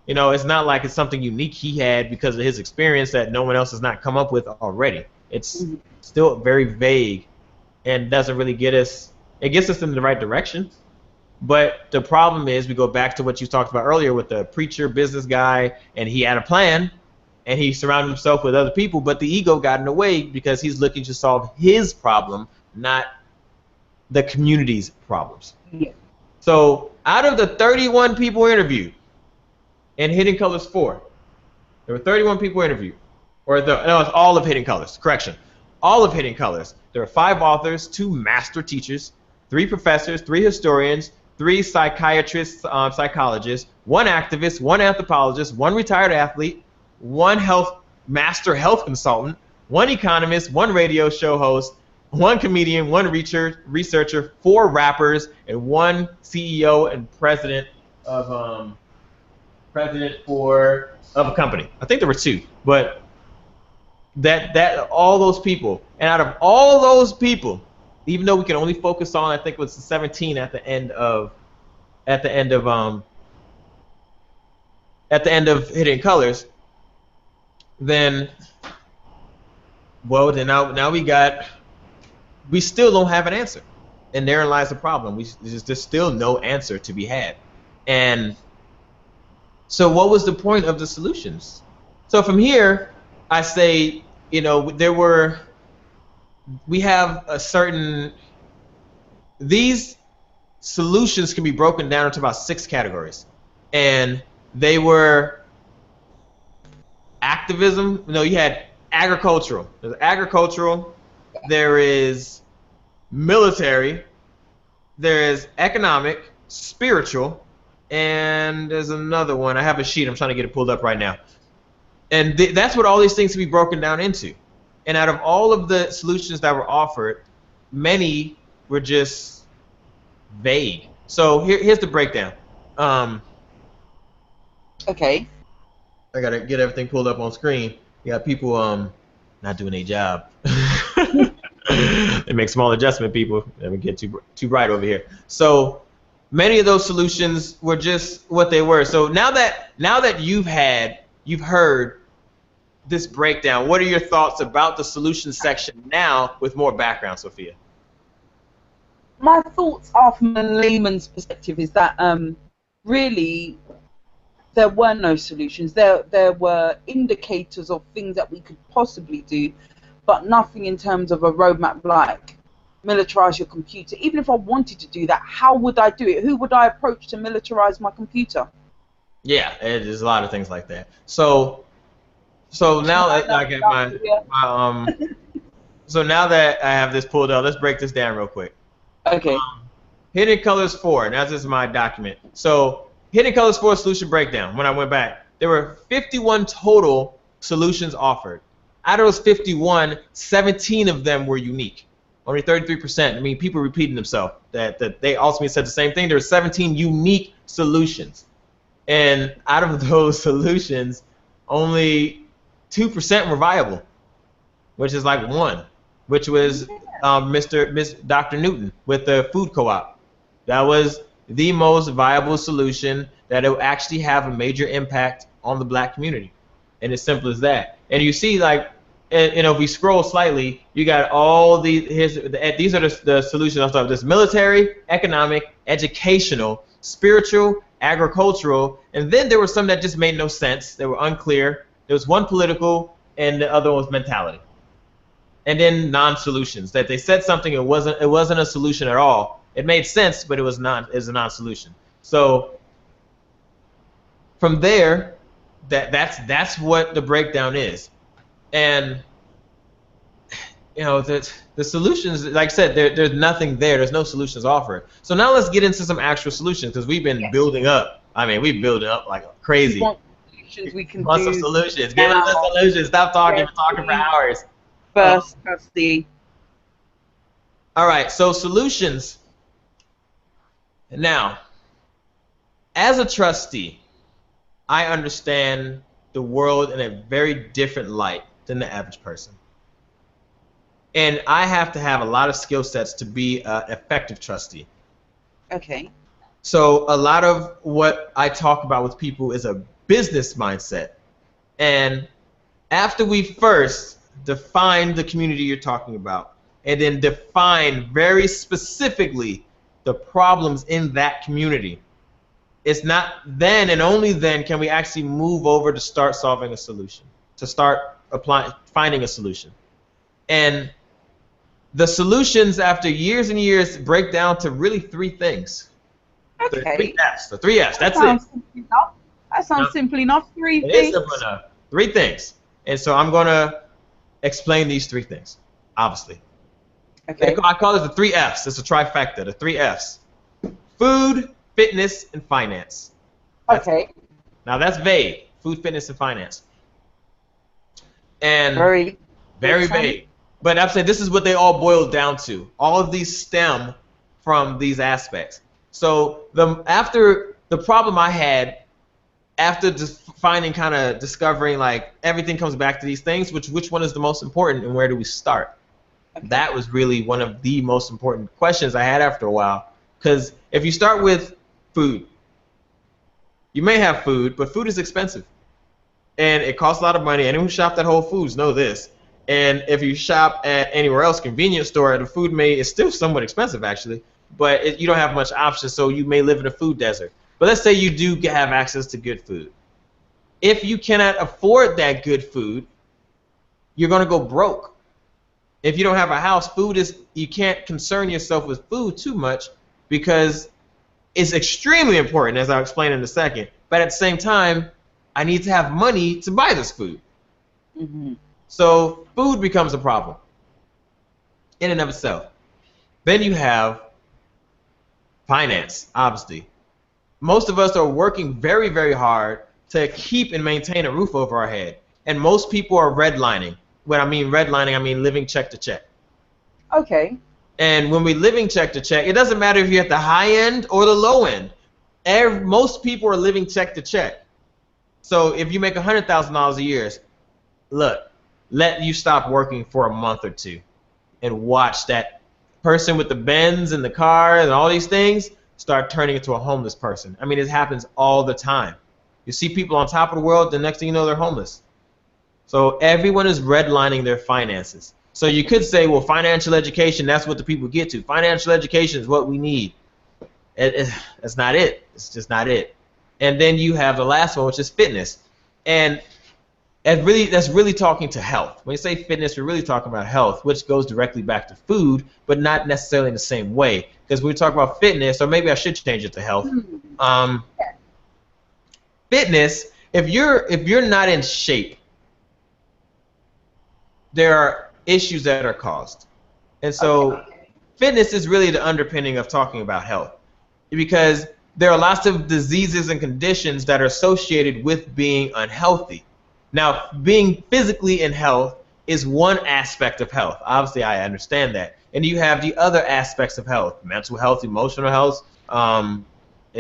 you know, it's not like it's something unique he had because of his experience that no one else has not come up with already. It's still very vague and doesn't really get us, it gets us in the right direction. But the problem is we go back to what you talked about earlier with the preacher business guy, and he had a plan and he surrounded himself with other people, but the ego got in the way because he's looking to solve his problem, not the community's problems. Yeah. So out of the 31 people interviewed, and Hidden Colors 4. There were 31 people interviewed. No, it's all of Hidden Colors. Correction. all of Hidden Colors. There are 5 authors, 2 master teachers, 3 professors, 3 historians, 3 psychiatrists, psychologists, 1 activist, 1 anthropologist, 1 retired athlete, 1 master health consultant, 1 economist, 1 radio show host, 1 comedian, 1 researcher, 4 rappers, and 1 CEO and president of a company. I think there were 2, but that all those people, and out of all those people, even though we can only focus on, I think it was 17 at the end of Hidden Colors, then now we still don't have an answer, and therein lies the problem. There's still no answer to be had. And so what was the point of the solutions? So from here, I say, we have a certain, these solutions can be broken down into about 6 categories. And they were activism. No, you had agricultural. There's agricultural. There is military. There is economic, spiritual, and there's another one. I have a sheet. I'm trying to get it pulled up right now. And that's what all these things can be broken down into. And out of all of the solutions that were offered, many were just vague. So here's the breakdown. Okay. I gotta get everything pulled up on screen. You got people not doing their job. They make small adjustment, people. Let me get too bright over here. So many of those solutions were just what they were. So now that you've heard this breakdown, what are your thoughts about the solutions section now with more background, Sophia? My thoughts are, from a layman's perspective, is that really there were no solutions. There were indicators of things that we could possibly do, but nothing in terms of a roadmap like militarize your computer. Even if I wanted to do that, how would I do it? Who would I approach to militarize my computer? Yeah, there's a lot of things like that. So now that I get so now that I have this pulled up, let's break this down real quick. Okay. Hidden Colors 4. Now this is my document. So Hidden Colors 4 solution breakdown. When I went back, there were 51 total solutions offered. Out of those 51, 17 of them were unique. Only 33%. I mean, people repeating themselves. That they ultimately said the same thing. There were 17 unique solutions, and out of those solutions, only 2% were viable, which is like 1, which was Dr. Newton with the food co-op. That was the most viable solution that it would actually have a major impact on the black community, and it's simple as that. And you see, like, if we scroll slightly, you got all these. These are the solutions. I'm talking. There's military, economic, educational, spiritual, agricultural, and then there were some that just made no sense. They were unclear. There was one political, and the other one was mentality. And then non-solutions, that they said something, it wasn't a solution at all. It made sense, but it was not. It's a non-solution. So from there, that's what the breakdown is. And the solutions, like I said, there's nothing there. There's no solutions offered. So now let's get into some actual solutions, because we've been building up. I mean, we're building up like crazy. We can want do some solutions. Give us the solutions. Stop talking. We're talking for hours. First, trustee. All right. So solutions. Now, as a trustee, I understand the world in a very different light than the average person. And I have to have a lot of skill sets to be an effective trustee. Okay. So a lot of what I talk about with people is a business mindset. And after we first define the community you're talking about, and then define very specifically the problems in that community, it's not then and only then can we actually move over to start solving a solution, to start finding a solution. And the solutions, after years and years, break down to really 3 things. Okay. The 3 F's. The 3 F's. That's it. Simple enough. That sounds simple enough. 3 things. It is simple enough. 3 things. And so I'm going to explain these 3 things. obviously. Okay. I call it the 3 Fs. It's a trifecta, the 3 Fs. Food, fitness, and finance. Okay. Now that's vague. Food, fitness, and finance. And Very vague. But I'm saying this is what they all boil down to. All of these stem from these aspects. So the problem I had after just discovering like everything comes back to these things, which one is the most important and where do we start? Okay. That was really one of the most important questions I had after a while. Because if you start with food, you may have food, but food is expensive. And it costs a lot of money. Anyone who shopped at Whole Foods know this. And if you shop at anywhere else, convenience store, the food is still somewhat expensive actually, but you don't have much options, so you may live in a food desert. But let's say you do have access to good food. If you cannot afford that good food, you're going to go broke. If you don't have a house, you can't concern yourself with food too much because it's extremely important, as I'll explain in a second. But at the same time, I need to have money to buy this food. Mm-hmm. So food becomes a problem in and of itself. Then you have finance, obviously. Most of us are working very, very hard to keep and maintain a roof over our head. And most people are redlining. When I mean redlining, I mean living check to check. Okay. And when we're living check to check, it doesn't matter if you're at the high end or the low end. Most people are living check to check. So if you make $100,000 a year, look, let you stop working for a month or two and watch that person with the Benz and the car and all these things start turning into a homeless person. I mean, it happens all the time. You see people on top of the world, the next thing you know, they're homeless. So everyone is redlining their finances. So you could say, well, financial education, that's what the people get to. Financial education is what we need. That's not it. It's just not it. And then you have the last one, which is fitness. And that's really talking to health. When you say fitness, we're really talking about health, which goes directly back to food, but not necessarily in the same way. Because when we talk about fitness, or maybe I should change it to health. Fitness, if you're not in shape, there are issues that are caused. And so fitness is really the underpinning of talking about health. Because there are lots of diseases and conditions that are associated with being unhealthy. Now, being physically in health is one aspect of health. Obviously, I understand that. And you have the other aspects of health, mental health, emotional health, and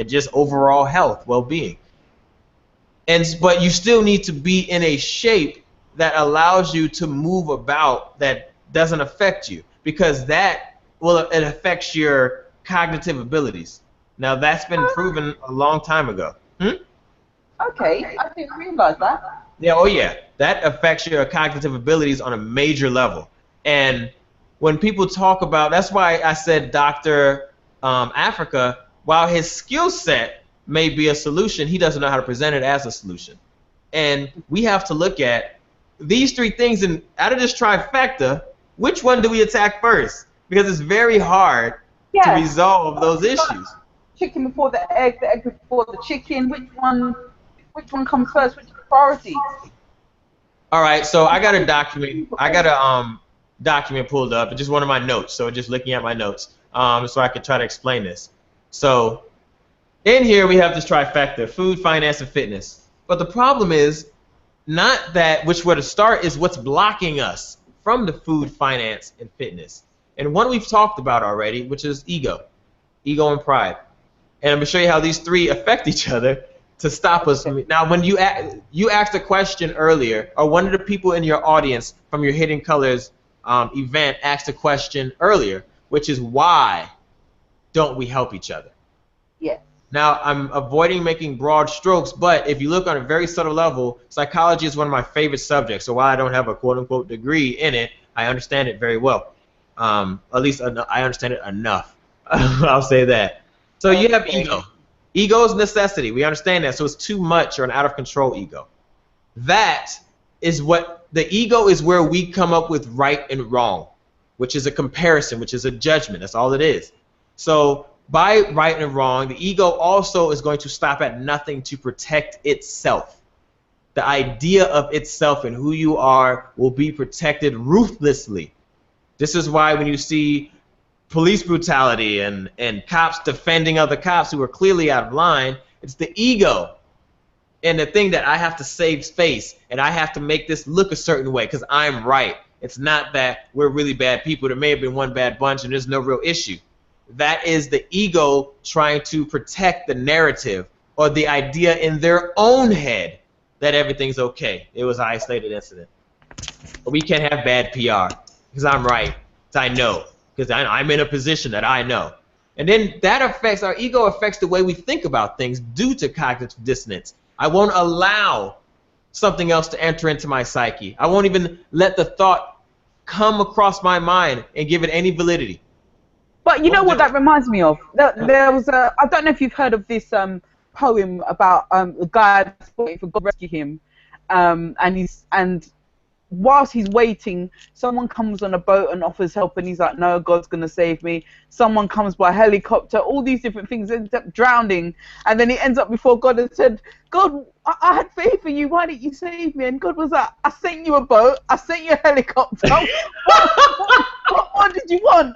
just overall health, well-being. But you still need to be in a shape that allows you to move about that doesn't affect you, because it affects your cognitive abilities. Now, that's been proven a long time ago. Okay, I didn't realize that. Yeah, oh yeah. That affects your cognitive abilities on a major level. And when people talk about, that's why I said Dr. Africa, while his skill set may be a solution, he doesn't know how to present it as a solution. And we have to look at these three things, and out of this trifecta, which one do we attack first? Because it's very hard to resolve those issues. Chicken before the egg before the chicken. Which one comes first? Which priority? All right, so I got a document. I got a document pulled up. It's just one of my notes. So just looking at my notes, so I could try to explain this. So in here we have this trifecta: food, finance, and fitness. But the problem is not that which where to start is what's blocking us from the food, finance, and fitness. And one we've talked about already, which is ego and pride. And I'm going to show you how these three affect each other to stop us. Now, when you asked a question earlier, or one of the people in your audience from your Hidden Colors event asked a question earlier, which is why don't we help each other? Yes. Now, I'm avoiding making broad strokes, but if you look on a very subtle level, psychology is one of my favorite subjects. So while I don't have a quote-unquote degree in it, I understand it very well. At least I understand it enough. I'll say that. So you have ego. Ego is necessity. We understand that. So it's too much or an out-of-control ego. That is what the ego is, where we come up with right and wrong, which is a comparison, which is a judgment. That's all it is. So by right and wrong, the ego also is going to stop at nothing to protect itself. The idea of itself and who you are will be protected ruthlessly. This is why when you see police brutality and cops defending other cops who are clearly out of line, it's the ego and the thing that I have to save face and I have to make this look a certain way because I'm right. It's not that we're really bad people. There may have been one bad bunch and there's no real issue. That is the ego trying to protect the narrative or the idea in their own head that everything's okay. It was an isolated incident. But we can't have bad PR because I'm right. Because I know. Because I'm in a position that I know. And then that affects, our ego affects the way we think about things due to cognitive dissonance. I won't allow something else to enter into my psyche. I won't even let the thought come across my mind and give it any validity. But you know what that reminds me of? There was a, I don't know if you've heard of this poem about the guy that's waiting for God to rescue him, and whilst he's waiting, someone comes on a boat and offers help, and he's like, no, God's gonna save me. Someone comes by helicopter, all these different things, ends up drowning, and then he ends up before God and said, God, I had faith in you, why didn't you save me? And God was like, I sent you a boat, I sent you a helicopter, what did you want?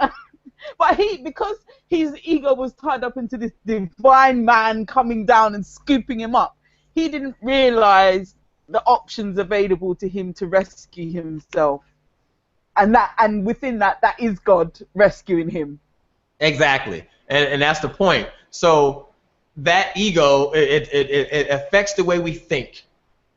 But because his ego was tied up into this divine man coming down and scooping him up, he didn't realize the options available to him to rescue himself, and within that is God rescuing him. Exactly, and that's the point. So that ego, it affects the way we think.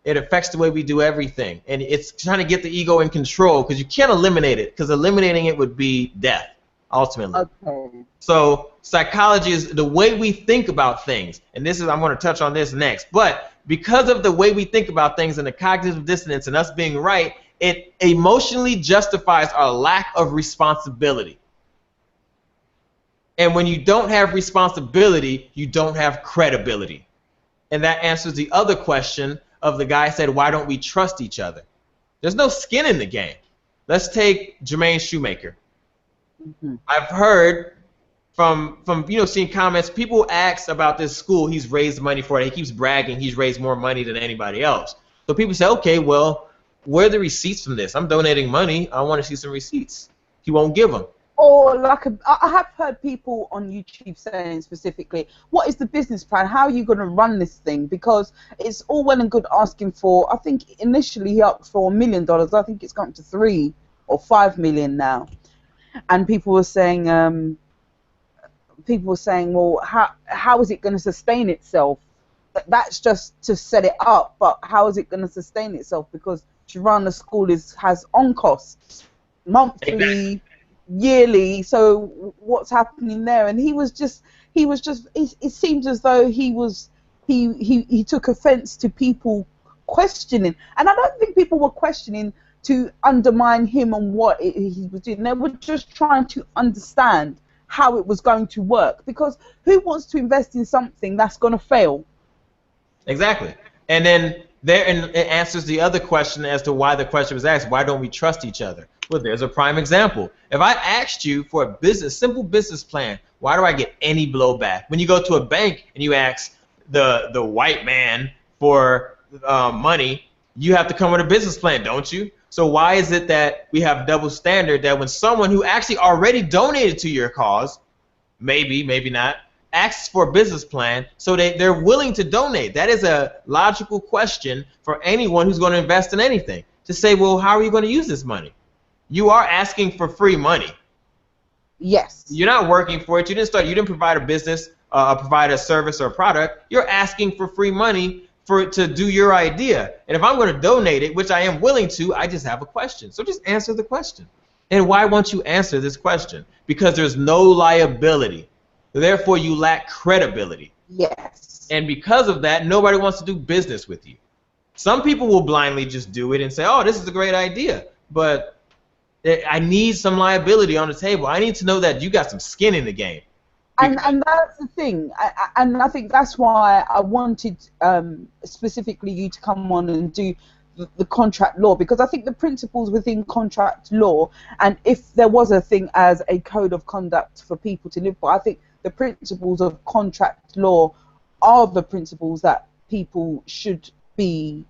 It affects the way we do everything, and it's trying to get the ego in control because you can't eliminate it, because eliminating it would be death. Ultimately. Okay. So psychology is the way we think about things, and this is, I'm going to touch on this next, but because of the way we think about things and the cognitive dissonance and us being right, it emotionally justifies our lack of responsibility. And when you don't have responsibility, you don't have credibility. And that answers the other question of the guy said, why don't we trust each other? There's no skin in the game. Let's take Jermaine Shoemaker. Mm-hmm. I've heard from seeing comments, people ask about this school he's raised money for. He keeps bragging he's raised more money than anybody else. So people say, okay, well, where are the receipts from this? I'm donating money. I want to see some receipts. He won't give them. Or I have heard people on YouTube saying specifically, what is the business plan? How are you going to run this thing? Because it's all well and good asking for, I think initially he asked for $1 million. I think it's gone to 3 or 5 million now. And people were saying, well, how is it going to sustain itself? That's just to set it up, but how is it going to sustain itself? Because to run a school has on costs, monthly, exactly. Yearly. So what's happening there? And it seems as though he took offense to people questioning, and I don't think people were questioning to undermine him and what he was doing. They were just trying to understand how it was going to work, because who wants to invest in something that's going to fail? Exactly. And then it answers the other question as to why the question was asked, why don't we trust each other? Well, there's a prime example. If I asked you for a simple business plan, why do I get any blowback? When you go to a bank and you ask the white man for money, you have to come with a business plan, don't you? So why is it that we have double standard that when someone who actually already donated to your cause, maybe not, asks for a business plan, so they're willing to donate? That is a logical question for anyone who's going to invest in anything. To say, well, how are you going to use this money? You are asking for free money. Yes. You're not working for it. You didn't provide a business, provide a service or a product. You're asking for free money for it to do your idea. And if I'm going to donate it, which I am willing to, I just have a question. So just answer the question. And why won't you answer this question? Because there's no liability. Therefore, you lack credibility. Yes. And because of that, nobody wants to do business with you. Some people will blindly just do it and say, oh, this is a great idea. But I need some liability on the table. I need to know that you got some skin in the game. And that's the thing, and I think that's why I wanted specifically you to come on and do the contract law, because I think the principles within contract law, and if there was a thing as a code of conduct for people to live by, I think the principles of contract law are the principles that people should be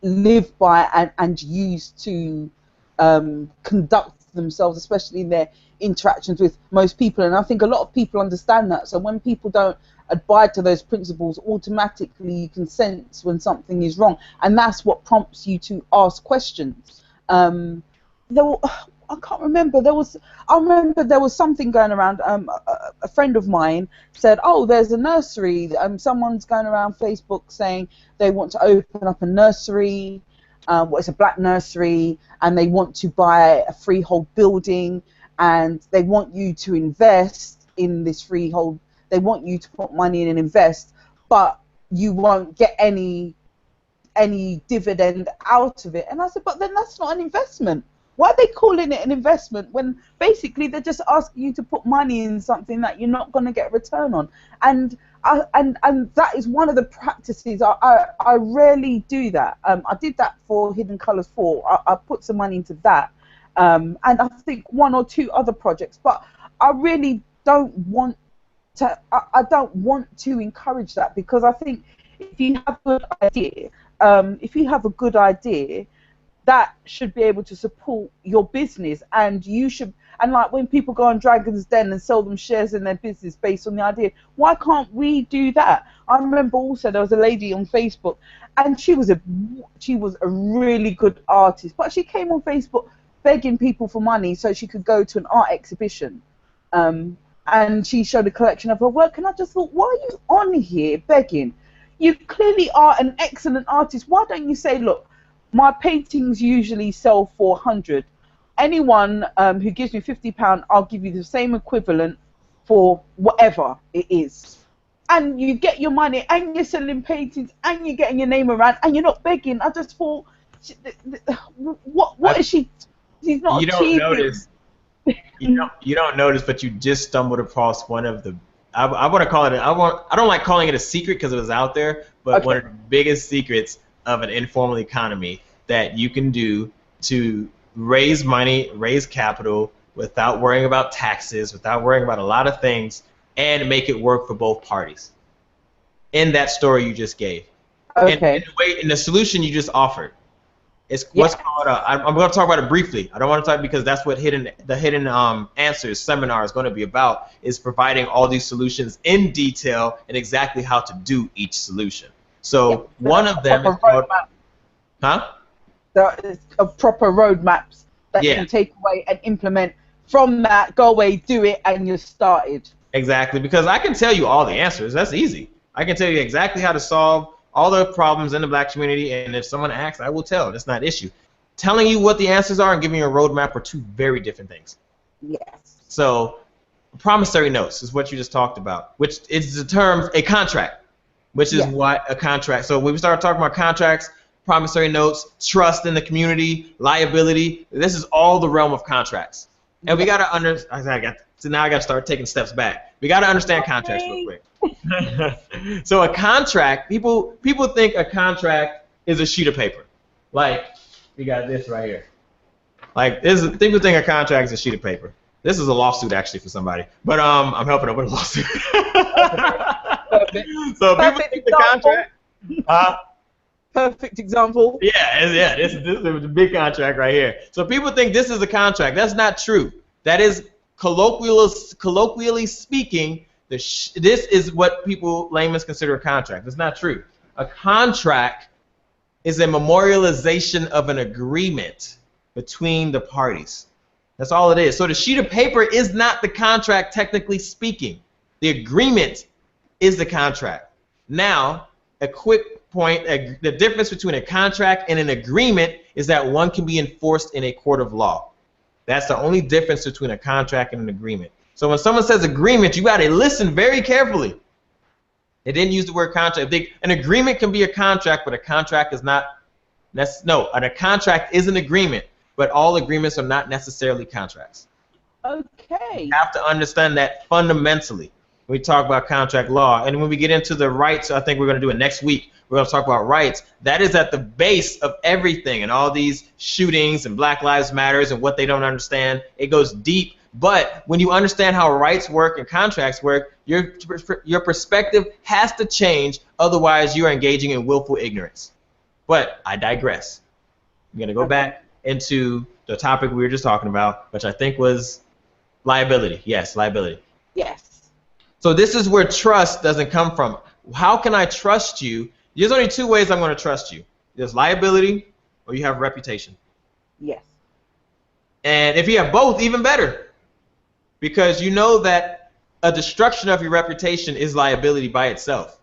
live by and use to conduct themselves, especially in their interactions with most people. And I think a lot of people understand that. So when people don't abide to those principles, automatically you can sense when something is wrong, and that's what prompts you to ask questions. I can't remember. I remember there was something going around. A friend of mine said, "Oh, there's a nursery. Someone's going around Facebook saying they want to open up a nursery. It's a black nursery, and they want to buy a freehold building, and they want you to invest in this freehold. They want you to put money in and invest, but you won't get any dividend out of it." And I said, "But then that's not an investment. Why are they calling it an investment when basically they're just asking you to put money in something that you're not going to get a return on?" And that is one of the practices. I rarely do that. I did that for Hidden Colours 4. I put some money into that, and I think one or two other projects. But I really don't want to. I don't want to encourage that, because I think if you have a good idea, that should be able to support your business, and you should. And like when people go on Dragon's Den and sell them shares in their business based on the idea, why can't we do that? I remember also there was a lady on Facebook, and she was a really good artist, but she came on Facebook begging people for money so she could go to an art exhibition, and she showed a collection of her work, and I just thought, why are you on here begging? You clearly are an excellent artist. Why don't you say, look, my paintings usually sell for 100. Anyone who gives me £50, I'll give you the same equivalent for whatever it is. And you get your money, and you're selling paintings, and you're getting your name around, and you're not begging. I just thought, what is she? She's not achieving. You don't notice. You don't notice, but you just stumbled across one of the. I want to call it. I don't like calling it a secret because it was out there, but one of the biggest secrets of an informal economy that you can do to raise money, raise capital without worrying about taxes, without worrying about a lot of things, and make it work for both parties. In that story you just gave. Okay. And the solution you just offered. It's what's called. I'm going to talk about it briefly. I don't want to talk because that's what the Hidden Answers seminar is going to be about. Is providing all these solutions in detail and exactly how to do each solution. So one of them is called, There is a proper roadmaps that you can take away and implement. From that, go away, do it, and you're started. Exactly, because I can tell you all the answers. That's easy. I can tell you exactly how to solve all the problems in the black community, and if someone asks, I will tell. That's not an issue. Telling you what the answers are and giving you a roadmap are two very different things. Yes. So, promissory notes is what you just talked about, which is the term a contract, which is what a contract. So when we start talking about contracts, promissory notes, trust in the community, liability, this is all the realm of contracts. And we got to understand. So now I got to start taking steps back. We got to understand contracts real quick. So a contract, people think a contract is a sheet of paper. Like we got this right here. Like people think a contract is a sheet of paper. This is a lawsuit actually for somebody, but I'm helping them with a lawsuit. So people think the contract. Perfect example. Yeah. This is a big contract right here. So people think this is a contract. That's not true. That is colloquially speaking. This is what people laymen consider a contract. It's not true. A contract is a memorialization of an agreement between the parties. That's all it is. So the sheet of paper is not the contract, technically speaking. The agreement is the contract. Now, a quick point, the difference between a contract and an agreement is that one can be enforced in a court of law. That's the only difference between a contract and an agreement. So when someone says agreement, you got to listen very carefully. They didn't use the word contract. An agreement can be a contract, but a contract is not. A contract is an agreement, but all agreements are not necessarily contracts. Okay. You have to understand that fundamentally when we talk about contract law. And when we get into the rights, I think we're going to do it next week. We're going to talk about rights. That is at the base of everything and all these shootings and Black Lives Matters and what they don't understand. It goes deep. But when you understand how rights work and contracts work, your perspective has to change. Otherwise, you are engaging in willful ignorance. But I digress. I'm going to go back into the topic we were just talking about, which I think was liability. Yes, liability. Yes. So this is where trust doesn't come from. How can I trust you? There's only two ways I'm going to trust you. There's liability or you have reputation. Yes. And if you have both, even better. Because you know that a destruction of your reputation is liability by itself.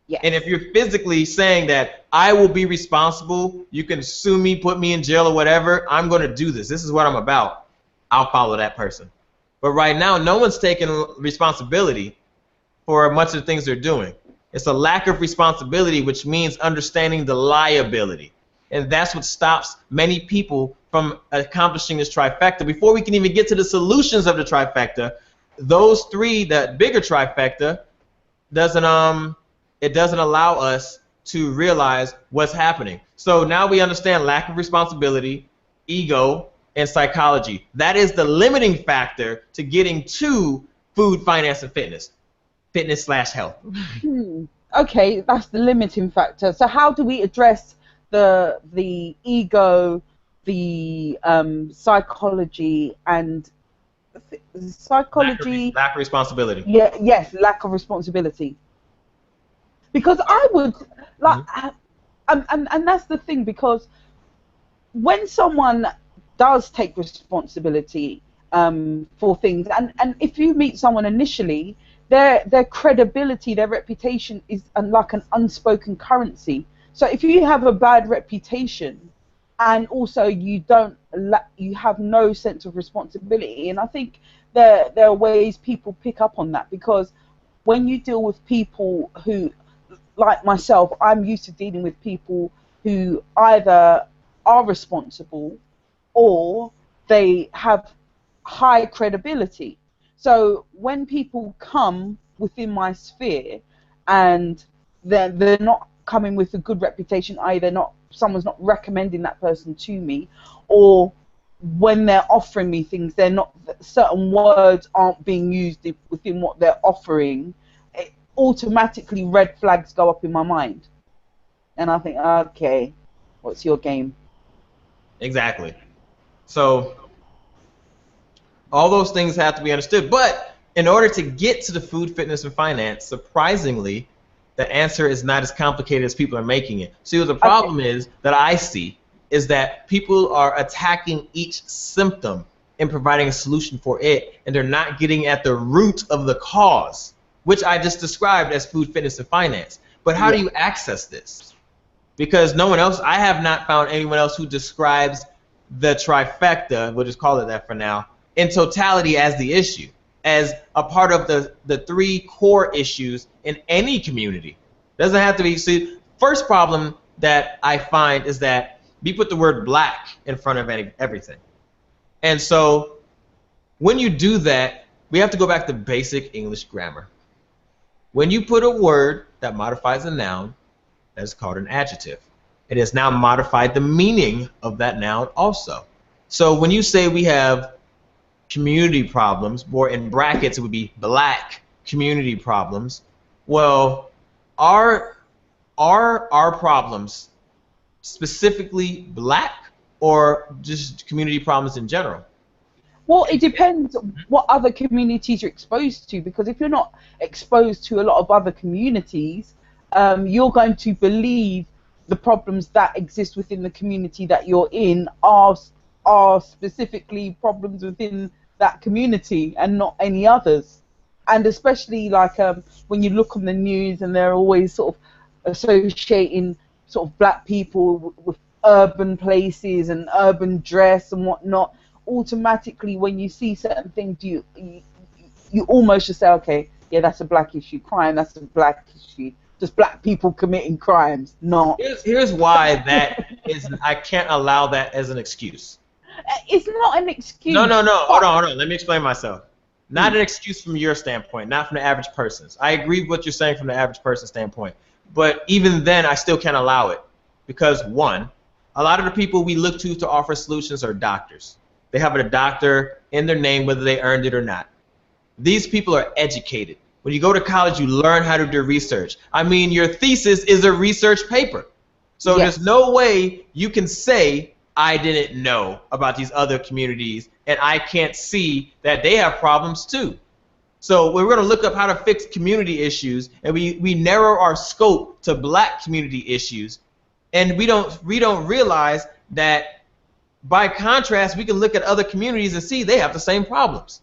Yes. And if you're physically saying that I will be responsible, you can sue me, put me in jail or whatever, I'm going to do this. This is what I'm about. I'll follow that person. But right now, no one's taking responsibility for much of the things they're doing. It's a lack of responsibility, which means understanding the liability. And that's what stops many people from accomplishing this trifecta. Before we can even get to the solutions of the trifecta, those three, that bigger trifecta, doesn't allow us to realize what's happening. So now we understand lack of responsibility, ego, and psychology. That is the limiting factor to getting to food, finance, and fitness. Fitness/health. Okay, that's the limiting factor. So how do we address the ego, the psychology, and psychology? Lack of responsibility. Yeah, yes, lack of responsibility. Because I would like, and that's the thing. Because when someone does take responsibility for things, and if you meet someone initially, their credibility, their reputation is like an unspoken currency. So if you have a bad reputation, and also you have no sense of responsibility, and I think there are ways people pick up on that, because when you deal with people who, like myself, I'm used to dealing with people who either are responsible or they have high credibility. So when people come within my sphere and they're not coming with a good reputation, either someone's not recommending that person to me, or when they're offering me things, certain words aren't being used within what they're offering, it automatically red flags go up in my mind. And I think, okay, what's your game? Exactly. So all those things have to be understood. But in order to get to the food, fitness, and finance, surprisingly, the answer is not as complicated as people are making it. See, what the problem is that I see is that people are attacking each symptom and providing a solution for it, and they're not getting at the root of the cause, which I just described as food, fitness, and finance. But how do you access this? Because no one else, I have not found anyone else who describes the trifecta, we'll just call it that for now, in totality as the issue, as a part of the three core issues in any community. Doesn't have to be. See, first problem that I find is that we put the word black in front of everything. And so when you do that, we have to go back to basic English grammar. When you put a word that modifies a noun, that's called an adjective. It has now modified the meaning of that noun also. So when you say we have community problems, or in brackets it would be black community problems, well, are our problems specifically black or just community problems in general? Well, it depends what other communities you're exposed to, because if you're not exposed to a lot of other communities, you're going to believe the problems that exist within the community that you're in are specifically problems within that community and not any others. And especially like when you look on the news and they're always sort of associating sort of black people with urban places and urban dress and whatnot, automatically when you see certain things, you almost just say, okay, yeah, that's a black issue. Crime, that's a black issue. Just black people committing crimes. Not. Here's why that is. I can't allow that as an excuse. It's not an excuse. No. Hold on. Let me explain myself. Not an excuse from your standpoint, not from the average person's. I agree with what you're saying from the average person's standpoint. But even then, I still can't allow it. Because, one, a lot of the people we look to offer solutions are doctors. They have a doctor in their name whether they earned it or not. These people are educated. When you go to college, you learn how to do research. I mean, your thesis is a research paper. So yes. There's no way you can say I didn't know about these other communities, and I can't see that they have problems too. So we're going to look up how to fix community issues, and we narrow our scope to black community issues, and we don't realize that by contrast, we can look at other communities and see they have the same problems.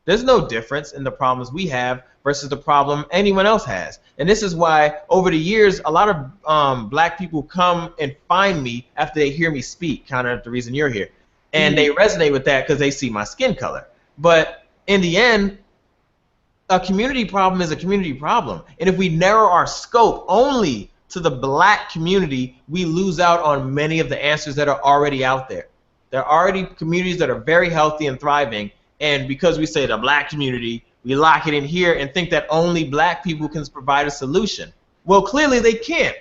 There's no difference in the problems we have versus the problem anyone else has. And this is why over the years, a lot of black people come and find me after they hear me speak, kind of the reason you're here. And they resonate with that because they see my skin color. But in the end, a community problem is a community problem. And if we narrow our scope only to the black community, we lose out on many of the answers that are already out there. There are already communities that are very healthy and thriving. And because we say the black community, we lock it in here and think that only black people can provide a solution. Well, clearly they can't.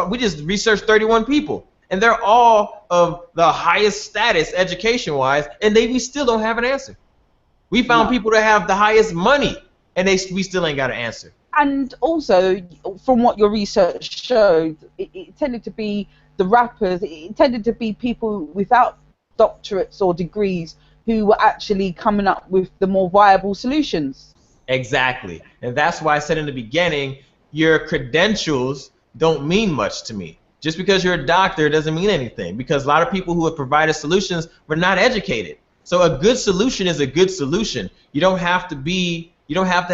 We just researched 31 people, and they're all of the highest status education-wise, and we still don't have an answer. We found people that have the highest money, and we still ain't got an answer. And also, from what your research showed, it tended to be the rappers. It tended to be people without doctorates or degrees who were actually coming up with the more viable solutions. Exactly. And that's why I said in the beginning, your credentials don't mean much to me. Just because you're a doctor doesn't mean anything, because a lot of people who have provided solutions were not educated. So a good solution is a good solution. You don't have to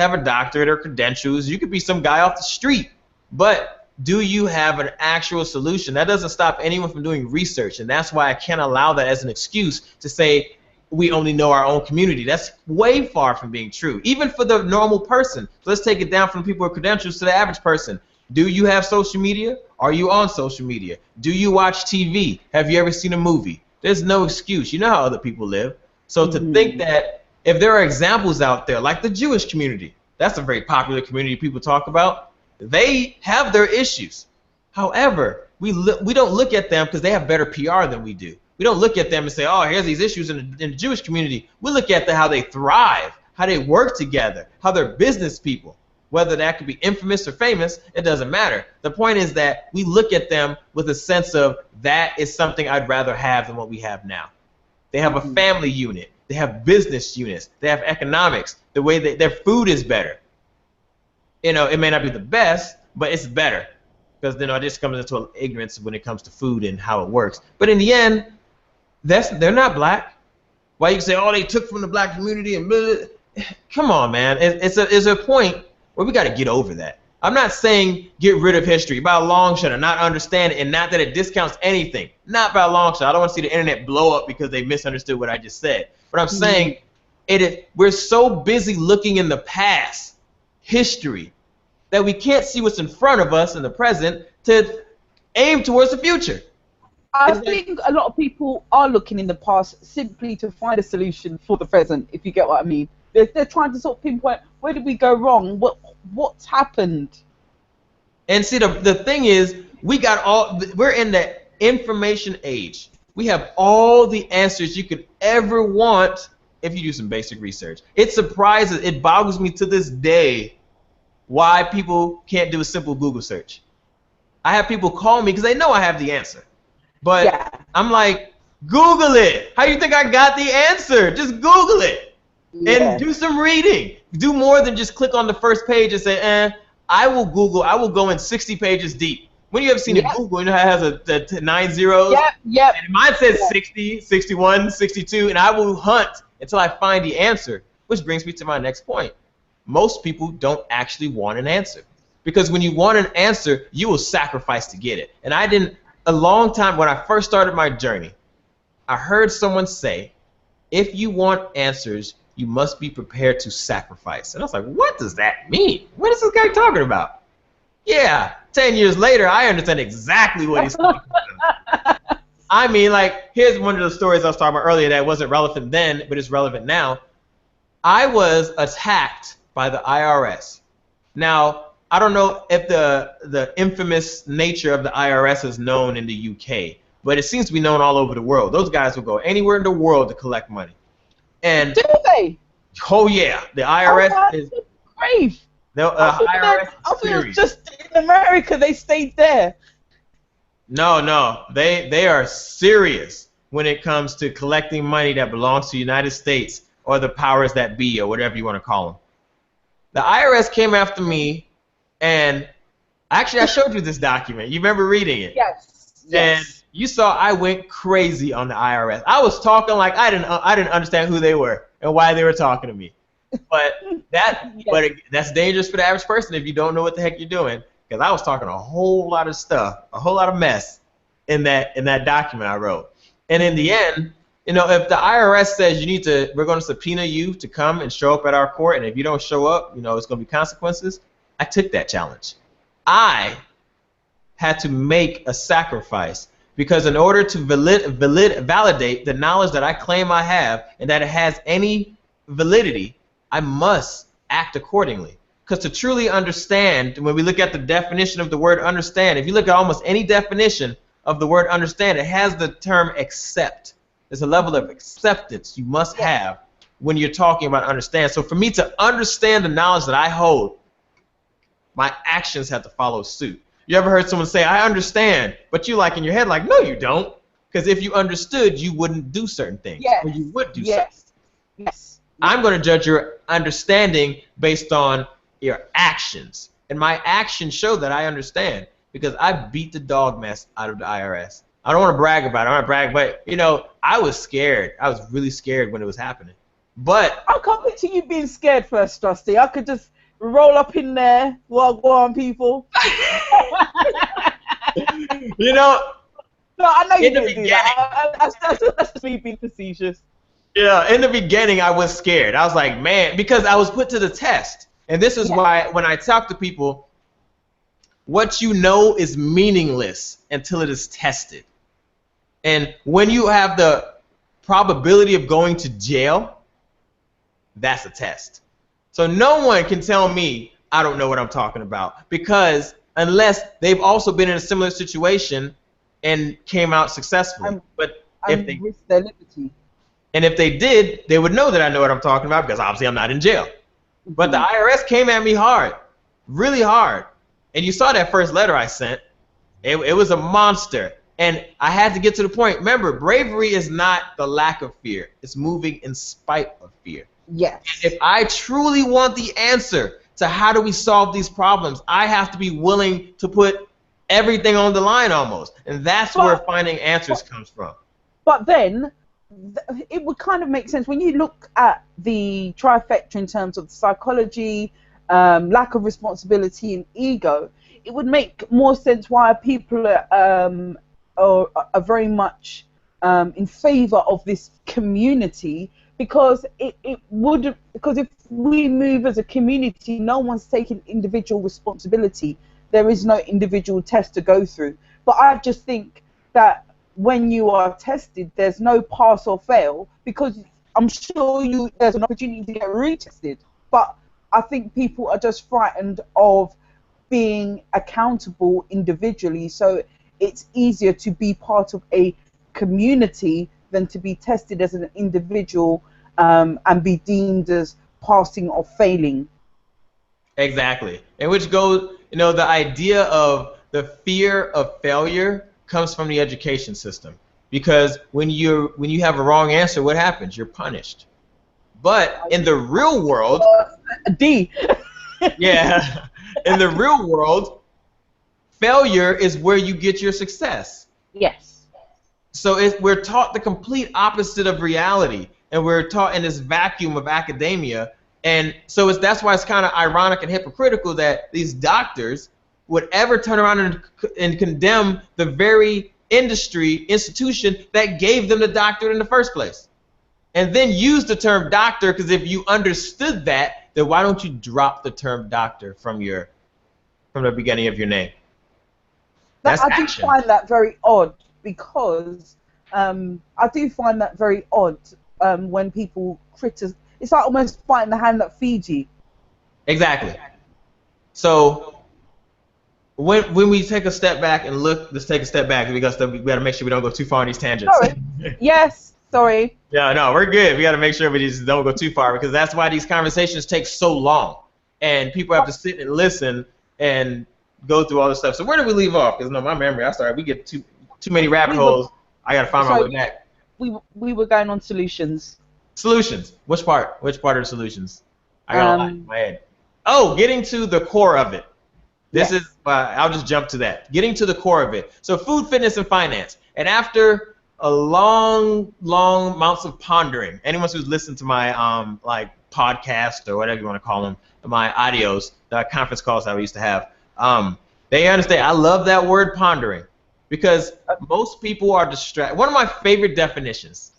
have a doctorate or credentials. You could be some guy off the street. But do you have an actual solution? That doesn't stop anyone from doing research. And that's why I can't allow that as an excuse to say, we only know our own community. That's way far from being true, even for the normal person. So let's take it down from people with credentials to the average person. Do you have social media? Are you on social media? Do you watch TV? Have you ever seen a movie? There's no excuse. You know how other people live. So to think that if there are examples out there, like the Jewish community, that's a very popular community people talk about, they have their issues. However, we don't look at them because they have better PR than we do. We don't look at them and say, oh, here's these issues in the Jewish community. We look at how they thrive, how they work together, how they're business people. Whether that could be infamous or famous, it doesn't matter. The point is that we look at them with a sense of that is something I'd rather have than what we have now. They have a family unit. They have business units. They have economics. The way that their food is better. You know, it may not be the best, but it's better. Because it just comes into ignorance when it comes to food and how it works. But in the end, they're not black. Why you say, oh, they took from the black community and blah, blah. Come on, man. It's a point where we got to get over that. I'm not saying get rid of history by a long shot and not understand it, and not that it discounts anything. Not by a long shot. I don't want to see the internet blow up because they misunderstood what I just said. But I'm saying we're so busy looking in the past, history, that we can't see what's in front of us in the present to aim towards the future. I think a lot of people are looking in the past simply to find a solution for the present, if you get what I mean. They're trying to sort of pinpoint, where did we go wrong? What's happened? And see, the thing is, we're in the information age. We have all the answers you could ever want if you do some basic research. It boggles me to this day why people can't do a simple Google search. I have people call me because they know I have the answer. But yeah. I'm like, Google it. How do you think I got the answer? Just Google it. And do some reading. Do more than just click on the first page and say, I will go in 60 pages deep. When you ever seen a Google, you know how it has the 9 zeros? Yep. And mine says 60, 61, 62, and I will hunt until I find the answer. Which brings me to my next point. Most people don't actually want an answer. Because when you want an answer, you will sacrifice to get it. And a long time, when I first started my journey, I heard someone say, if you want answers, you must be prepared to sacrifice. And I was like, what does that mean? What is this guy talking about? Yeah, 10 years later, I understand exactly what he's talking about. I mean, like, here's one of the stories I was talking about earlier that wasn't relevant then, but it's relevant now. I was attacked by the IRS. Now, I don't know if the infamous nature of the IRS is known in the UK, but it seems to be known all over the world. Those guys will go anywhere in the world to collect money. And do they? Oh yeah, the IRS is grave. No, IRS. I thought it was just in America. They stayed there. No, no, they are serious when it comes to collecting money that belongs to the United States or the powers that be or whatever you want to call them. The IRS came after me, and actually I showed you this document. You remember reading it? Yes. And Yes. you saw I went crazy on the IRS. I was talking like I didn't understand who they were and why they were talking to me. But that's dangerous for the average person if you don't know what the heck you're doing. Because I was talking a whole lot of stuff, a whole lot of mess in that document I wrote. And in the end, if the IRS says we're going to subpoena you to come and show up at our court, and if you don't show up, it's going to be consequences. I took that challenge. I had to make a sacrifice because in order to validate the knowledge that I claim I have and that it has any validity, I must act accordingly. Because to truly understand, when we look at the definition of the word understand, if you look at almost any definition of the word understand, it has the term accept. There's a level of acceptance you must have when you're talking about understand. So for me to understand the knowledge that I hold, my actions have to follow suit. You ever heard someone say, I understand, but you in your head no, you don't. Because if you understood, you wouldn't do certain things. Yes. Or you would do certain things. Yes. I'm going to judge your understanding based on your actions. And my actions show that I understand because I beat the dog mess out of the IRS. I don't want to brag about it. I don't want to brag, but, I was scared. I was really scared when it was happening. But I'll come to you being scared first, Trustee. I could just roll up in there. Well, go on, people. No, I know you didn't do that. That's just me being facetious. Yeah, in the beginning, I was scared. I was like, man, because I was put to the test. And this is why when I talk to people, what you know is meaningless until it is tested. And when you have the probability of going to jail, that's a test. So no one can tell me I don't know what I'm talking about because unless they've also been in a similar situation and came out successfully. If they risk their liberty. And if they did, they would know that I know what I'm talking about because obviously I'm not in jail. But the IRS came at me hard, really hard. And you saw that first letter I sent. It was a monster. And I had to get to the point. Remember, bravery is not the lack of fear. It's moving in spite of fear. Yes. And if I truly want the answer to how do we solve these problems, I have to be willing to put everything on the line almost. And that's where finding answers comes from. But then it would kind of make sense when you look at the trifecta in terms of psychology, lack of responsibility, and ego. It would make more sense why people are very much in favor of this community, because because if we move as a community, no one's taking individual responsibility. There is no individual test to go through. But I just think that when you are tested, there's no pass or fail, because I'm sure there's an opportunity to get retested. But I think people are just frightened of being accountable individually, so it's easier to be part of a community than to be tested as an individual and be deemed as passing or failing. Exactly. And which goes, the idea of the fear of failure comes from the education system. Because when you have a wrong answer, what happens? You're punished. But in the real world, yeah, in the real world, failure is where you get your success. Yes. So we're taught the complete opposite of reality, and we're taught in this vacuum of academia. And so that's why it's kind of ironic and hypocritical that these doctors would ever turn around and condemn the very institution that gave them the doctorate in the first place. And then use the term doctor, because if you understood that, then why don't you drop the term doctor from the beginning of your name? That's I do action. find that very odd, because I do find that very odd when people criticize. It's like almost biting the hand that feeds you. Exactly. So when we take a step back and look, let's take a step back because we got to make sure we don't go too far on these tangents. Sorry. Yes. Sorry. Yeah, no, we're good. We got to make sure we just don't go too far, because that's why these conversations take so long, and people have to sit and listen and go through all this stuff. So where did we leave off? Because no, my memory, we get too many rabbit holes. I gotta find my way back. We were going on solutions. Solutions. Which part? Which part of the solutions? I got a lot in my head. Oh, getting to the core of it. This is. I'll just jump to that. Getting to the core of it. So food, fitness, and finance. And after a long amounts of pondering, anyone who's listened to my like podcast or whatever you want to call them, my audios, the conference calls that we used to have, they understand. I love that word pondering because most people are distracted. One of my favorite definitions.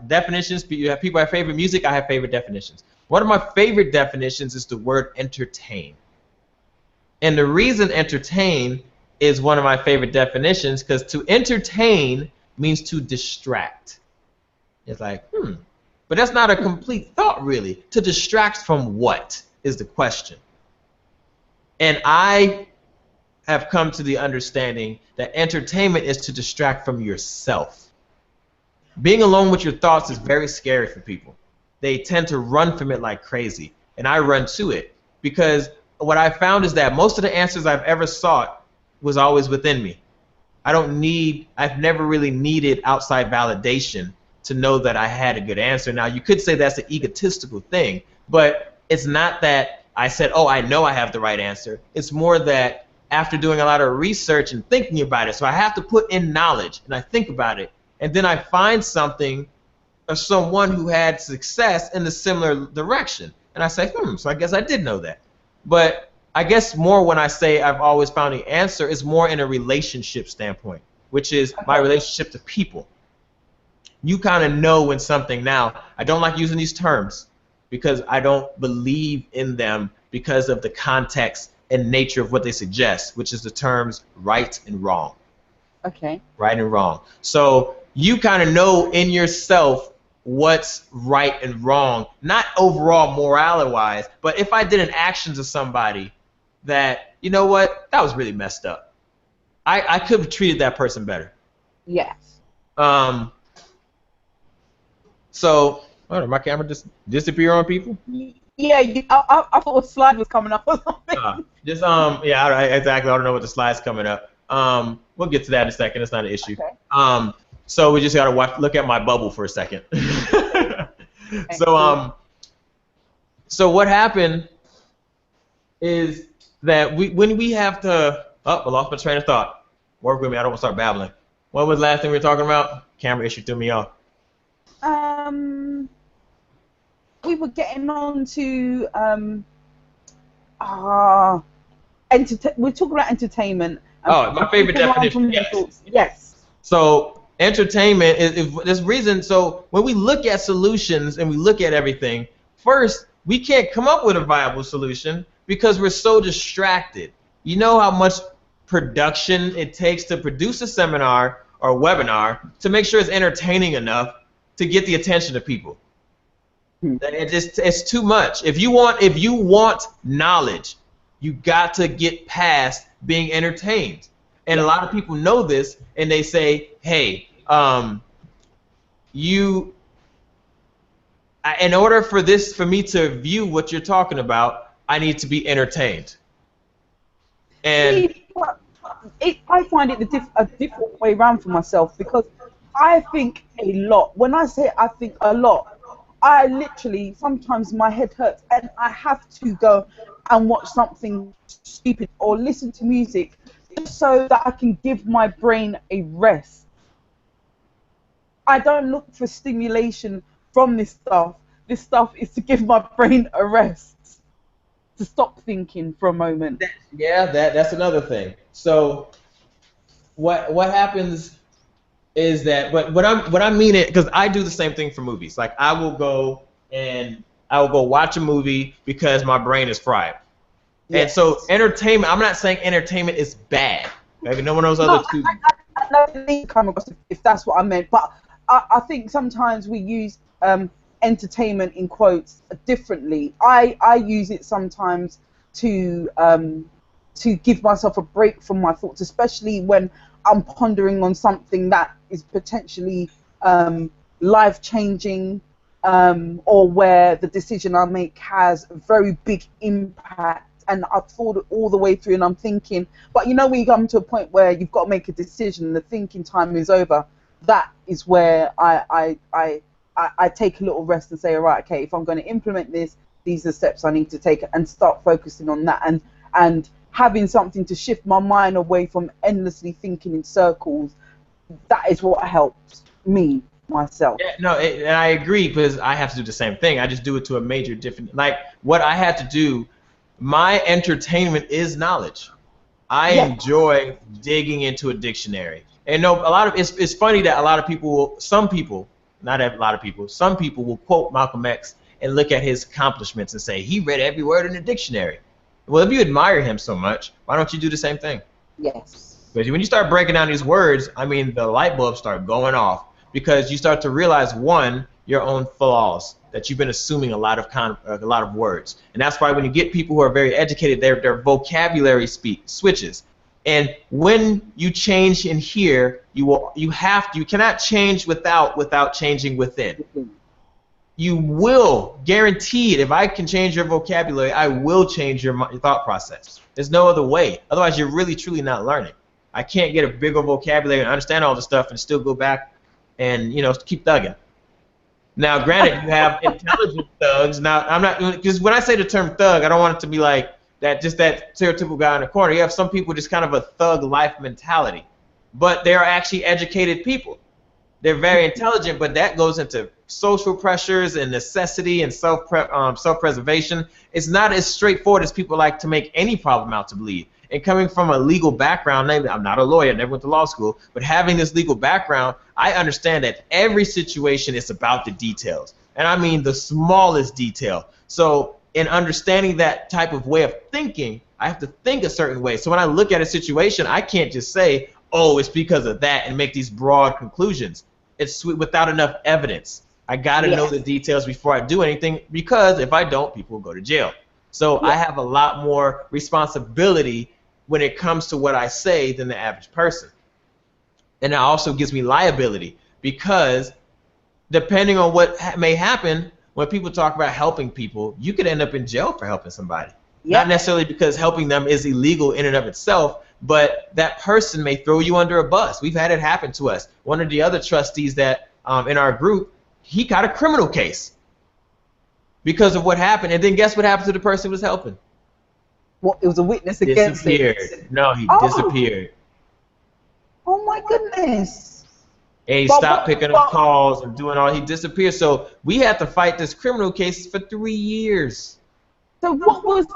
Definitions. You have people have favorite music. I have favorite definitions. One of my favorite definitions is the word entertain. And the reason entertain is one of my favorite definitions because to entertain means to distract. It's like, but that's not a complete thought, really. To distract from what is the question. And I have come to the understanding that entertainment is to distract from yourself. Being alone with your thoughts is very scary for people. They tend to run from it like crazy, and I run to it because what I found is that most of the answers I've ever sought was always within me. I've never really needed outside validation to know that I had a good answer. Now, you could say that's an egotistical thing, but it's not that I said, oh, I know I have the right answer. It's more that after doing a lot of research and thinking about it, so I have to put in knowledge, and I think about it, and then I find something or someone who had success in a similar direction. And I say, so I guess I did know that. But I guess more when I say I've always found the answer is more in a relationship standpoint, which is my relationship to people. You kind of know when something, now, I don't like using these terms because I don't believe in them because of the context and nature of what they suggest, which is the terms right and wrong. Okay. Right and wrong. So you kind of know in yourself what's right and wrong, not overall morality-wise, but if I did an action to somebody that, you know what, that was really messed up. I could have treated that person better. Yes. So, my camera just disappear on people? Yeah, I thought a slide was coming up or something. Yeah, exactly. I don't know what the slide's coming up. We'll get to that in a second. It's not an issue. Okay. So we just gotta look at my bubble for a second. So what happened is that when we have to, I lost my train of thought. Work with me. I don't want to start babbling. What was the last thing we were talking about? Camera issue threw me off. We were getting on to we're talking about entertainment. My favorite definition. Yes. So entertainment is this reason. So when we look at solutions and we look at everything, first we can't come up with a viable solution because we're so distracted. You know how much production it takes to produce a seminar or a webinar to make sure it's entertaining enough to get the attention of people. It's too much. If you want knowledge, you got to get past being entertained. And a lot of people know this, and they say, hey, in order for me to view what you're talking about, I need to be entertained. And I find it a different way around for myself because I think a lot. When I say I think a lot, I literally, sometimes my head hurts and I have to go and watch something stupid or listen to music just so that I can give my brain a rest. I don't look for stimulation from this stuff. This stuff is to give my brain a rest, to stop thinking for a moment. That's another thing. So what happens is that what I mean it, because I do the same thing for movies. Like I will go watch a movie because my brain is fried. Yes. And so entertainment, I'm not saying entertainment is bad. Like no one knows other two. I don't come across if that's what I meant, but I think sometimes we use entertainment in quotes differently. I use it sometimes to give myself a break from my thoughts, especially when I'm pondering on something that is potentially life-changing, or where the decision I make has a very big impact and I've thought it all the way through, and I'm thinking, but you know, when you come to a point where you've got to make a decision and the thinking time is over, that is where I take a little rest and say, all right, okay, if I'm going to implement this, these are the steps I need to take, and start focusing on that, and having something to shift my mind away from endlessly thinking in circles. That is what helps me, myself. Yeah, no, and I agree, because I have to do the same thing. I just do it to a major different, like what I had to do. My entertainment is knowledge. I enjoy digging into a dictionary. And no, a lot of it's funny that a lot of people, some people, not a lot of people, some people will quote Malcolm X and look at his accomplishments and say he read every word in the dictionary. Well, if you admire him so much, why don't you do the same thing? Yes. Because when you start breaking down these words, I mean, the light bulbs start going off, because you start to realize, one, your own flaws, that you've been assuming a lot of words. And that's why when you get people who are very educated, their vocabulary switches. And when you change in here, you cannot change without changing within. You will, guaranteed, if I can change your vocabulary, I will change your thought process. There's no other way. Otherwise, you're really, truly not learning. I can't get a bigger vocabulary and understand all the stuff and still go back and, you know, keep thugging. Now, granted, you have intelligent thugs. Now, I'm not, because when I say the term thug, I don't want it to be like that, just that stereotypical guy in the corner. You have some people just kind of a thug life mentality, but they are actually educated people. They're very intelligent, but that goes into social pressures and necessity and self-preservation. It's not as straightforward as people like to make any problem out to believe. And coming from a legal background, I'm not a lawyer, never went to law school, but having this legal background, I understand that every situation is about the details. And I mean the smallest detail. So in understanding that type of way of thinking, I have to think a certain way. So when I look at a situation, I can't just say, oh, it's because of that, and make these broad conclusions. It's without enough evidence. I got to know the details before I do anything, because if I don't, people will go to jail. So I have a lot more responsibility when it comes to what I say than the average person. And it also gives me liability, because depending on what may happen, when people talk about helping people, you could end up in jail for helping somebody. Not necessarily because helping them is illegal in and of itself, but that person may throw you under a bus. We've had it happen to us. One of the other trustees that in our group, he got a criminal case because of what happened. And then guess what happened to the person who was helping? What, it was a witness against Disappeared. No, he disappeared. Oh my goodness. And he stopped picking up calls and doing all. He disappeared. So we had to fight this criminal case for 3 years. So what was,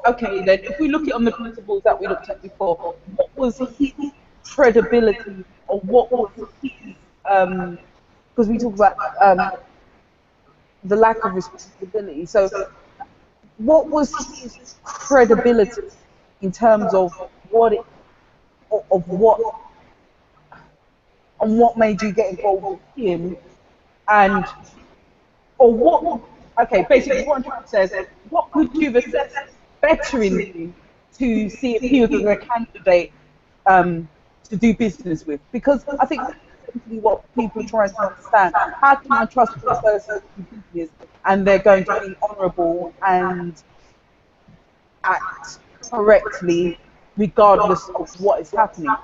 okay, then if we look at on the principles that we looked at before, what was his credibility, or what was his, because we talk about the lack of responsibility, so what was his credibility in terms of what made you get involved with him, and, or what, okay, basically what I'm trying to say is, what could you have assessed better in him to see if he was a candidate to do business with? Because I think that's simply what people are trying to understand. How can I trust this person to do business and they're going to be honourable and act correctly regardless of what is happening?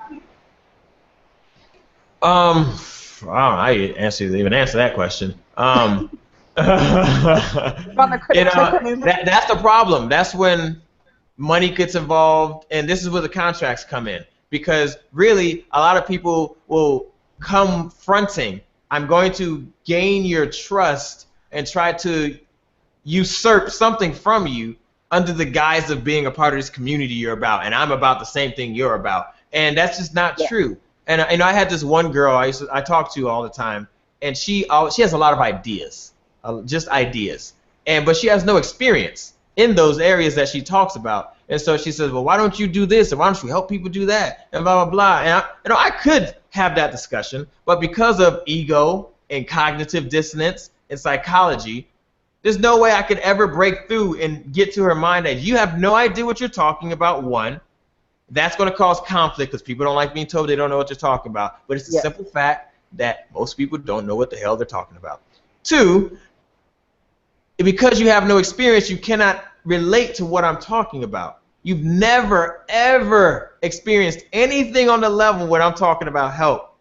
I don't know how you even answer that question. You know, that's the problem. That's when money gets involved, and this is where the contracts come in. Because really, a lot of people will come fronting, I'm going to gain your trust and try to usurp something from you under the guise of being a part of this community you're about, and I'm about the same thing you're about. And that's just not true. And you know, I had this one girl I talk to all the time, and she has a lot of ideas. Just ideas, but she has no experience in those areas that she talks about. And so she says, well, why don't you do this, and why don't you help people do that, and blah, blah, blah. And I could have that discussion, but because of ego and cognitive dissonance and psychology, there's no way I could ever break through and get to her mind that you have no idea what you're talking about. One, that's going to cause conflict because people don't like being told they don't know what they're talking about. But it's a simple fact that most people don't know what the hell they're talking about. Two, because you have no experience, you cannot relate to what I'm talking about. You've never, ever experienced anything on the level when I'm talking about help.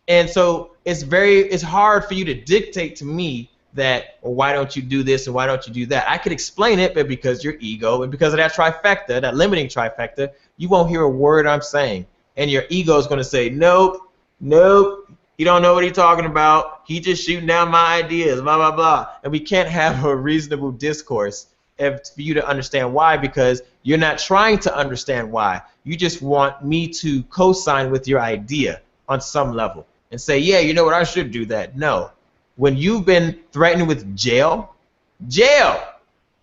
And so it's hard for you to dictate to me that, well, why don't you do this and why don't you do that? I could explain it, but because your ego and because of that trifecta, that limiting trifecta, you won't hear a word I'm saying. And your ego is going to say, nope, nope, he don't know what he's talking about. He just shooting down my ideas, blah, blah, blah. And we can't have a reasonable discourse for you to understand why, because you're not trying to understand why. You just want me to co-sign with your idea on some level and say, yeah, you know what, I should do that. No. When you've been threatened with jail,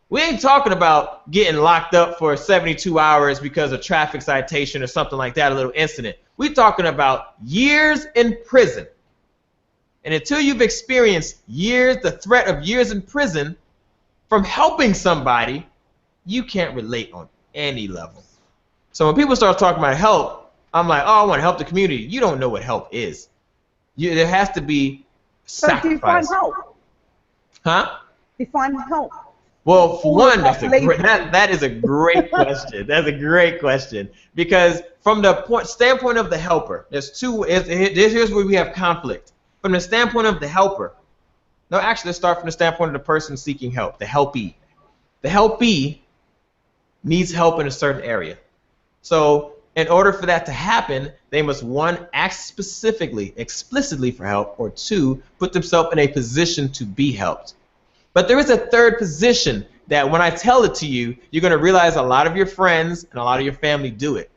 we ain't talking about getting locked up for 72 hours because of traffic citation or something like that, a little incident. We're talking about years in prison. And until you've experienced the threat of years in prison from helping somebody, you can't relate on any level. So when people start talking about help, I'm like, oh, I want to help the community. You don't know what help is. There has to be sacrifice. So define help. Huh? Define help. Well, for one, that is a great question. That's a great question, because from the standpoint of the helper, here's where we have conflict. From the standpoint of the helper, no, actually, let's start from the standpoint of the person seeking help, the helpee. The helpee needs help in a certain area. So in order for that to happen, they must, one, ask specifically, explicitly for help, or two, put themselves in a position to be helped. But there is a third position that when I tell it to you, you're going to realize a lot of your friends and a lot of your family do it.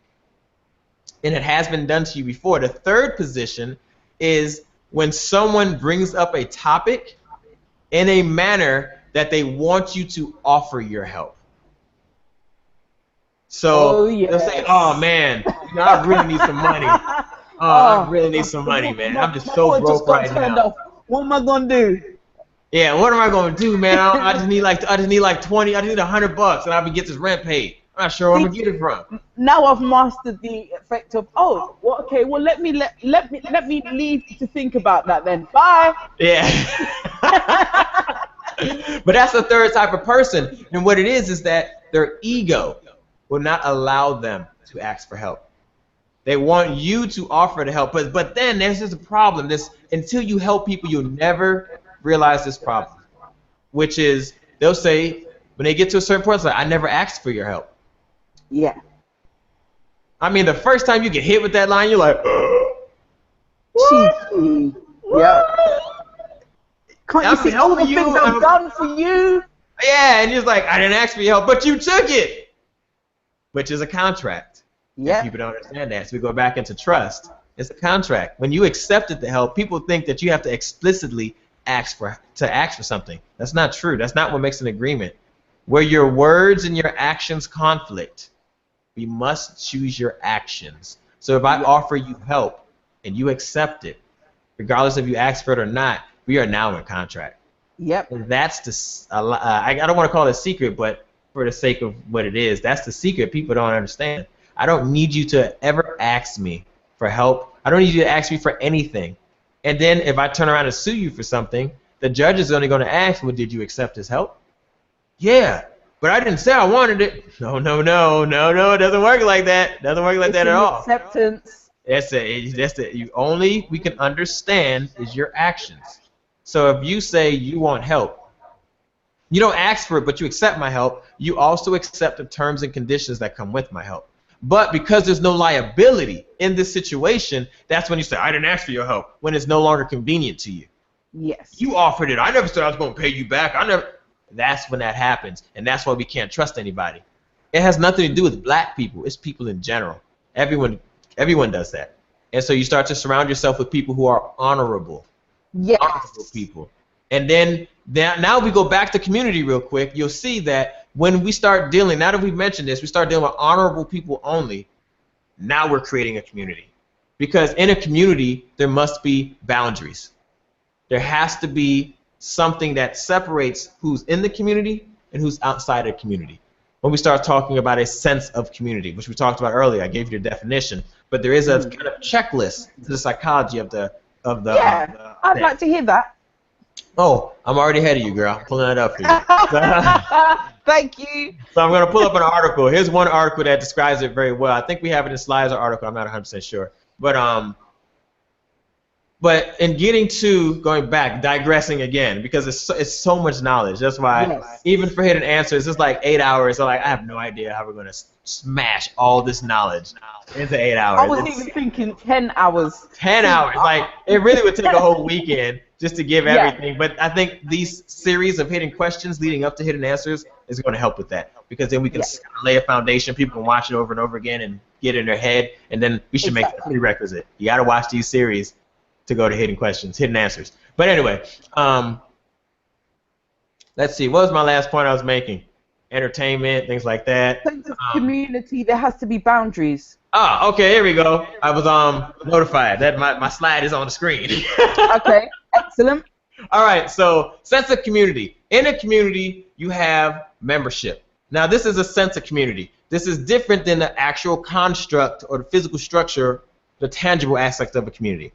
And it has been done to you before. The third position is when someone brings up a topic in a manner that they want you to offer your help. So they'll say, oh, man, I really need some money. I really need some money, man. I'm just so broke right now. What am I going to do? Yeah, what am I gonna do, man? I just need like 20. I just need $100, and I can get this rent paid. I'm not sure where I'm gonna get it from. Now I've mastered the effect of, oh, well, okay, well let me leave to think about that then. Bye. Yeah. But that's the third type of person, and what it is that their ego will not allow them to ask for help. They want you to offer the help, but then there's just a problem. Until you help people, you'll never realize this problem, which is they'll say when they get to a certain point, it's like, I never asked for your help. Yeah. I mean, the first time you get hit with that line, you're like, cheeky. Yeah. Can't you see all the things I've done for you? Yeah, and you're like, I didn't ask for your help, but you took it, which is a contract. Yeah. People don't understand that, so we go back into trust. It's a contract. When you accepted the help, people think that you have to explicitly ask for something. That's not true. That's not what makes an agreement. Where your words and your actions conflict, we must choose your actions. So if I offer you help and you accept it, regardless if you ask for it or not, we are now in contract. Yep. And that's I don't want to call it a secret, but for the sake of what it is, that's the secret people don't understand. I don't need you to ever ask me for help. I don't need you to ask me for anything. And then if I turn around and sue you for something, the judge is only going to ask, well, did you accept his help? Yeah, but I didn't say I wanted it. No, it doesn't work like that. It doesn't work like that at all. Acceptance. We can understand is your actions. So if you say you want help, you don't ask for it, but you accept my help, you also accept the terms and conditions that come with my help. But because there's no liability in this situation, that's when you say, I didn't ask for your help, when it's no longer convenient to you. Yes. You offered it. I never said I was going to pay you back. That's when that happens, and that's why we can't trust anybody. It has nothing to do with black people. It's people in general. Everyone does that. And so you start to surround yourself with people who are honorable. Yes. Honorable people. And then now we go back to community real quick. You'll see that when we start dealing, now that we've mentioned this, we start dealing with honorable people only, now we're creating a community. Because in a community, there must be boundaries. There has to be something that separates who's in the community and who's outside of the community. When we start talking about a sense of community, which we talked about earlier, I gave you the definition, but there is a kind of checklist to the psychology of the I'd like to hear that. Oh, I'm already ahead of you, girl. I'm pulling it up for you. Thank you. So I'm going to pull up an article. Here's one article that describes it very well. I think we have it in slides or article. I'm not 100% sure. But in getting to, going back, digressing again, because it's so much knowledge. That's why, Yes. even for hidden answers, it's like 8 hours. So like, I have no idea how we're going to smash all this knowledge into 8 hours. I was even thinking 10 hours. 10 hours. Like, it really would take a whole weekend just to give everything. But I think these series of hidden questions leading up to hidden answers is going to help with that. Because then we can lay a foundation. People can watch it over and over again and get in their head. And then we should make it a prerequisite. You got to watch these series to go to hidden questions, hidden answers. But anyway, let's see. What was my last point I was making? Entertainment, things like that. Sense of community, there has to be boundaries. Ah, okay, here we go. I was notified that my slide is on the screen. Okay, excellent. All right, so sense of community. In a community, you have membership. Now, this is a sense of community. This is different than the actual construct or the physical structure, the tangible aspect of a community.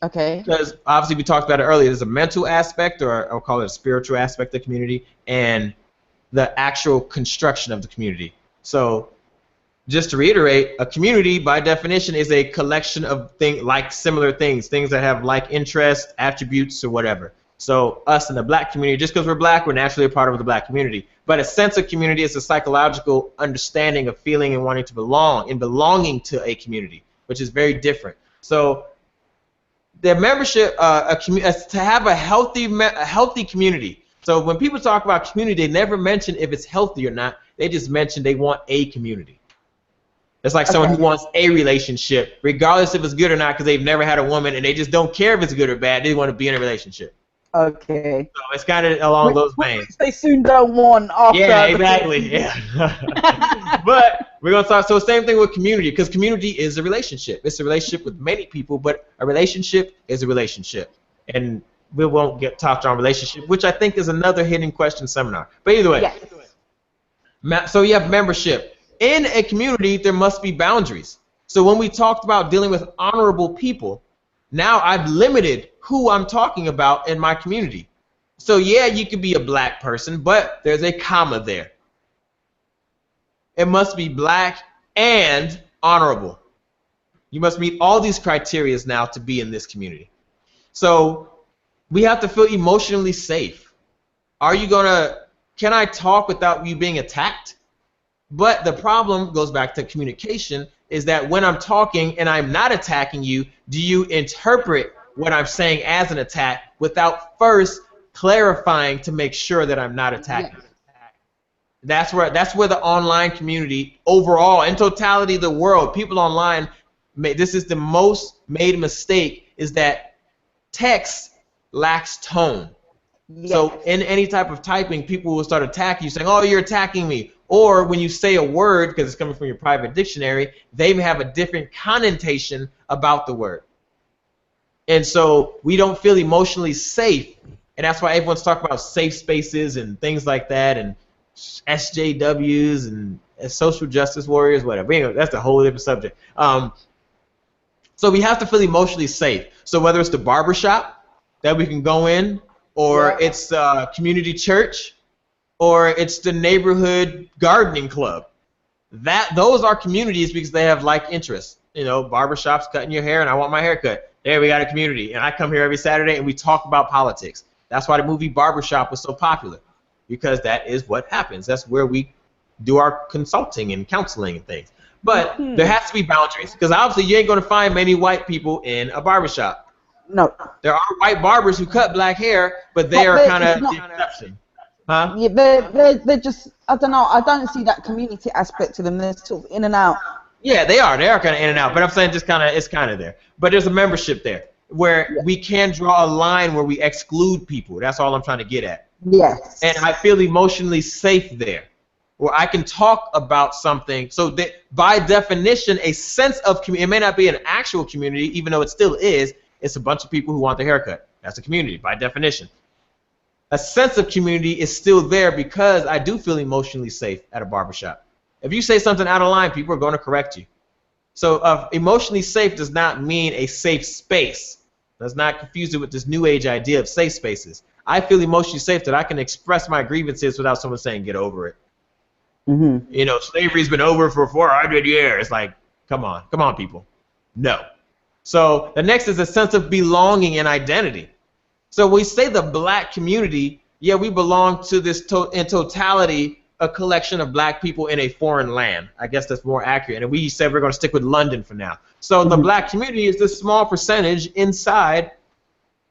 Okay. Because obviously we talked about it earlier. There's a mental aspect, or I'll call it a spiritual aspect of the community, and the actual construction of the community. So just to reiterate, a community by definition is a collection of similar things that have like interests, attributes, or whatever. So us in the black community, just because we're black, we're naturally a part of the black community. But a sense of community is a psychological understanding of feeling and wanting to belong, and belonging to a community, which is very different. So their membership, to have a healthy community. So when people talk about community, they never mention if it's healthy or not. They just mention they want a community. It's like someone who wants a relationship, regardless if it's good or not, because they've never had a woman and they just don't care if it's good or bad. They want to be in a relationship. Okay. So it's kind of along those veins. Which they soon don't want after. Yeah, exactly. Yeah. But we're going to talk. So same thing with community, because community is a relationship. It's a relationship with many people, but a relationship is a relationship. And we won't get talked on relationship, which I think is another hidden question seminar. But either way. Yes. So you have membership. In a community, there must be boundaries. So when we talked about dealing with honorable people, now I've limited who I'm talking about in my community. So yeah, you could be a black person, but there's a comma there. It must be black and honorable. You must meet all these criteria now to be in this community. So we have to feel emotionally safe. Can I talk without you being attacked? But the problem goes back to communication, is that when I'm talking and I'm not attacking you, do you interpret what I'm saying as an attack without first clarifying to make sure that I'm not attacking? Yes. That's where the online community overall, in totality of the world, people online, this is the most made mistake, is that text lacks tone. Yes. So in any type of typing, people will start attacking you, saying, oh, you're attacking me. Or when you say a word, because it's coming from your private dictionary, they may have a different connotation about the word. And so we don't feel emotionally safe. And that's why everyone's talking about safe spaces and things like that, and SJWs and social justice warriors, whatever. Anyway, that's a whole different subject. So we have to feel emotionally safe. So whether it's the barbershop that we can go in, or it's community church, or it's the neighborhood gardening club. Those are communities because they have like interests. You know, barbershops, cutting your hair, and I want my hair cut. There we got a community. And I come here every Saturday and we talk about politics. That's why the movie Barbershop was so popular, because that is what happens. That's where we do our consulting and counseling and things. But there has to be boundaries, because obviously you ain't going to find many white people in a barbershop. No. There are white barbers who cut black hair, but they are kind of the exception. Huh? Yeah, they're just, I don't know, I don't see that community aspect to them. They're sort of in and out. Yeah, they are kind of in and out, but I'm saying just it's kind of there. But there's a membership there where we can draw a line where we exclude people. That's all I'm trying to get at. Yes. And I feel emotionally safe there, where I can talk about something. So that by definition, a sense of community, it may not be an actual community, even though it still is. It's a bunch of people who want their haircut. That's a community by definition. A sense of community is still there because I do feel emotionally safe at a barbershop. If you say something out of line, people are going to correct you. So emotionally safe does not mean a safe space. Let's not confuse it with this new age idea of safe spaces. I feel emotionally safe that I can express my grievances without someone saying, get over it. Mm-hmm. You know, slavery's been over for 400 years. Like, come on, people. No. So the next is a sense of belonging and identity. So we say the black community, yeah, we belong to this in totality, a collection of black people in a foreign land. I guess that's more accurate. And we said we're going to stick with London for now. So the black community is this small percentage inside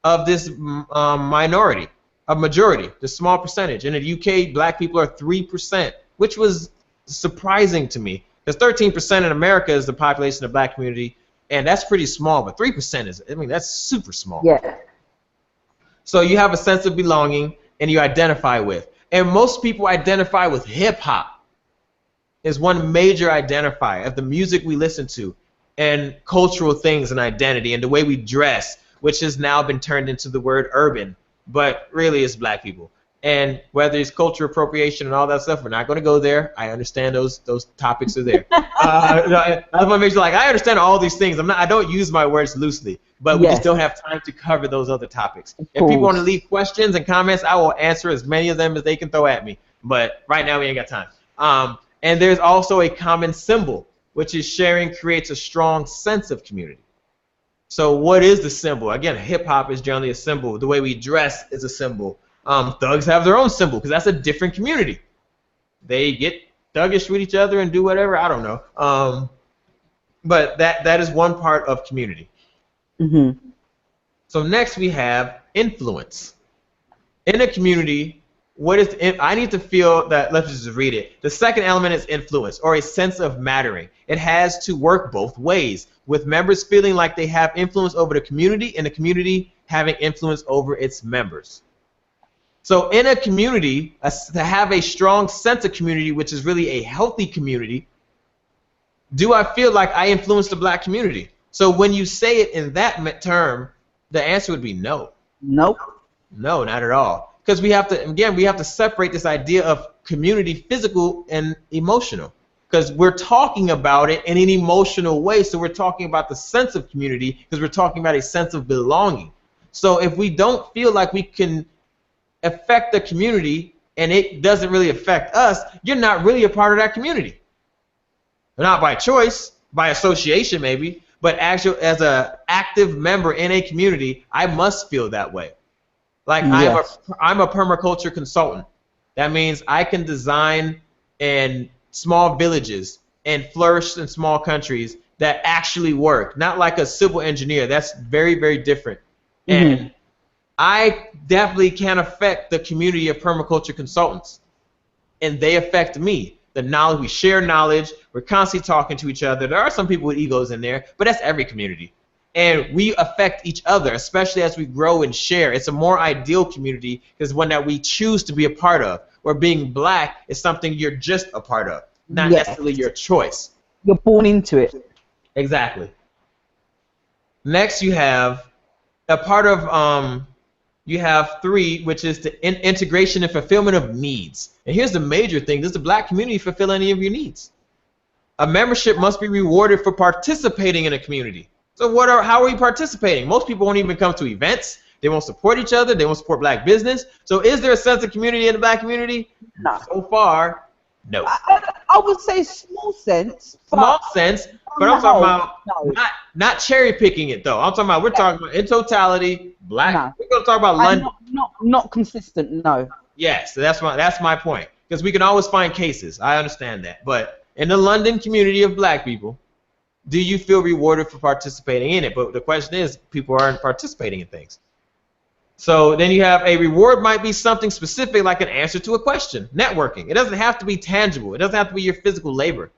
of this minority, a majority, the small percentage. In the UK, black people are 3%, which was surprising to me. Because 13% in America is the population of the black community, and that's pretty small, but 3% is, I mean, that's super small. Yeah. So you have a sense of belonging, and you identify with. And most people identify with hip-hop is one major identifier of the music we listen to and cultural things and identity and the way we dress, which has now been turned into the word urban, but really it's black people. And whether it's cultural appropriation and all that stuff, we're not going to go there. I understand those topics are there. I want to make sure, like, I understand all these things. I don't use my words loosely, but we just don't have time to cover those other topics. If people want to leave questions and comments, I will answer as many of them as they can throw at me. But right now we ain't got time. And there's also a common symbol, which is sharing creates a strong sense of community. So what is the symbol? Again, hip-hop is generally a symbol. The way we dress is a symbol. Thugs have their own symbol because that's a different community. They get thuggish with each other and do whatever. I don't know. But that is one part of community. Mm-hmm. So next we have influence. In a community, what is I need to feel that, let's just read it. The second element is influence, or a sense of mattering. It has to work both ways, with members feeling like they have influence over the community and the community having influence over its members. So in a community, to have a strong sense of community, which is really a healthy community, do I feel like I influence the black community? So when you say it in that term, the answer would be no. Nope. No, not at all. Because we have to separate this idea of community, physical and emotional. Because we're talking about it in an emotional way, so we're talking about the sense of community because we're talking about a sense of belonging. So if we don't feel like we can affect the community and it doesn't really affect us, you're not really a part of that community. Not by choice, by association maybe, but actually as an active member in a community, I must feel that way. Like yes. I'm a permaculture consultant. That means I can design in small villages and flourish in small countries that actually work, not like a civil engineer. That's very, very different. Mm-hmm. And I definitely can affect the community of permaculture consultants, and they affect me. The knowledge, we share knowledge, we're constantly talking to each other. There are some people with egos in there, but that's every community. And we affect each other, especially as we grow and share. It's a more ideal community because one that we choose to be a part of, where being black is something you're just a part of, not necessarily your choice. You're born into it. Exactly. Next you have a part of, you have 3, which is the integration and fulfillment of needs. And here's the major thing. Does the black community fulfill any of your needs? A membership must be rewarded for participating in a community. So how are we participating? Most people won't even come to events. They won't support each other. They won't support black business. So is there a sense of community in the black community? No. So far, no. I would say small sense. Small sense, but I'm talking about not cherry picking it though. I'm talking about, we're talking about in totality, black. No. We're going to talk about London. Not consistent, no. Yes, so that's my point. Because we can always find cases. I understand that. But in the London community of black people, do you feel rewarded for participating in it? But the question is, people aren't participating in things. So then you have a reward might be something specific like an answer to a question, networking. It doesn't have to be tangible. It doesn't have to be your physical labor.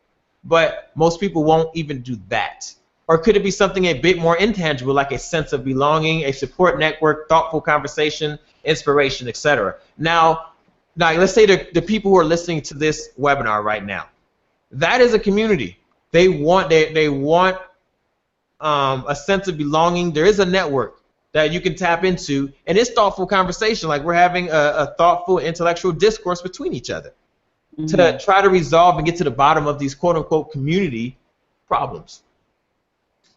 But most people won't even do that. Or could it be something a bit more intangible like a sense of belonging, a support network, thoughtful conversation, inspiration, etc. Now let's say the people who are listening to this webinar right now, that is a community. They want a sense of belonging. There is a network that you can tap into, and it's thoughtful conversation. Like we're having a thoughtful intellectual discourse between each other to try to resolve and get to the bottom of these quote-unquote community problems.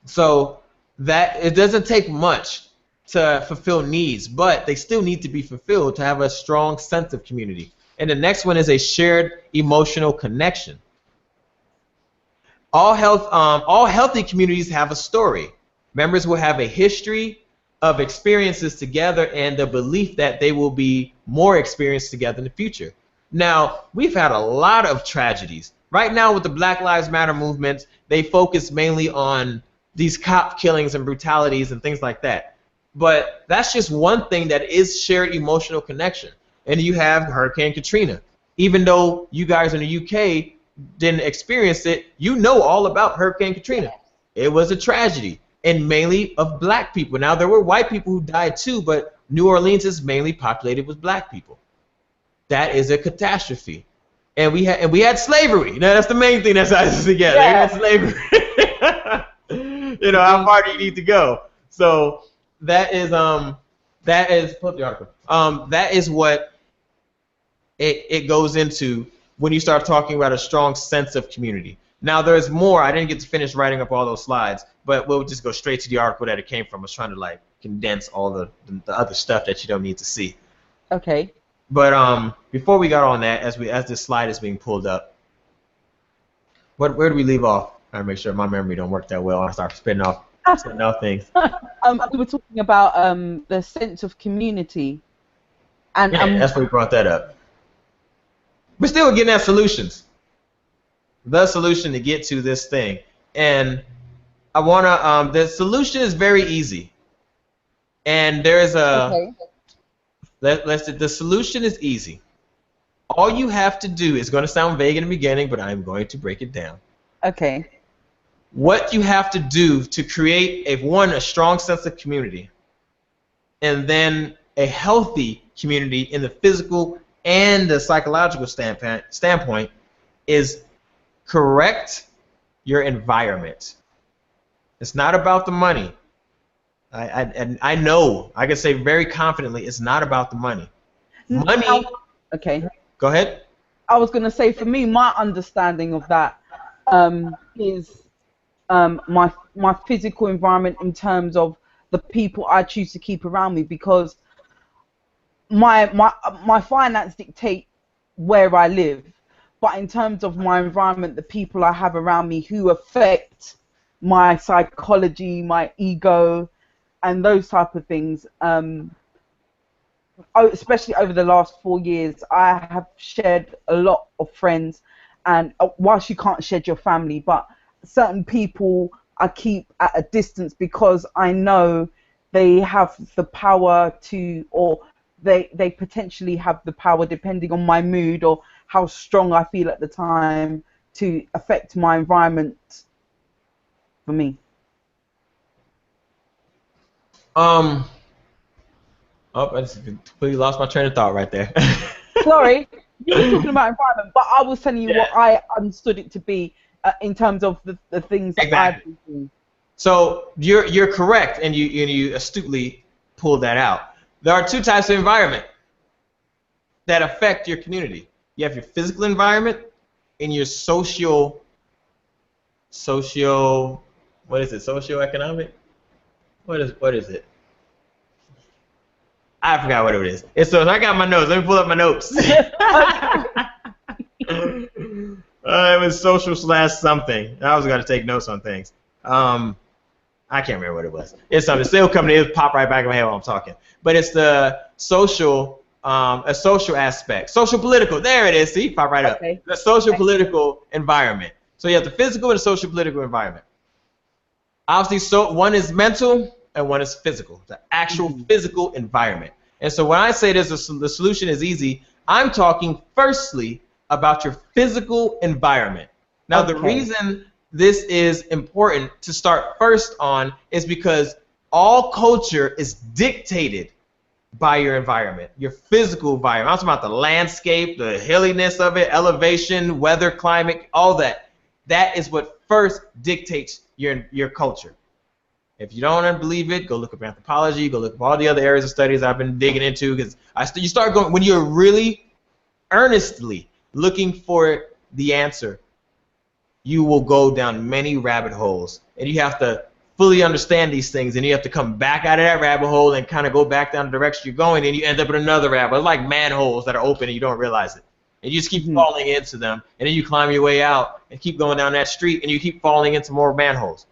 So that it doesn't take much to fulfill needs, but they still need to be fulfilled to have a strong sense of community. And the next one is a shared emotional connection. All healthy communities have a story. Members will have a history of experiences together and the belief that they will be more experienced together in the future. Now, we've had a lot of tragedies. Right now with the Black Lives Matter movement, they focus mainly on these cop killings and brutalities and things like that. But that's just one thing that is shared emotional connection. And you have Hurricane Katrina. Even though you guys in the UK didn't experience it, you know all about Hurricane Katrina. It was a tragedy, and mainly of black people. Now, there were white people who died too, but New Orleans is mainly populated with black people. That is a catastrophe. And we had slavery. Now, that's the main thing that ties us together. Yeah. We had slavery. You know, how far do you need to go? So that is pull up the article. That is what it goes into when you start talking about a strong sense of community. Now, there's more. I didn't get to finish writing up all those slides, but we'll just go straight to the article that it came from. I was trying to like condense all the other stuff that you don't need to see. Okay. But before we got on that, as this slide is being pulled up, where do we leave off? I gotta make sure my memory don't work that well. I start spitting off things. We were talking about the sense of community, and Yeah, that's where we brought that up. We're still getting at solutions. The solution to get to this thing, and I wanna. The solution is very easy, and there is a. Okay. The solution is easy. All you have to do is going to sound vague in the beginning, but I'm going to break it down. Okay. What you have to do to create a strong sense of community, and then a healthy community in the physical and the psychological standpoint is correct your environment. It's not about the money. I know, I can say very confidently, it's not about the money. Money. Okay. Go ahead. I was going to say, for me, my understanding of that is my physical environment in terms of the people I choose to keep around me, because my finance dictate where I live, but in terms of my environment, the people I have around me who affect my psychology, my ego, and those type of things, especially over the last 4 years, I have shed a lot of friends, and whilst you can't shed your family, but certain people I keep at a distance because I know they have the power to, or they potentially have the power, depending on my mood or how strong I feel at the time, to affect my environment for me. Oh, I just completely lost my train of thought right there. Sorry, you were talking about environment, but I was telling you what I understood it to be in terms of the things that I've been doing. So you're correct, and you astutely pulled that out. There are two types of environment that affect your community. You have your physical environment and your socio. What is it? Socioeconomic? What is it? I forgot what it is. So I got my notes. Let me pull up my notes. It was social / something. I was gonna take notes on things. I can't remember what it was. It's something. Still coming. It'll pop right back in my head while I'm talking. But it's the social, a social aspect, social political. There it is. See, pop right up. Okay. The social political environment. So you have the physical and the social political environment. Obviously, so one is mental and one is physical, the actual physical environment. And so when I say the solution is easy, I'm talking firstly about your physical environment. Now, the reason this is important to start first on is because all culture is dictated by your environment, your physical environment. I'm talking about the landscape, the hilliness of it, elevation, weather, climate, all that. That is what first dictates your culture. If you don't believe it, go look up anthropology, go look up all the other areas of studies I've been digging into, because you start going, when you're really earnestly looking for the answer, you will go down many rabbit holes, and you have to fully understand these things, and you have to come back out of that rabbit hole and kind of go back down the direction you're going, and you end up in another rabbit. It's like manholes that are open and you don't realize it. And you just keep falling into them, and then you climb your way out and keep going down that street, and you keep falling into more manholes.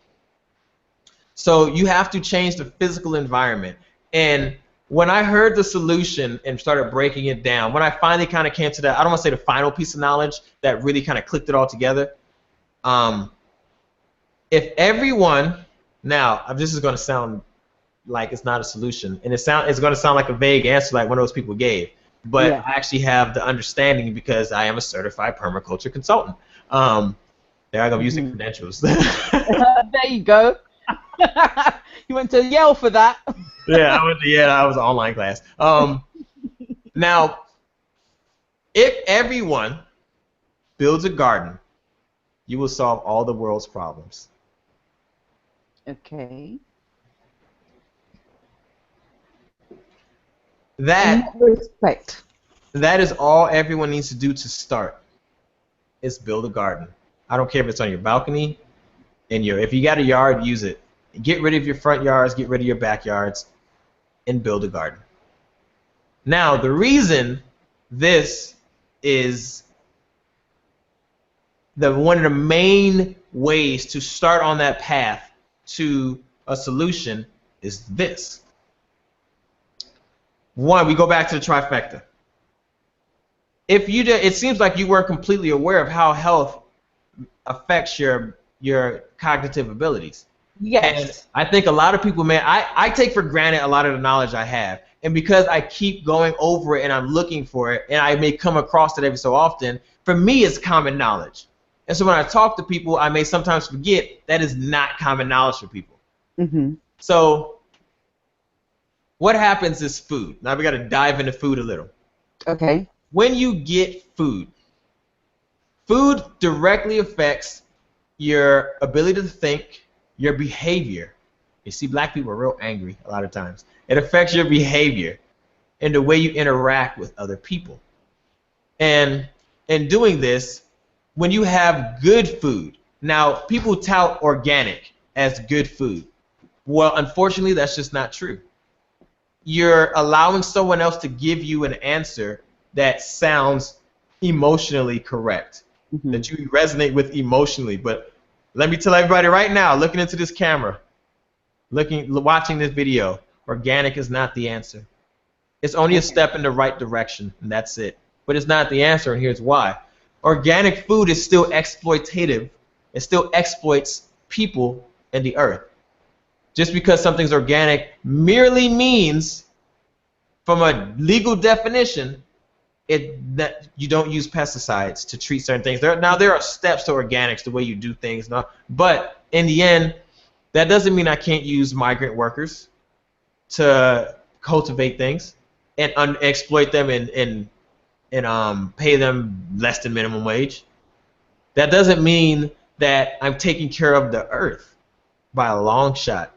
So you have to change the physical environment. And when I heard the solution and started breaking it down, when I finally kind of came to that, I don't want to say the final piece of knowledge that really kind of clicked it all together. If everyone, now this is going to sound like it's not a solution, and it's going to sound like a vague answer like one of those people gave. But I actually have the understanding because I am a certified permaculture consultant. There I go using credentials. There you go. You went to Yale for that. Yeah, I went to Yale. I was an online class. Now, if everyone builds a garden, you will solve all the world's problems. Okay. That respect. That is all everyone needs to do to start. Is build a garden. I don't care if it's on your balcony, if you got a yard, use it. Get rid of your front yards, get rid of your backyards, and build a garden. Now, the reason this is one of the main ways to start on that path to a solution is this. One, we go back to the trifecta. It seems like you weren't completely aware of how health affects your cognitive abilities. Yes. And I think a lot of people, I take for granted a lot of the knowledge I have. And because I keep going over it and I'm looking for it, and I may come across it every so often, for me it's common knowledge. And so when I talk to people, I may sometimes forget that is not common knowledge for people. So what happens is food. Now we got to dive into food a little. Okay. When you get food, food directly affects your ability to think, your behavior. You see, black people are real angry a lot of times. It affects your behavior and the way you interact with other people. And in doing this, when you have good food, now people tout organic as good food. Well, unfortunately, that's just not true. You're allowing someone else to give you an answer that sounds emotionally correct, that you resonate with emotionally. But let me tell everybody right now, looking into this camera, watching this video, organic is not the answer. It's only a step in the right direction, and that's it. But it's not the answer, and here's why. Organic food is still exploitative. It still exploits people and the earth. Just because something's organic merely means, from a legal definition, that you don't use pesticides to treat certain things. There are steps to organics, the way you do things, but in the end, that doesn't mean I can't use migrant workers to cultivate things and exploit them and pay them less than minimum wage. That doesn't mean that I'm taking care of the earth by a long shot.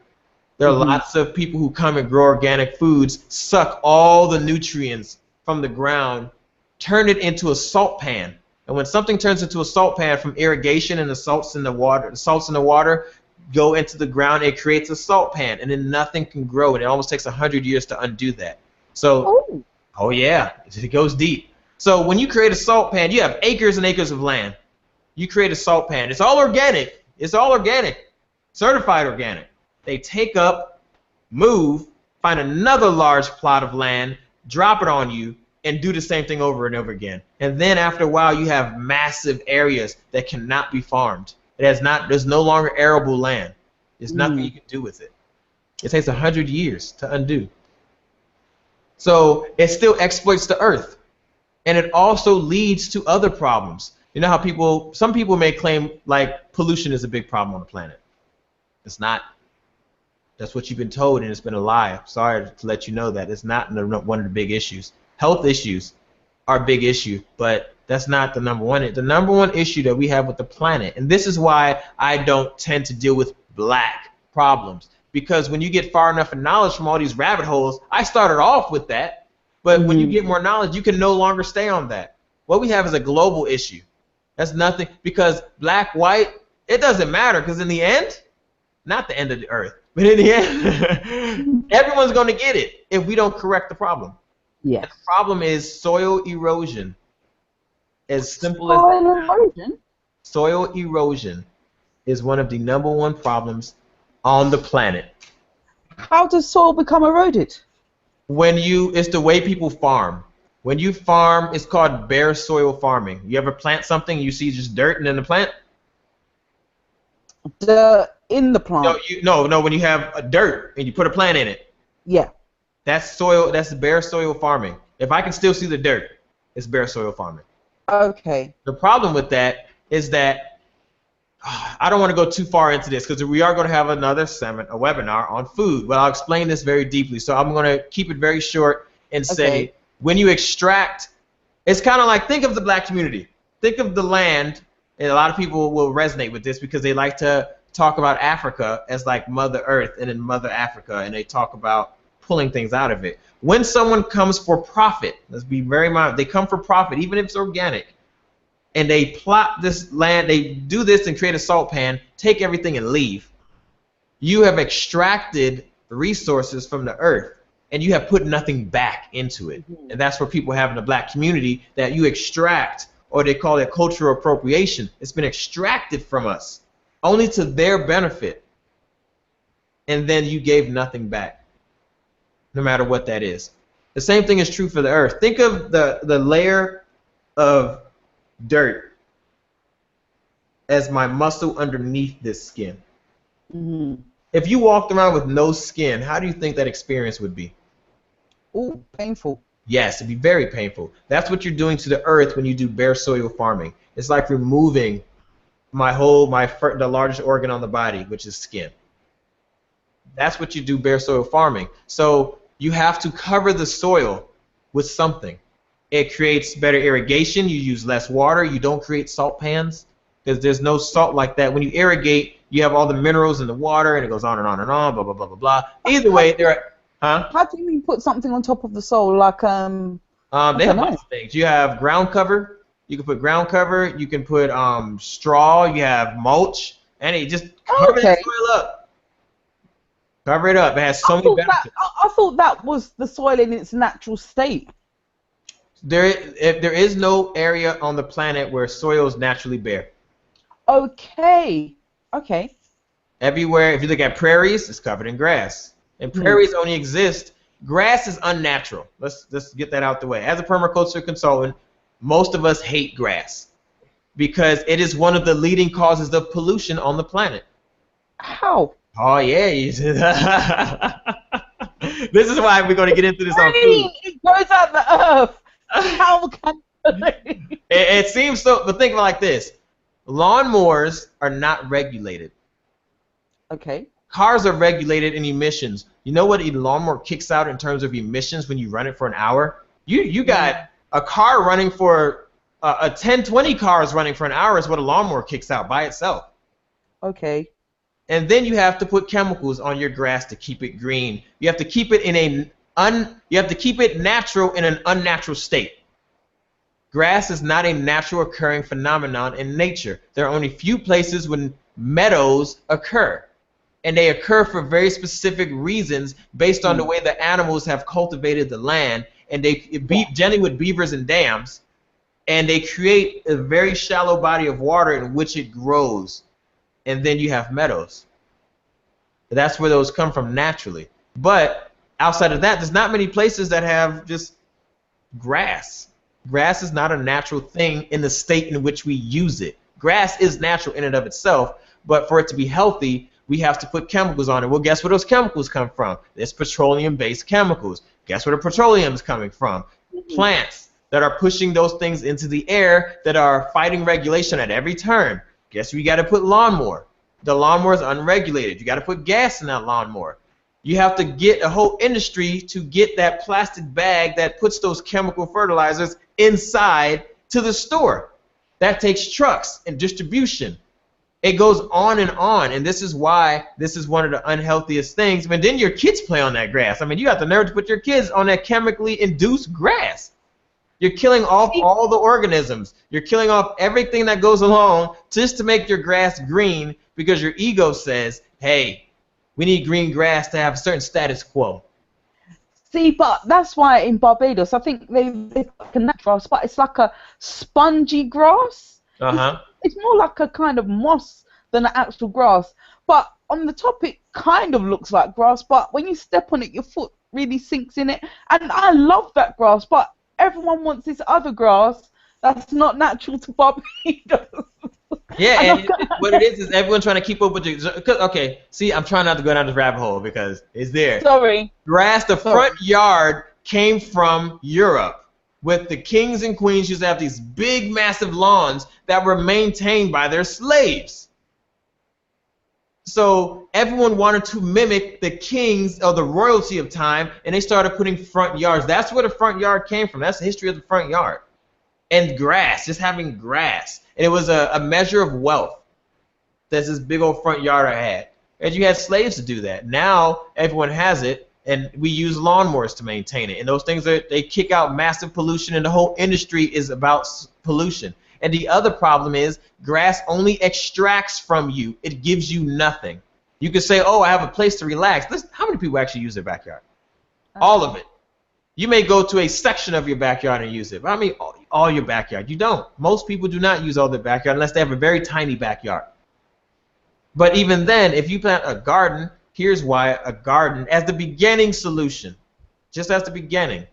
There are lots of people who come and grow organic foods, suck all the nutrients from the ground, turn it into a salt pan. And when something turns into a salt pan from irrigation and the salts in the water go into the ground, it creates a salt pan, and then nothing can grow, and it almost takes 100 years to undo that. So, oh yeah, it goes deep. So when you create a salt pan, you have acres and acres of land. You create a salt pan. It's all organic. It's all organic, certified organic. They take up, move, find another large plot of land, drop it on you, and do the same thing over and over again. And then after a while, you have massive areas that cannot be farmed. There's no longer arable land. There's nothing you can do with it. It takes 100 years to undo. So it still exploits the earth. And it also leads to other problems. You know how some people may claim like pollution is a big problem on the planet. It's not. That's what you've been told, and it's been a lie. I'm sorry to let you know that. It's not one of the big issues. Health issues are a big issue, but that's not the number one. The number one issue that we have with the planet, and this is why I don't tend to deal with black problems, because when you get far enough in knowledge from all these rabbit holes, I started off with that, but when you get more knowledge, you can no longer stay on that. What we have is a global issue. That's nothing, because black, white, it doesn't matter, because in the end, not the end of the earth, but in the end, everyone's going to get it if we don't correct the problem. Yes. And the problem is soil erosion. As simple as Soil that. erosion? Soil erosion is one of the #1 problems on the planet. How does soil become eroded? It's the way people farm. When you farm, it's called bare soil farming. You ever plant something, you see just dirt and then the plant? Dirt in the plant. No, when you have a dirt and you put a plant in it. Yeah. That's soil, that's bare soil farming. If I can still see the dirt, it's bare soil farming. Okay. The problem with that is that I don't want to go too far into this because we are going to have another a webinar on food. But I'll explain this very deeply. So I'm going to keep it very short and say when you extract, it's kind of like, think of the black community. Think of the land, and a lot of people will resonate with this because they like to talk about Africa as like Mother Earth and then Mother Africa, and they talk about pulling things out of it. When someone comes for profit, let's be very mindful, they come for profit, even if it's organic, and they plot this land, they do this and create a salt pan, take everything and leave. You have extracted resources from the earth, and you have put nothing back into it. And that's what people have in the black community, that you extract, or they call it cultural appropriation. It's been extracted from us, only to their benefit, and then you gave nothing back, no matter what that is. The same thing is true for the earth. Think of the layer of dirt as my muscle underneath this skin. If you walked around with no skin, how do you think that experience would be? Oh, painful. Yes, it'd be very painful. That's what you're doing to the earth when you do bare soil farming. It's like removing the largest organ on the body, which is skin. That's what you do bare soil farming. So you have to cover the soil with something. It creates better irrigation. You use less water. You don't create salt pans because there's no salt like that. When you irrigate, you have all the minerals in the water, and it goes on and on and on, blah, blah, blah, blah, blah. Either way, How do you mean put something on top of the soil? Like, they have lots of things. You have ground cover. You can put ground cover. You can put straw. You have mulch. And it just cover the soil up. Cover it up. It has so many benefits. I thought that was the soil in its natural state. There is no area on the planet where soil is naturally bare. Okay. Okay. Everywhere, if you look at prairies, it's covered in grass. And prairies only exist. Grass is unnatural. Let's get that out the way. As a permaculture consultant, most of us hate grass because it is one of the leading causes of pollution on the planet. How? Oh, yeah. This is why we're going to get into this on food. It goes out the earth. How can it seems so, but think of it like this. Lawnmowers are not regulated. Okay. Cars are regulated in emissions. You know what a lawnmower kicks out in terms of emissions when you run it for an hour? You got a car running for, 20 cars running for an hour is what a lawnmower kicks out by itself. Okay. And then you have to put chemicals on your grass to keep it green. You have to keep it you have to keep it natural in an unnatural state. Grass is not a natural occurring phenomenon in nature. There are only few places when meadows occur. And they occur for very specific reasons based on the way the animals have cultivated the land. And they generally with beavers and dams. And they create a very shallow body of water in which it grows. And then you have meadows. That's where those come from naturally. But outside of that, there's not many places that have just grass. Grass is not a natural thing in the state in which we use it. Grass is natural in and of itself, but for it to be healthy, we have to put chemicals on it. Well, guess where those chemicals come from? It's petroleum-based chemicals. Guess where the petroleum is coming from? Plants that are pushing those things into the air that are fighting regulation at every turn. Guess where you got to put lawnmower? The lawnmower is unregulated. You got to put gas in that lawnmower. You have to get a whole industry to get that plastic bag that puts those chemical fertilizers inside to the store. That takes trucks and distribution. It goes on, and this is why this is one of the unhealthiest things. But then your kids play on that grass. I mean, you got the nerve to put your kids on that chemically induced grass. You're killing off all the organisms. You're killing off everything that goes along just to make your grass green because your ego says, hey, we need green grass to have a certain status quo. See, but that's why in Barbados, I think they've got a natural grass, but it's like a spongy grass. It's more like a kind of moss than an actual grass. But on the top, it kind of looks like grass, but when you step on it, your foot really sinks in it. And I love that grass, but everyone wants this other grass that's not natural to Barbados. Yeah, and what it is everyone trying to keep up with the. Okay, see, I'm trying not to go down this rabbit hole because it's there. Sorry. Grass, the front yard came from Europe. With the kings and queens used to have these big, massive lawns that were maintained by their slaves. So everyone wanted to mimic the kings or the royalty of time, and they started putting front yards. That's where the front yard came from. That's the history of the front yard. And grass, just having grass. And it was a measure of wealth. That's this big old front yard I had. And you had slaves to do that. Now everyone has it, and we use lawnmowers to maintain it. And those things, they kick out massive pollution, and the whole industry is about pollution. And the other problem is grass only extracts from you. It gives you nothing. You could say, oh, I have a place to relax. Listen, how many people actually use their backyard? All of it. You may go to a section of your backyard and use it. But I mean, all your backyard. You don't. Most people do not use all their backyard unless they have a very tiny backyard. But even then, if you plant a garden, here's why a garden, as the beginning solution, just as the beginning,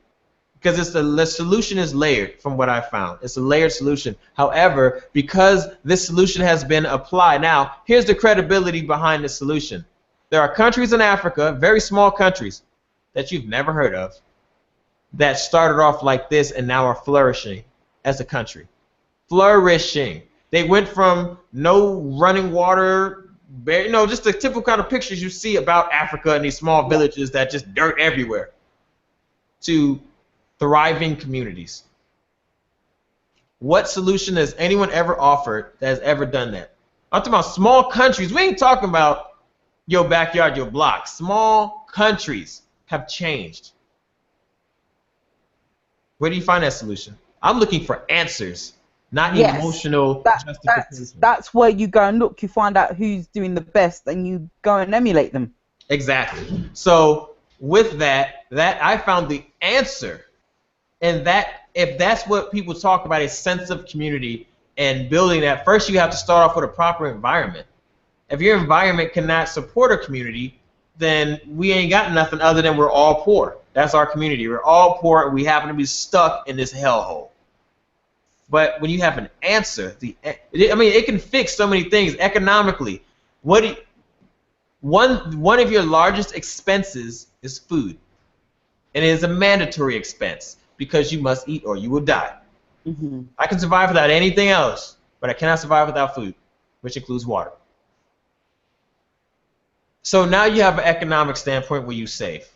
because the solution is layered from what I found. It's a layered solution. However, because this solution has been applied, now, here's the credibility behind the solution. There are countries in Africa, very small countries, that you've never heard of, that started off like this and now are flourishing as a country. Flourishing. They went from no running water, just the typical kind of pictures you see about Africa and these small villages that just dirt everywhere, to thriving communities. What solution has anyone ever offered that has ever done that? I'm talking about small countries. We ain't talking about your backyard, your block. Small countries have changed. Where do you find that solution? I'm looking for answers, not emotional justification. That's where you go and look. You find out who's doing the best, and you go and emulate them. Exactly. So with that I found the answer, and that if that's what people talk about, a sense of community and building that, first you have to start off with a proper environment. If your environment cannot support a community, then we ain't got nothing other than we're all poor. That's our community. We're all poor, and we happen to be stuck in this hellhole. But when you have an answer, it can fix so many things economically. One of your largest expenses is food, and it is a mandatory expense because you must eat or you will die. Mm-hmm. I can survive without anything else, but I cannot survive without food, which includes water. So now you have an economic standpoint where you save.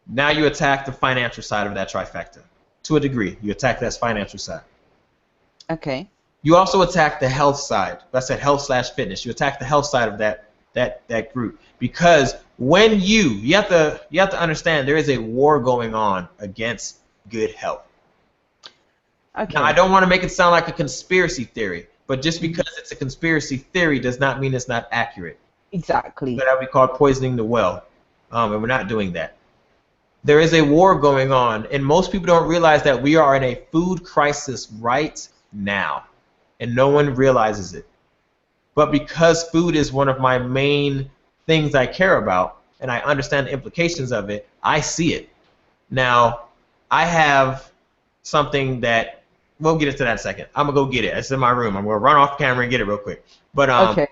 Now you attack the financial side of that trifecta. To a degree, you attack that financial side. Okay. You also attack the health side. I said health/fitness. You attack the health side of that group, because when you have to understand there is a war going on against good health. Okay. Now, I don't want to make it sound like a conspiracy theory, but just because it's a conspiracy theory does not mean it's not accurate. Exactly. That would be called poisoning the well, and we're not doing that. There is a war going on, and most people don't realize that we are in a food crisis right now, and no one realizes it. But because food is one of my main things I care about, and I understand the implications of it, I see it. Now, I have something that, we'll get into that in a second. I'm going to go get it. It's in my room. I'm going to run off camera and get it real quick. But okay.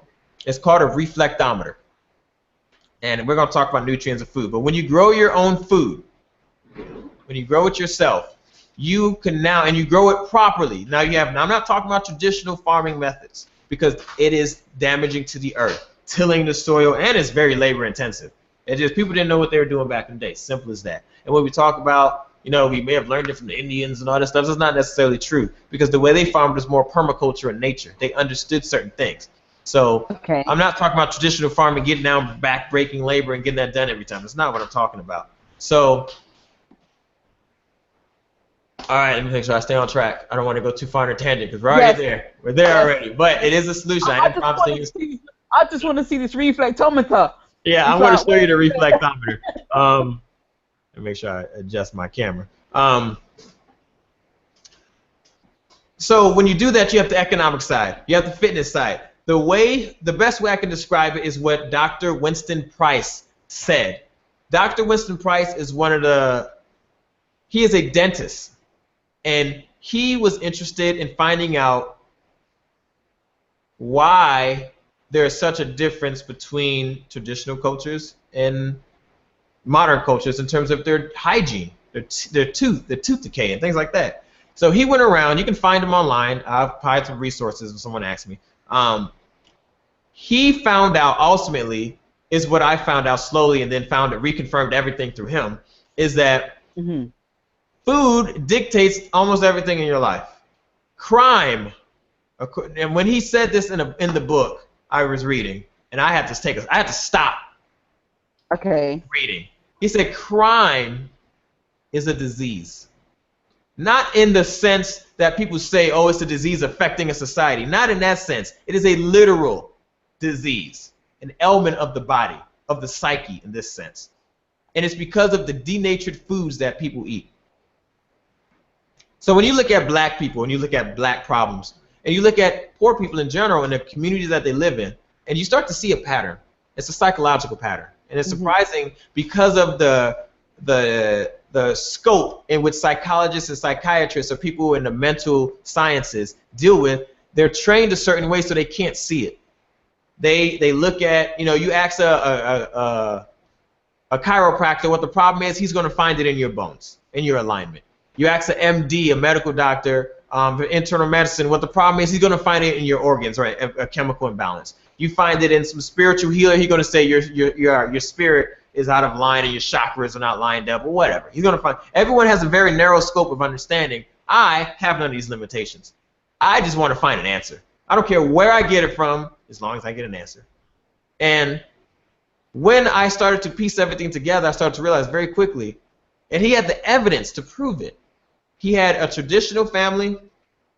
It's called a reflectometer. And we're going to talk about nutrients of food. But when you grow your own food, when you grow it yourself, you can now, and you grow it properly. Now I'm not talking about traditional farming methods, because it is damaging to the earth, tilling the soil, and it's very labor intensive. It's just people didn't know what they were doing back in the day. Simple as that. And when we talk about, we may have learned it from the Indians and all that stuff, it's not necessarily true, because the way they farmed was more permaculture in nature. They understood certain things. So okay. I'm not talking about traditional farming, getting down, back-breaking labor and getting that done every time. That's not what I'm talking about. So, all right, let me make sure I stay on track. I don't want to go too far in a tangent because we're already there. We're there already. But it is a solution. I I just want to see this reflectometer. Yeah, I It's want to like, show you the reflectometer. Let me make sure I adjust my camera. So when you do that, you have the economic side, you have the fitness side. The best way I can describe it is what Dr. Winston Price said. Dr. Winston Price is he is a dentist, and he was interested in finding out why there is such a difference between traditional cultures and modern cultures in terms of their hygiene, their tooth decay, and things like that. So he went around. You can find him online. I've provided some resources if someone asks me. He found out ultimately is what I found out slowly, and then reconfirmed everything through him, is that food dictates almost everything in your life. Crime, and when he said this in the book I was reading, and I had to stop reading. He said crime is a disease. Not in the sense that people say, oh, it's a disease affecting a society. Not in that sense. It is a literal disease, an ailment of the body, of the psyche in this sense. And it's because of the denatured foods that people eat. So when you look at black people and you look at black problems, and you look at poor people in general and the communities that they live in, and you start to see a pattern. It's a psychological pattern. And it's surprising because of the scope in which psychologists and psychiatrists or people in the mental sciences deal with. They're trained a certain way so they can't see it. They look at, you ask a chiropractor what the problem is, he's going to find it in your bones, in your alignment. You ask an MD, a medical doctor, for internal medicine, what the problem is, he's going to find it in your organs, right? A chemical imbalance. You find it in some spiritual healer, he's going to say your spirit is out of line and your chakras are not lined up or whatever. He's going to find, everyone has a very narrow scope of understanding. I have none of these limitations. I just want to find an answer. I don't care where I get it from, as long as I get an answer. And when I started to piece everything together, I started to realize very quickly, and he had the evidence to prove it. He had a traditional family,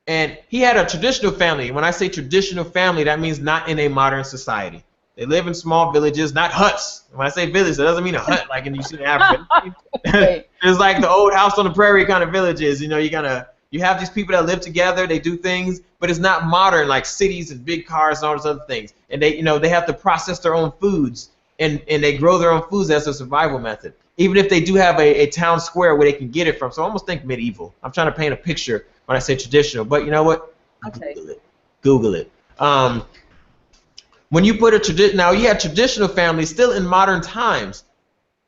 and he had a traditional family. When I say traditional family, that means not in a modern society. They live in small villages, not huts. When I say village, that doesn't mean a hut like you see in Africa. It's like the old house on the prairie kind of villages. You have these people that live together, they do things, but it's not modern like cities and big cars and all those other things. And they have to process their own foods, and they grow their own foods as a survival method. Even if they do have a town square where they can get it from. So I almost think medieval. I'm trying to paint a picture when I say traditional, but you know what? Okay. Google it. When you put now you have traditional families still in modern times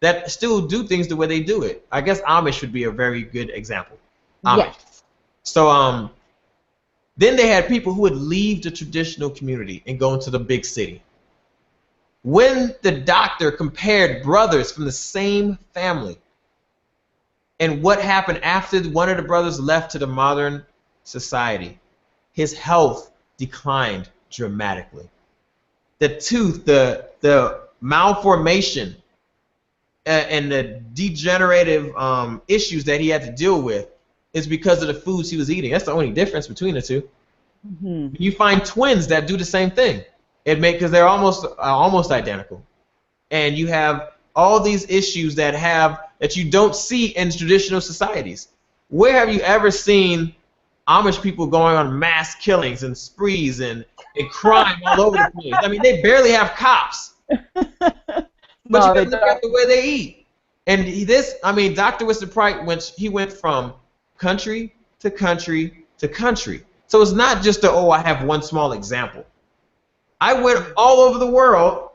that still do things the way they do it. I guess Amish would be a very good example. Amish. Yes. So then they had people who would leave the traditional community and go into the big city. When the doctor compared brothers from the same family and what happened after one of the brothers left to the modern society, his health declined dramatically. The tooth, the malformation, and the degenerative issues that he had to deal with is because of the foods he was eating. That's the only difference between the two. You find twins that do the same thing. Because they're almost identical, and you have all these issues that you don't see in traditional societies. Where have you ever seen Amish people going on mass killings and sprees and crime all over the place? I mean, they barely have cops. But you can look at the way they eat. And Dr. Winston Price, he went from country to country to country. So it's not just I have one small example. I went all over the world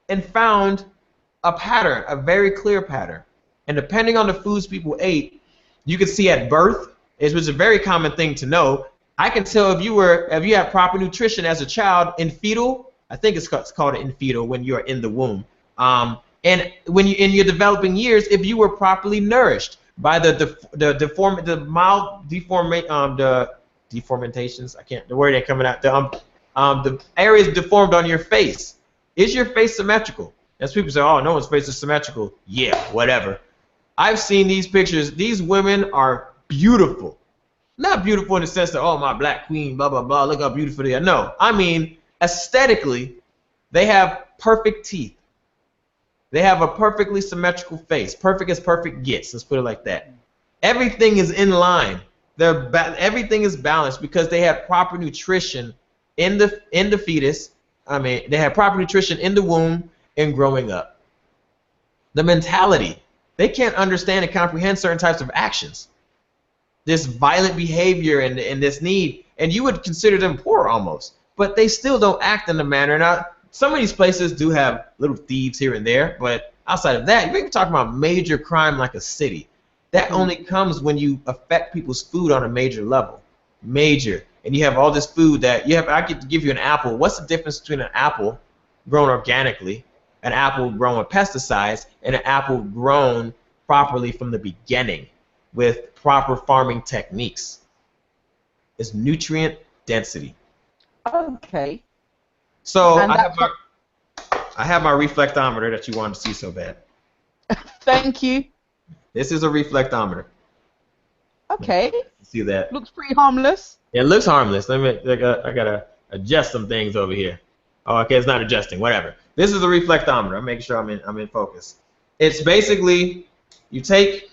and found a pattern, a very clear pattern. And depending on the foods people ate, you could see at birth, which is a very common thing to know. I can tell if you had proper nutrition as a child in fetal. I think it's called in fetal when you are in the womb. And when in your developing years, if you were properly nourished by the deformations. The word ain't coming out. The areas deformed on your face. Is your face symmetrical? As people say, oh, no one's face is symmetrical. Yeah, whatever. I've seen these pictures. These women are beautiful. Not beautiful in the sense that, oh, my black queen, blah, blah, blah, look how beautiful they are. No, I mean, aesthetically, They have perfect teeth. They have a perfectly symmetrical face. Perfect as perfect gets. Let's put it like that. Everything is in line. Everything is balanced because they had proper nutrition in the fetus. I mean, they had proper nutrition in the womb and growing up. The mentality. They can't understand and comprehend certain types of actions. This violent behavior and this need, and you would consider them poor almost, but they still don't act in the manner. Now, some of these places do have little thieves here and there, but outside of that, you're talking about major crime like a city. That only comes when you affect people's food on a major level. Major. And you have all this food that you have. I could give you an apple. What's the difference between an apple grown organically, an apple grown with pesticides, and an apple grown properly from the beginning with proper farming techniques? It's nutrient density. Okay. So I have my reflectometer that you wanted to see so bad. Thank you. This is a reflectometer. Okay. See that? Looks pretty harmless. It looks harmless. I gotta adjust some things over here. Oh, okay, it's not adjusting. Whatever. This is a reflectometer. I'm making sure I'm in focus. It's basically you take.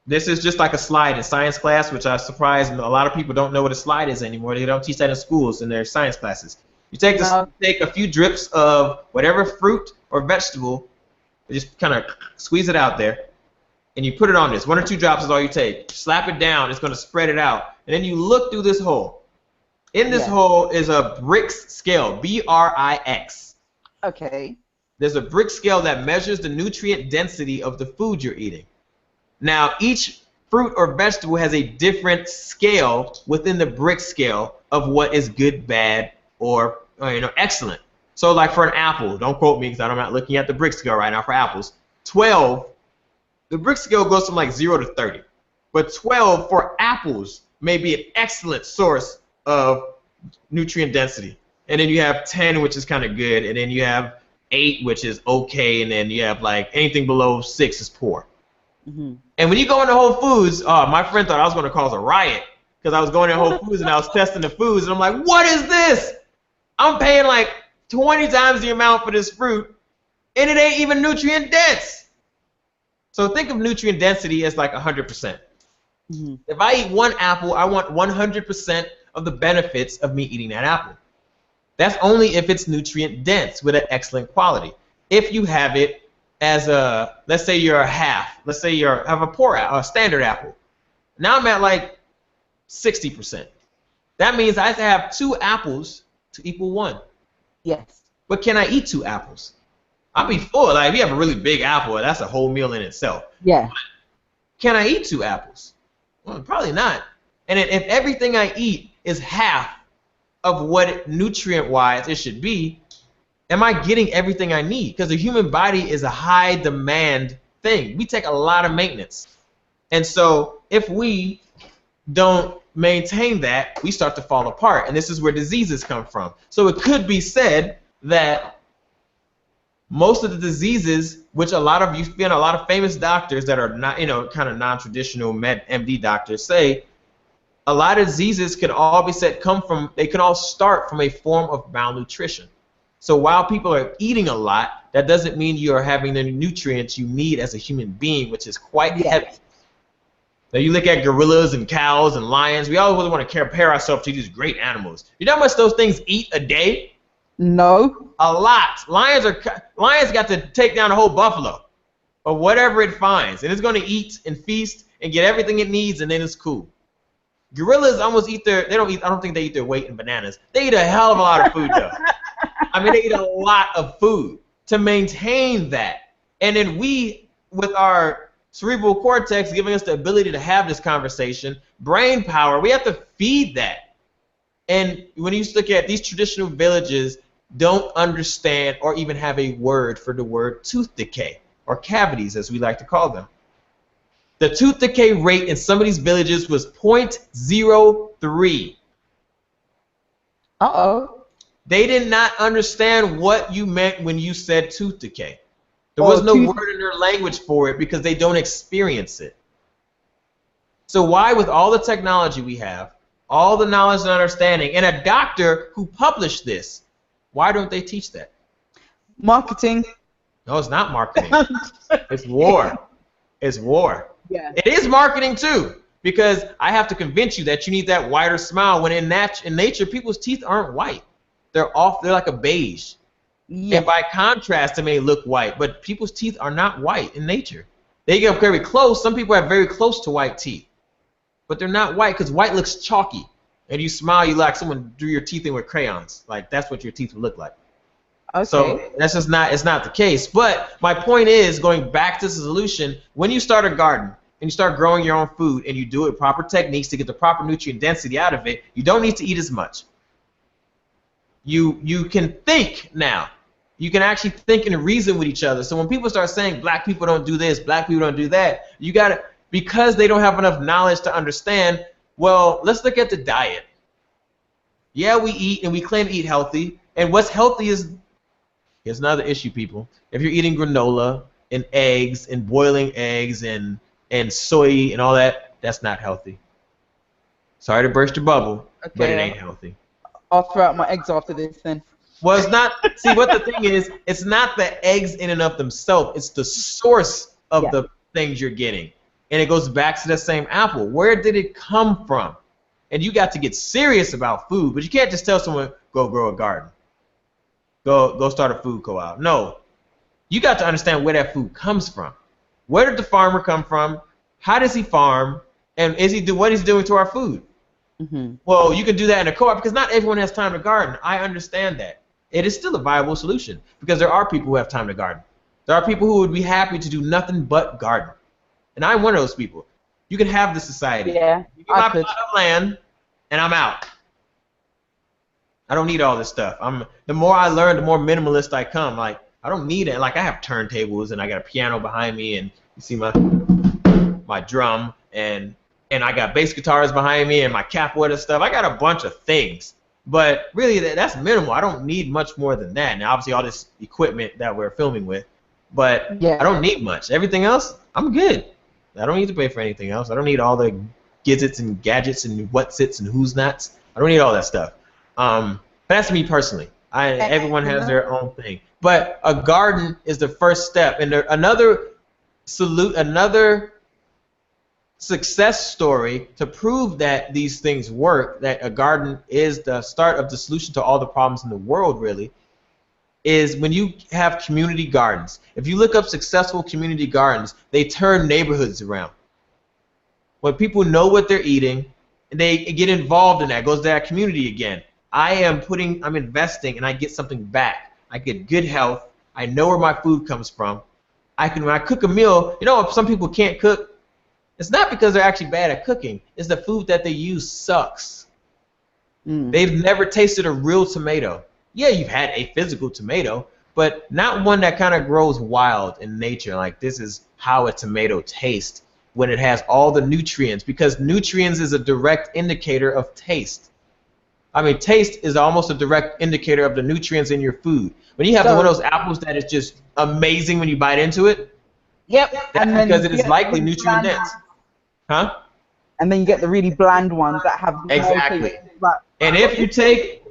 This is just like a slide in science class, which I'm surprised a lot of people don't know what a slide is anymore. They don't teach that in schools in their science classes. You take this, take a few drips of whatever fruit or vegetable, just kind of squeeze it out there, and you put it on this. 1 or 2 drops is all you take. Slap it down. It's going to spread it out, and then you look through this hole. In this hole is a Brix scale, B-R-I-X. Okay. There's a Brix scale that measures the nutrient density of the food you're eating. Now, each fruit or vegetable has a different scale within the Brix scale of what is good, bad, or excellent. So, like for an apple, don't quote me because I'm not looking at the Brix scale right now for apples. 12, the Brix scale goes from like 0 to 30, but 12 for apples may be an excellent source of nutrient density. And then you have 10, which is kind of good, and then you have 8, which is okay, and then you have like anything below 6 is poor. And when you go into Whole Foods, my friend thought I was going to cause a riot because I was going in Whole Foods and I was testing the foods, and I'm like, what is this? I'm paying like 20 times the amount for this fruit, and it ain't even nutrient dense. So think of nutrient density as like 100%. If I eat 1 apple, I want 100% of the benefits of me eating that apple. That's only if it's nutrient dense with an excellent quality. If you have it as a, let's say you're a half, let's say you have a standard apple. Now I'm at like 60%. That means I have to have 2 apples to equal 1. Yes. But can I eat 2 apples? I'll be full. Like if you have a really big apple, that's a whole meal in itself. Yeah. Can I eat 2 apples? Well, probably not. And if everything I eat is half of what nutrient-wise it should be, am I getting everything I need? Because the human body is a high-demand thing. We take a lot of maintenance. And so if we don't maintain that, we start to fall apart. And this is where diseases come from. So it could be said that most of the diseases, which a lot of famous doctors that are not, kind of non-traditional MD doctors say, a lot of diseases can all be said they can all start from a form of malnutrition. So while people are eating a lot, that doesn't mean you are having the nutrients you need as a human being, which is quite heavy. Now you look at gorillas and cows and lions. We always want to compare ourselves to these great animals. You know how much those things eat a day? No. A lot. Lions got to take down a whole buffalo or whatever it finds, and it's going to eat and feast and get everything it needs, and then it's cool. Gorillas almost I don't think they eat their weight in bananas. They eat a hell of a lot of food though. I mean, they eat a lot of food to maintain that. And then we, with our cerebral cortex giving us the ability to have this conversation, brain power, we have to feed that. And when you look at these traditional villages, don't understand or even have a word for the word tooth decay, or cavities as we like to call them. The tooth decay rate in some of these villages was 0.03. Uh-oh. They did not understand what you meant when you said tooth decay. There was no word in their language for it because they don't experience it. So why, with all the technology we have, all the knowledge and understanding, and a doctor who published this, Why don't they teach that? Marketing. No, it's not marketing. It's war. It's war. Yeah. It is marketing too, because I have to convince you that you need that whiter smile when in nature, people's teeth aren't white. They're like a beige. Yeah. And by contrast, they may look white, but people's teeth are not white in nature. They get very close. Some people have very close to white teeth, but they're not white because white looks chalky. And you smile, you like someone drew your teeth in with crayons. Like that's what your teeth would look like. Okay. So that's just not, it's not the case. But my point is, going back to the solution, when you start a garden and you start growing your own food and you do it with proper techniques to get the proper nutrient density out of it, you don't need to eat as much. You can think now. You can actually think and reason with each other. So when people start saying black people don't do this, black people don't do that, you got to, because they don't have enough knowledge to understand, well, let's look at the diet. Yeah, we eat and we claim to eat healthy. And what's healthy is, here's another issue, people. If you're eating granola and eggs and boiling eggs and soy and all that, that's not healthy. Sorry to burst your bubble, but it ain't healthy. I'll throw out my eggs after this then. Well, it's not, see what the thing is, it's not the eggs in and of themselves, it's the source of the things you're getting. And it goes back to the same apple. Where did it come from? And you got to get serious about food, but you can't just tell someone, go grow a garden. Go start a food co-op. No. You got to understand where that food comes from. Where did the farmer come from? How does he farm? And what is he doing to our food? Mm-hmm. Well, you can do that in a co-op because not everyone has time to garden. I understand that. It is still a viable solution because there are people who have time to garden. There are people who would be happy to do nothing but garden. And I'm one of those people. You can have the society. Yeah, you get my plot of land, and I'm out. I don't need all this stuff. The more I learn, the more minimalist I come. Like, I don't need it. Like, I have turntables, and I got a piano behind me, and you see my drum, and I got bass guitars behind me, and my capoeira stuff. I got a bunch of things. But really, that's minimal. I don't need much more than that. Now, obviously, all this equipment that we're filming with, but I don't need much. Everything else, I'm good. I don't need to pay for anything else. I don't need all the gizzits and gadgets and whatsits and who's nots. I don't need all that stuff. But that's me personally. Everyone has their own thing. But a garden is the first step. And another success story to prove that these things work, that a garden is the start of the solution to all the problems in the world, really, is when you have community gardens. If you look up successful community gardens, they turn neighborhoods around. When people know what they're eating, they get involved in that. It goes to that community again. I'm investing, and I get something back. I get good health. I know where my food comes from. When I cook a meal, if some people can't cook, it's not because they're actually bad at cooking. It's the food that they use sucks. They've never tasted a real tomato. Yeah, you've had a physical tomato, but not one that kind of grows wild in nature. Like, this is how a tomato tastes when it has all the nutrients, because nutrients is a direct indicator of taste. I mean, taste is almost a direct indicator of the nutrients in your food. When you have one of those apples that is just amazing when you bite into it, that's because it is likely nutrient dense. Huh? And then you get the really bland ones that have exactly. And if you take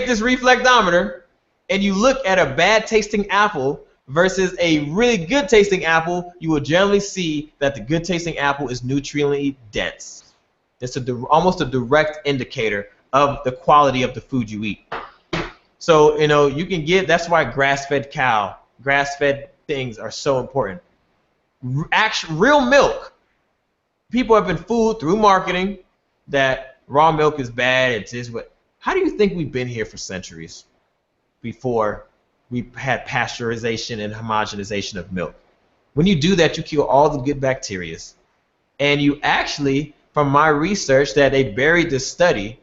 this reflectometer and you look at a bad tasting apple versus a really good tasting apple, you will generally see that the good tasting apple is nutriently dense. It's almost a direct indicator of the quality of the food you eat. So, you can that's why grass-fed cow, grass-fed things are so important. Real milk. People have been fooled through marketing that raw milk is bad. How do you think we've been here for centuries before we had pasteurization and homogenization of milk? When you do that, you kill all the good bacteria. And you actually, from my research that they buried this study,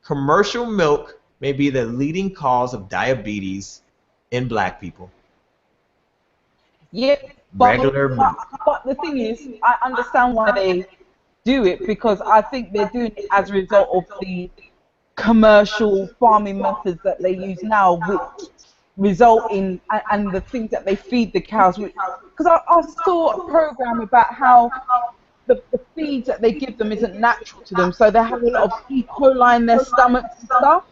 commercial milk may be the leading cause of diabetes in black people. Yeah, but the thing is, I understand why they do it, because I think they're doing it as a result of the commercial farming methods that they use now, which result in, and the things that they feed the cows. Because I saw a program about how the feeds that they give them isn't natural to them, so they have a lot of E. coli in their stomachs and stuff.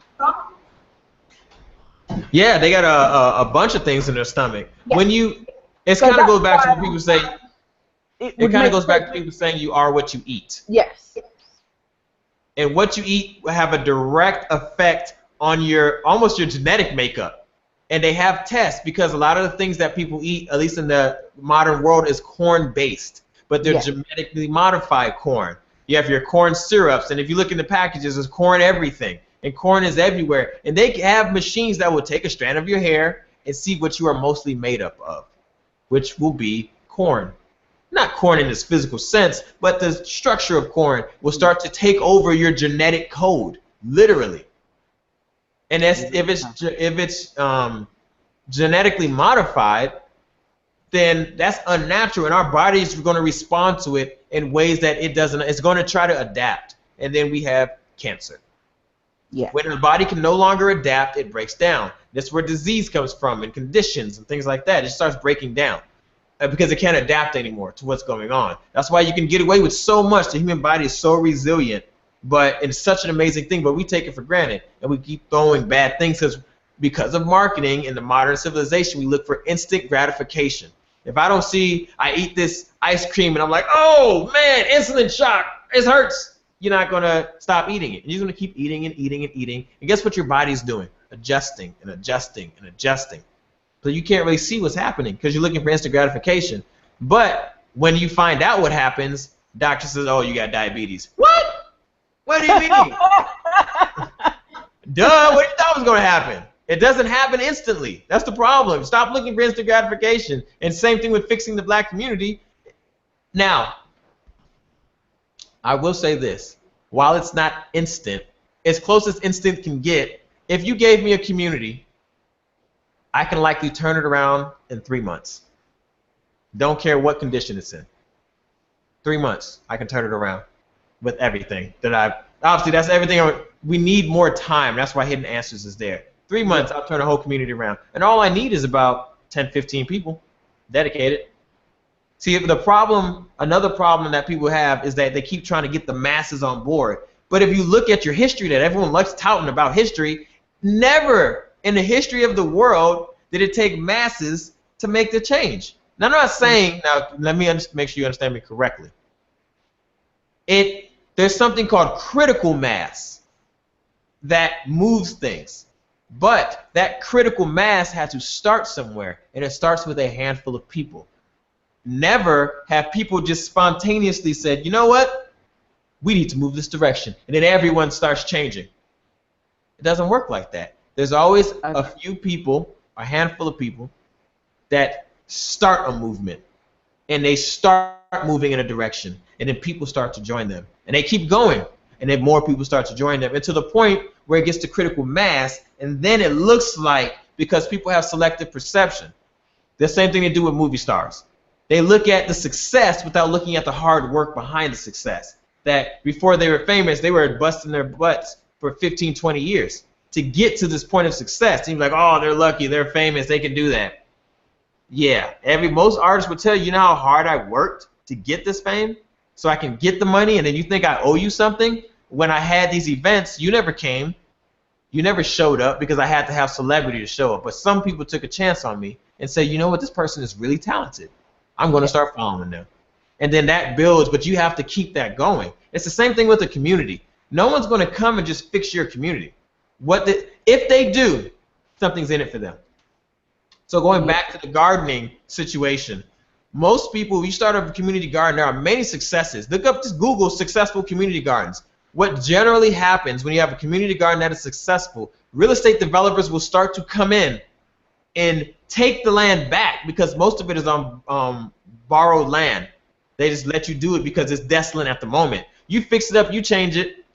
Yeah, they got a bunch of things in their stomach. Yeah. When you, it So kind of goes that's back to why what people say. it It would kind of make goes back to sense. people saying you are what you eat. Yes. And what you eat will have a direct effect on your almost your genetic makeup. And they have tests because a lot of the things that people eat, at least in the modern world, is corn based, but they're Yeah. genetically modified corn. You have your corn syrups, and if you look in the packages, there's corn everything, and corn is everywhere. And they have machines that will take a strand of your hair and see what you are mostly made up of, which will be corn. Not corn in its physical sense, but the structure of corn will start to take over your genetic code, literally. And that's, if it's genetically modified, then that's unnatural, and our bodies are going to respond to it in ways that it doesn't. It's going to try to adapt, and then we have cancer. Yeah. When the body can no longer adapt, it breaks down. That's where disease comes from, and conditions and things like that. It starts breaking down because it can't adapt anymore to what's going on. That's why you can get away with so much. The human body is so resilient, but it's such an amazing thing, but we take it for granted, and we keep throwing bad things because of marketing in the modern civilization. We look for instant gratification. If I don't see, I eat this ice cream and I'm like, oh man, insulin shock, it hurts. You're not going to stop eating it. You're going to keep eating and eating and eating. And guess what your body's doing? Adjusting and adjusting and adjusting. So you can't really see what's happening because you're looking for instant gratification. But when you find out what happens, doctor says, oh, you got diabetes. What? What do you mean? Duh, what do you thought was going to happen? It doesn't happen instantly. That's the problem. Stop looking for instant gratification. And same thing with fixing the black community. Now, I will say this. While it's not instant, as close as instant can get, if you gave me a community, I can likely turn it around in 3 months. Don't care what condition it's in. 3 months, I can turn it around with everything that obviously that's everything. We need more time. That's why Hidden Answers is there. 3 months, I'll turn a whole community around. And all I need is about 10, 15 people dedicated. See, the problem, another problem that people have is that they keep trying to get the masses on board. But if you look at your history that everyone likes touting about history, never in the history of the world did it take masses to make the change. Now, I'm not saying, now let me make sure you understand me correctly. There's something called critical mass that moves things. But that critical mass had to start somewhere, and it starts with a handful of people. Never have people just spontaneously said, you know what, we need to move this direction, and then everyone starts changing. It doesn't work like that. There's always a few people, a handful of people, that start a movement, and they start moving in a direction, and then people start to join them, and they keep going, and then more people start to join them, and to the point where it gets to critical mass, and then it looks like, because people have selective perception, the same thing they do with movie stars. They look at the success without looking at the hard work behind the success. That before they were famous, they were busting their butts for 15, 20 years to get to this point of success. Seems like, oh, they're lucky, they're famous, they can do that. Yeah, most artists would tell you, you know how hard I worked to get this fame so I can get the money, and then you think I owe you something? When I had these events, you never came. You never showed up because I had to have celebrity to show up. But some people took a chance on me and said, you know what, this person is really talented. I'm going to start following them. And then that builds, but you have to keep that going. It's the same thing with the community. No one's going to come and just fix your community. If they do, something's in it for them. So going back to the gardening situation, most people, you start a community garden, there are many successes. Look up, just Google successful community gardens. What generally happens when you have a community garden that is successful, real estate developers will start to come in and take the land back because most of it is on borrowed land. They just let you do it because it's desolate at the moment. You fix it up, you change it.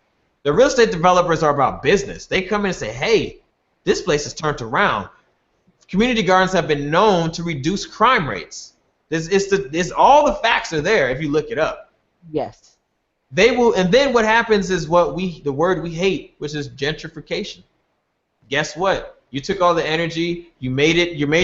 The real estate developers are about business. They come in and say, hey, this place is turned around. Community gardens have been known to reduce crime rates. All the facts are there if you look it up. Yes. They will, and then what happens is the word we hate, which is gentrification. Guess what? You took all the energy, you made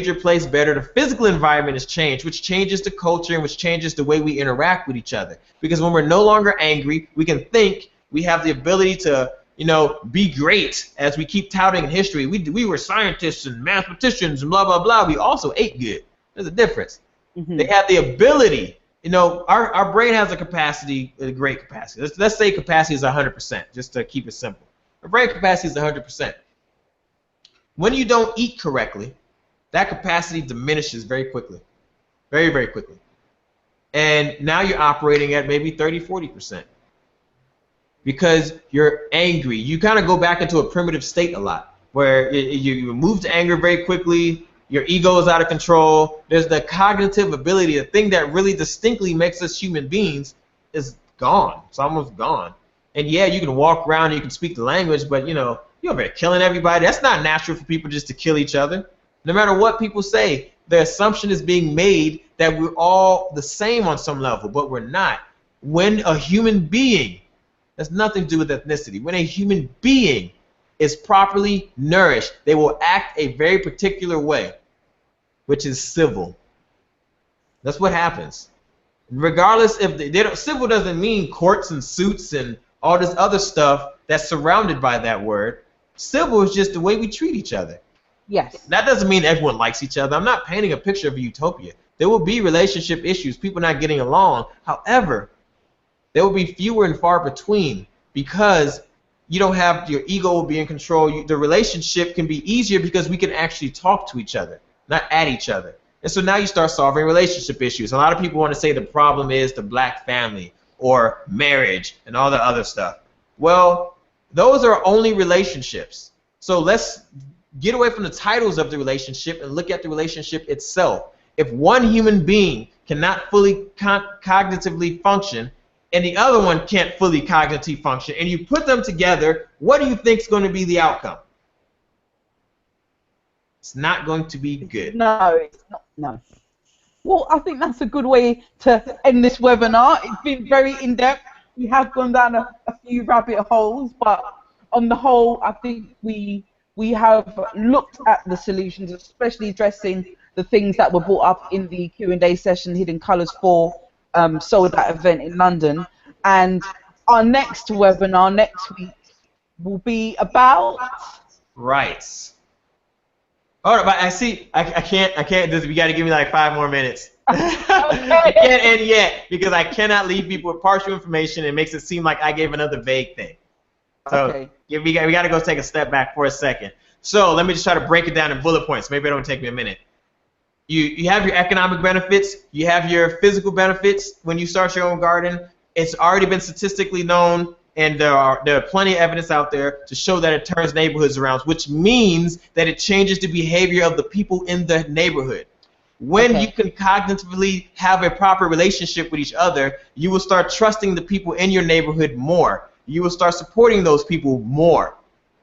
your place better. The physical environment has changed, which changes the culture and which changes the way we interact with each other. Because when we're no longer angry, we can think, we have the ability to, you know, be great, as we keep touting in history. We were scientists and mathematicians and blah, blah, blah. We also ate good. There's a difference. Mm-hmm. They have the ability. You know, our brain has a capacity, a great capacity. Let's say capacity is 100%, just to keep it simple. Our brain capacity is 100%. When you don't eat correctly, that capacity diminishes very quickly. Very, very quickly. And now you're operating at maybe 30, 40%. Because you're angry. You kind of go back into a primitive state a lot, where you move to anger very quickly, your ego is out of control, there's the cognitive ability, the thing that really distinctly makes us human beings is gone. It's almost gone. And yeah, you can walk around, you can speak the language, but you know, you're over there killing everybody. That's not natural for people just to kill each other. No matter what people say, the assumption is being made that we're all the same on some level, but we're not. When a human being, that's nothing to do with ethnicity, when a human being is properly nourished, they will act a very particular way, which is civil. That's what happens. Regardless if they don't, civil doesn't mean courts and suits and all this other stuff that's surrounded by that word. Civil is just the way we treat each other. Yes. That doesn't mean everyone likes each other. I'm not painting a picture of a utopia. There will be relationship issues, people not getting along. However, there will be fewer and far between, because you don't have, your ego will be in control. The relationship can be easier because we can actually talk to each other, not at each other. And so now you start solving relationship issues. A lot of people want to say the problem is the black family or marriage and all the other stuff. Well, those are only relationships. So let's get away from the titles of the relationship and look at the relationship itself. If one human being cannot fully cognitively function and the other one can't fully cognitively function, and you put them together, what do you think is going to be the outcome? It's not going to be good. No, it's not. No. Well, I think that's a good way to end this webinar. It's been very in-depth. We have gone down a few rabbit holes, but on the whole, I think we have looked at the solutions, especially addressing the things that were brought up in the Q&A session, Hidden Colours 4 sold that event in London. And our next webinar next week will be about rights. Oh, but I see. I can't. We got to give me like 5 more minutes. I can't end yet because I cannot leave people with partial information. It makes it seem like I gave another vague thing. So okay. we got to go take a step back for a second. So let me just try to break it down in bullet points. Maybe it don't take me a minute. You have your economic benefits. You have your physical benefits when you start your own garden. It's already been statistically known, and there are plenty of evidence out there to show that it turns neighborhoods around, which means that it changes the behavior of the people in the neighborhood. When you can cognitively have a proper relationship with each other, you will start trusting the people in your neighborhood more. You will start supporting those people more.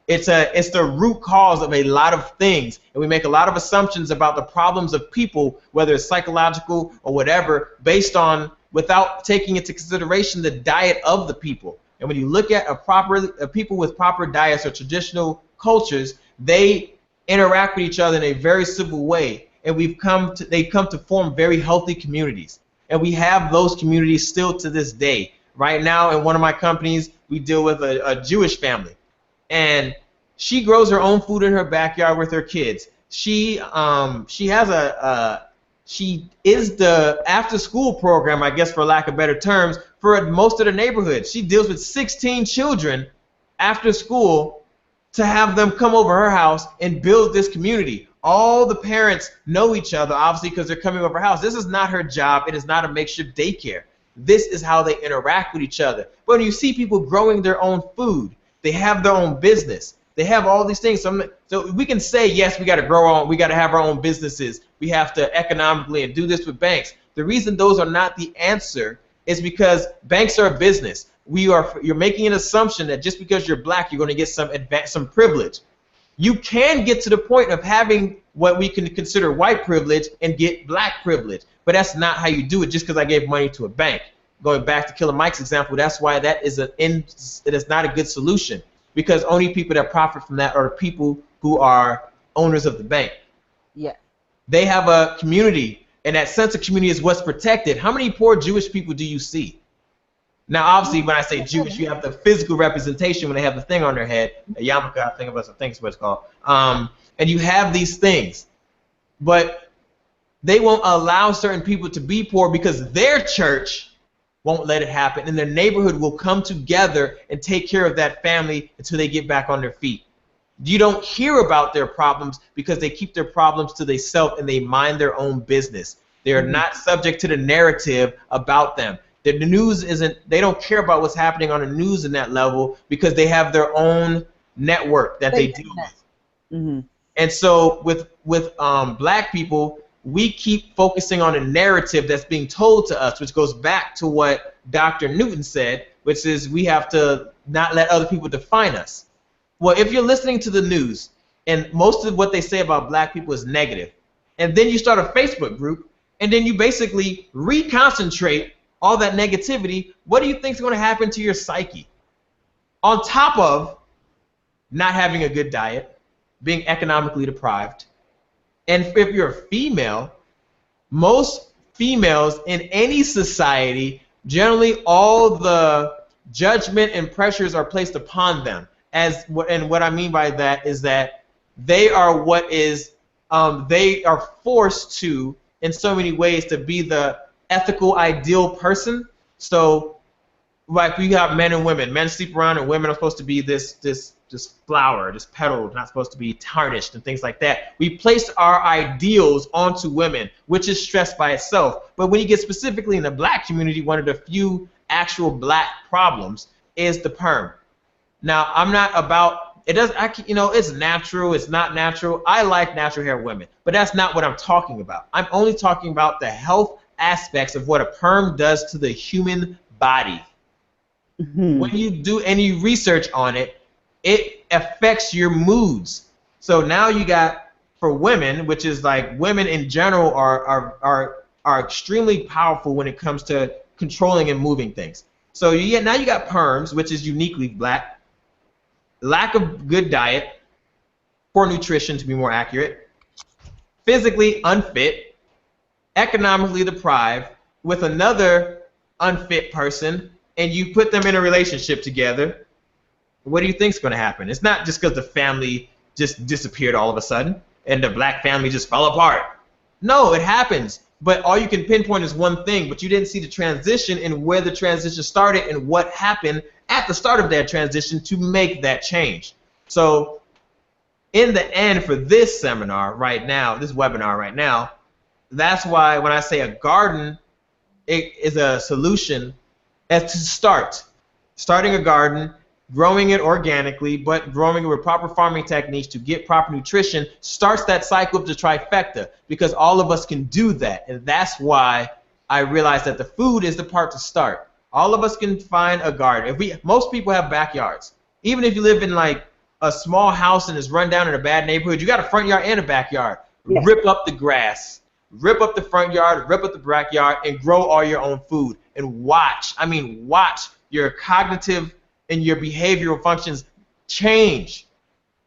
It's the root cause of a lot of things, and we make a lot of assumptions about the problems of people, whether it's psychological or whatever, based on without taking into consideration the diet of the people. And when you look at a people with proper diets or traditional cultures, they interact with each other in a very civil way, and they've come to form very healthy communities. And we have those communities still to this day. Right now, in one of my companies, we deal with a Jewish family, and she grows her own food in her backyard with her kids. She is the after-school program, I guess, for lack of better terms, for most of the neighborhood. She deals with 16 children after school to have them come over her house and build this community. All the parents know each other, obviously, because they're coming over her house. This is not her job. It is not a makeshift daycare. This is how they interact with each other. But when you see people growing their own food, they have their own business. They have all these things. So we can say, yes, we got to grow on, we got to have our own businesses. We have to economically and do this with banks. The reason those are not the answer is because banks are a business. You're making an assumption that just because you're black, you're going to get some privilege. You can get to the point of having what we can consider white privilege and get black privilege, but that's not how you do it just because I gave money to a bank. Going back to Killer Mike's example, that's why it is not a good solution, because only people that profit from that are the people who are owners of the bank. Yeah. They have a community, and that sense of community is what's protected. How many poor Jewish people do you see? Now, obviously, when I say Jewish, you have the physical representation when they have the thing on their head, a yarmulke, I think it's what it's called. And you have these things, but they won't allow certain people to be poor because their church won't let it happen, and their neighborhood will come together and take care of that family until they get back on their feet. You don't hear about their problems because they keep their problems to themselves and they mind their own business. They are not subject to the narrative about them. The news isn't, they don't care about what's happening on the news in that level because they have their own network that they deal with. And so with black people, we keep focusing on a narrative that's being told to us, which goes back to what Dr. Newton said, which is we have to not let other people define us. Well, if you're listening to the news and most of what they say about black people is negative, and then you start a Facebook group, and then you basically reconcentrate all that negativity, what do you think is going to happen to your psyche? On top of not having a good diet, being economically deprived, and if you're a female, most females in any society, generally all the judgment and pressures are placed upon them. And what I mean by that is that they are they are forced to, in so many ways, to be the ethical, ideal person. So, like we have men and women. Men sleep around, and women are supposed to be this flower, this petal, not supposed to be tarnished and things like that. We place our ideals onto women, which is stress by itself. But when you get specifically in the black community, one of the few actual black problems is the perm. Now, I'm not about it. It's natural. It's not natural. I like natural hair women, but that's not what I'm talking about. I'm only talking about the health aspects of what a perm does to the human body. When you do any research on it, it affects your moods. So now you got, for women, which is like women in general are extremely powerful when it comes to controlling and moving things. So now you got perms, which is uniquely black, lack of good diet, poor nutrition to be more accurate, physically unfit, economically deprived with another unfit person, and you put them in a relationship together. What do you think is going to happen? It's not just because the family just disappeared all of a sudden and the black family just fell apart. No, it happens. But all you can pinpoint is one thing, but you didn't see the transition and where the transition started and what happened at the start of that transition to make that change. So in the end, for this seminar right now, this webinar right now, that's why when I say a garden, it is a solution as to starting a garden, growing it organically, but growing it with proper farming techniques to get proper nutrition starts that cycle of the trifecta, because all of us can do that. And that's why I realized that the food is the part to start. All of us can find a garden. Most people have backyards. Even if you live in like a small house and it's run down in a bad neighborhood, you got a front yard and a backyard. Yeah. Rip up the grass, rip up the front yard, rip up the backyard, and grow all your own food. And watch your cognitive and your behavioral functions change.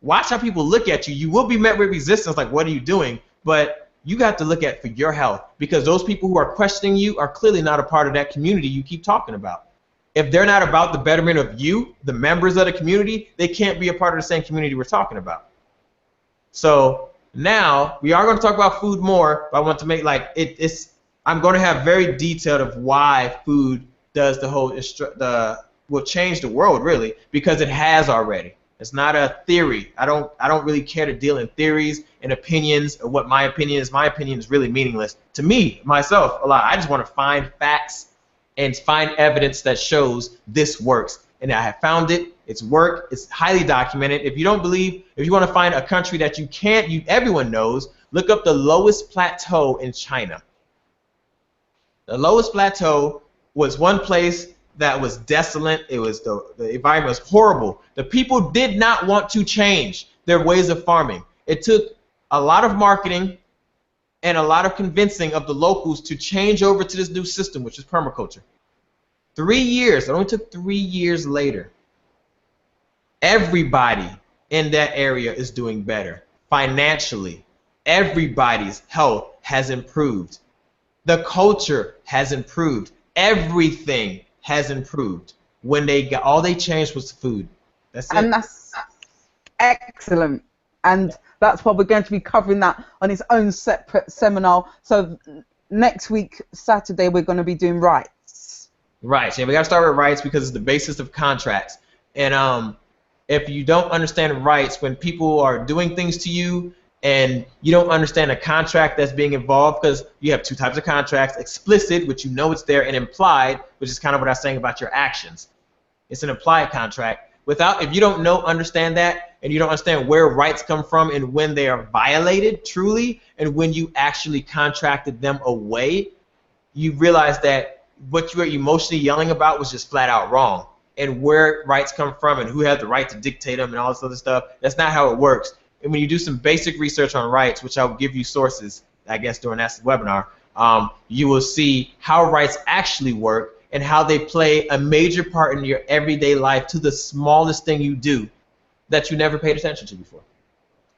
Watch how people look at you. You will be met with resistance, like, what are you doing? But you got to look at for your health, because those people who are questioning you are clearly not a part of that community you keep talking about. If they're not about the betterment of you, the members of the community, they can't be a part of the same community we're talking about. So now we are going to talk about food more, but I want to make I'm going to have very detailed of why food does will change the world, really, because it has already. It's not a theory. I don't really care to deal in theories and opinions of what my opinion is. My opinion is really meaningless to me, myself, a lot. I just want to find facts and find evidence that shows this works. And I have found it. It's worked. It's highly documented. If you don't believe, if you want to find a country that everyone knows, look up the lowest plateau in China. The lowest plateau was one place that was desolate. It was the environment was horrible. The people did not want to change their ways of farming. It took a lot of marketing and a lot of convincing of the locals to change over to this new system, which is permaculture. 3 years. It only took 3 years later. Everybody in that area is doing better financially. Everybody's health has improved. The culture has improved. Everything has improved. When they got, all they changed was the food. That's it. And that's excellent. And that's why we're going to be covering that on its own separate seminar. So next week, Saturday, we're going to be doing rights. Rights. Yeah, we got to start with rights because it's the basis of contracts. And if you don't understand rights, when people are doing things to you and you don't understand a contract that's being involved, because you have two types of contracts: explicit, which you know it's there, and implied, which is kind of what I was saying about your actions. It's an implied contract. If you don't understand that, and you don't understand where rights come from and when they are violated truly, and when you actually contracted them away, you realize that what you were emotionally yelling about was just flat out wrong. And where rights come from and who has the right to dictate them and all this other stuff, that's not how it works. And when you do some basic research on rights, which I'll give you sources, I guess, during that webinar, you will see how rights actually work and how they play a major part in your everyday life to the smallest thing you do that you never paid attention to before.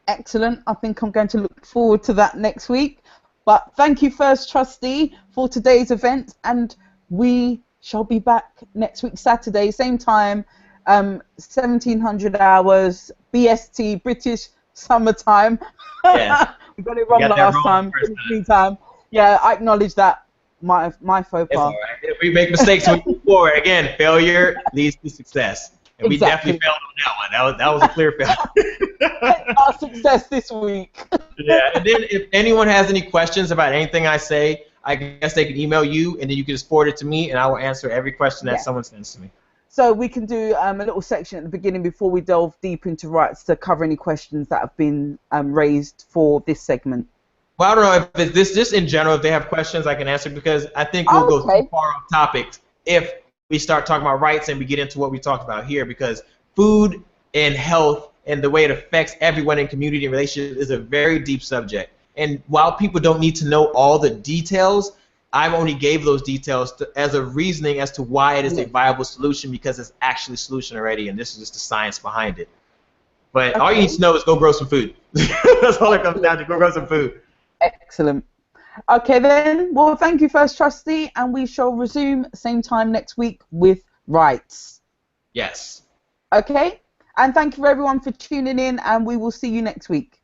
Excellent. I think I'm going to look forward to that next week. But thank you, First Trustee, for today's event, and we shall be back next week, Saturday, same time, 1700 hours, BST, British Summertime. Yeah. We got it wrong last time. Meantime, yeah, I acknowledge that. My faux pas. It's all right. We make mistakes when we move forward. Again, failure leads to success. And we definitely failed on that one. That was a clear failure. Our success this week. Yeah, and then if anyone has any questions about anything I say, I guess they can email you, and then you can just forward it to me, and I will answer every question that someone sends to me. So we can do a little section at the beginning before we delve deep into rights to cover any questions that have been raised for this segment. Well, I don't know if it's this, just in general, if they have questions, I can answer, because I think we'll go too far off topics if we start talking about rights and we get into what we talked about here, because food and health and the way it affects everyone in community and relationships is a very deep subject. And while people don't need to know all the details, I only gave those details as a reasoning as to why it is a viable solution, because it's actually a solution already, and this is just the science behind it. But all you need to know is go grow some food. That's all it comes down to. Go grow some food. Excellent. Okay then, well, thank you, First Trustee, and we shall resume same time next week with rights. Yes. Okay, and thank you everyone for tuning in, and we will see you next week.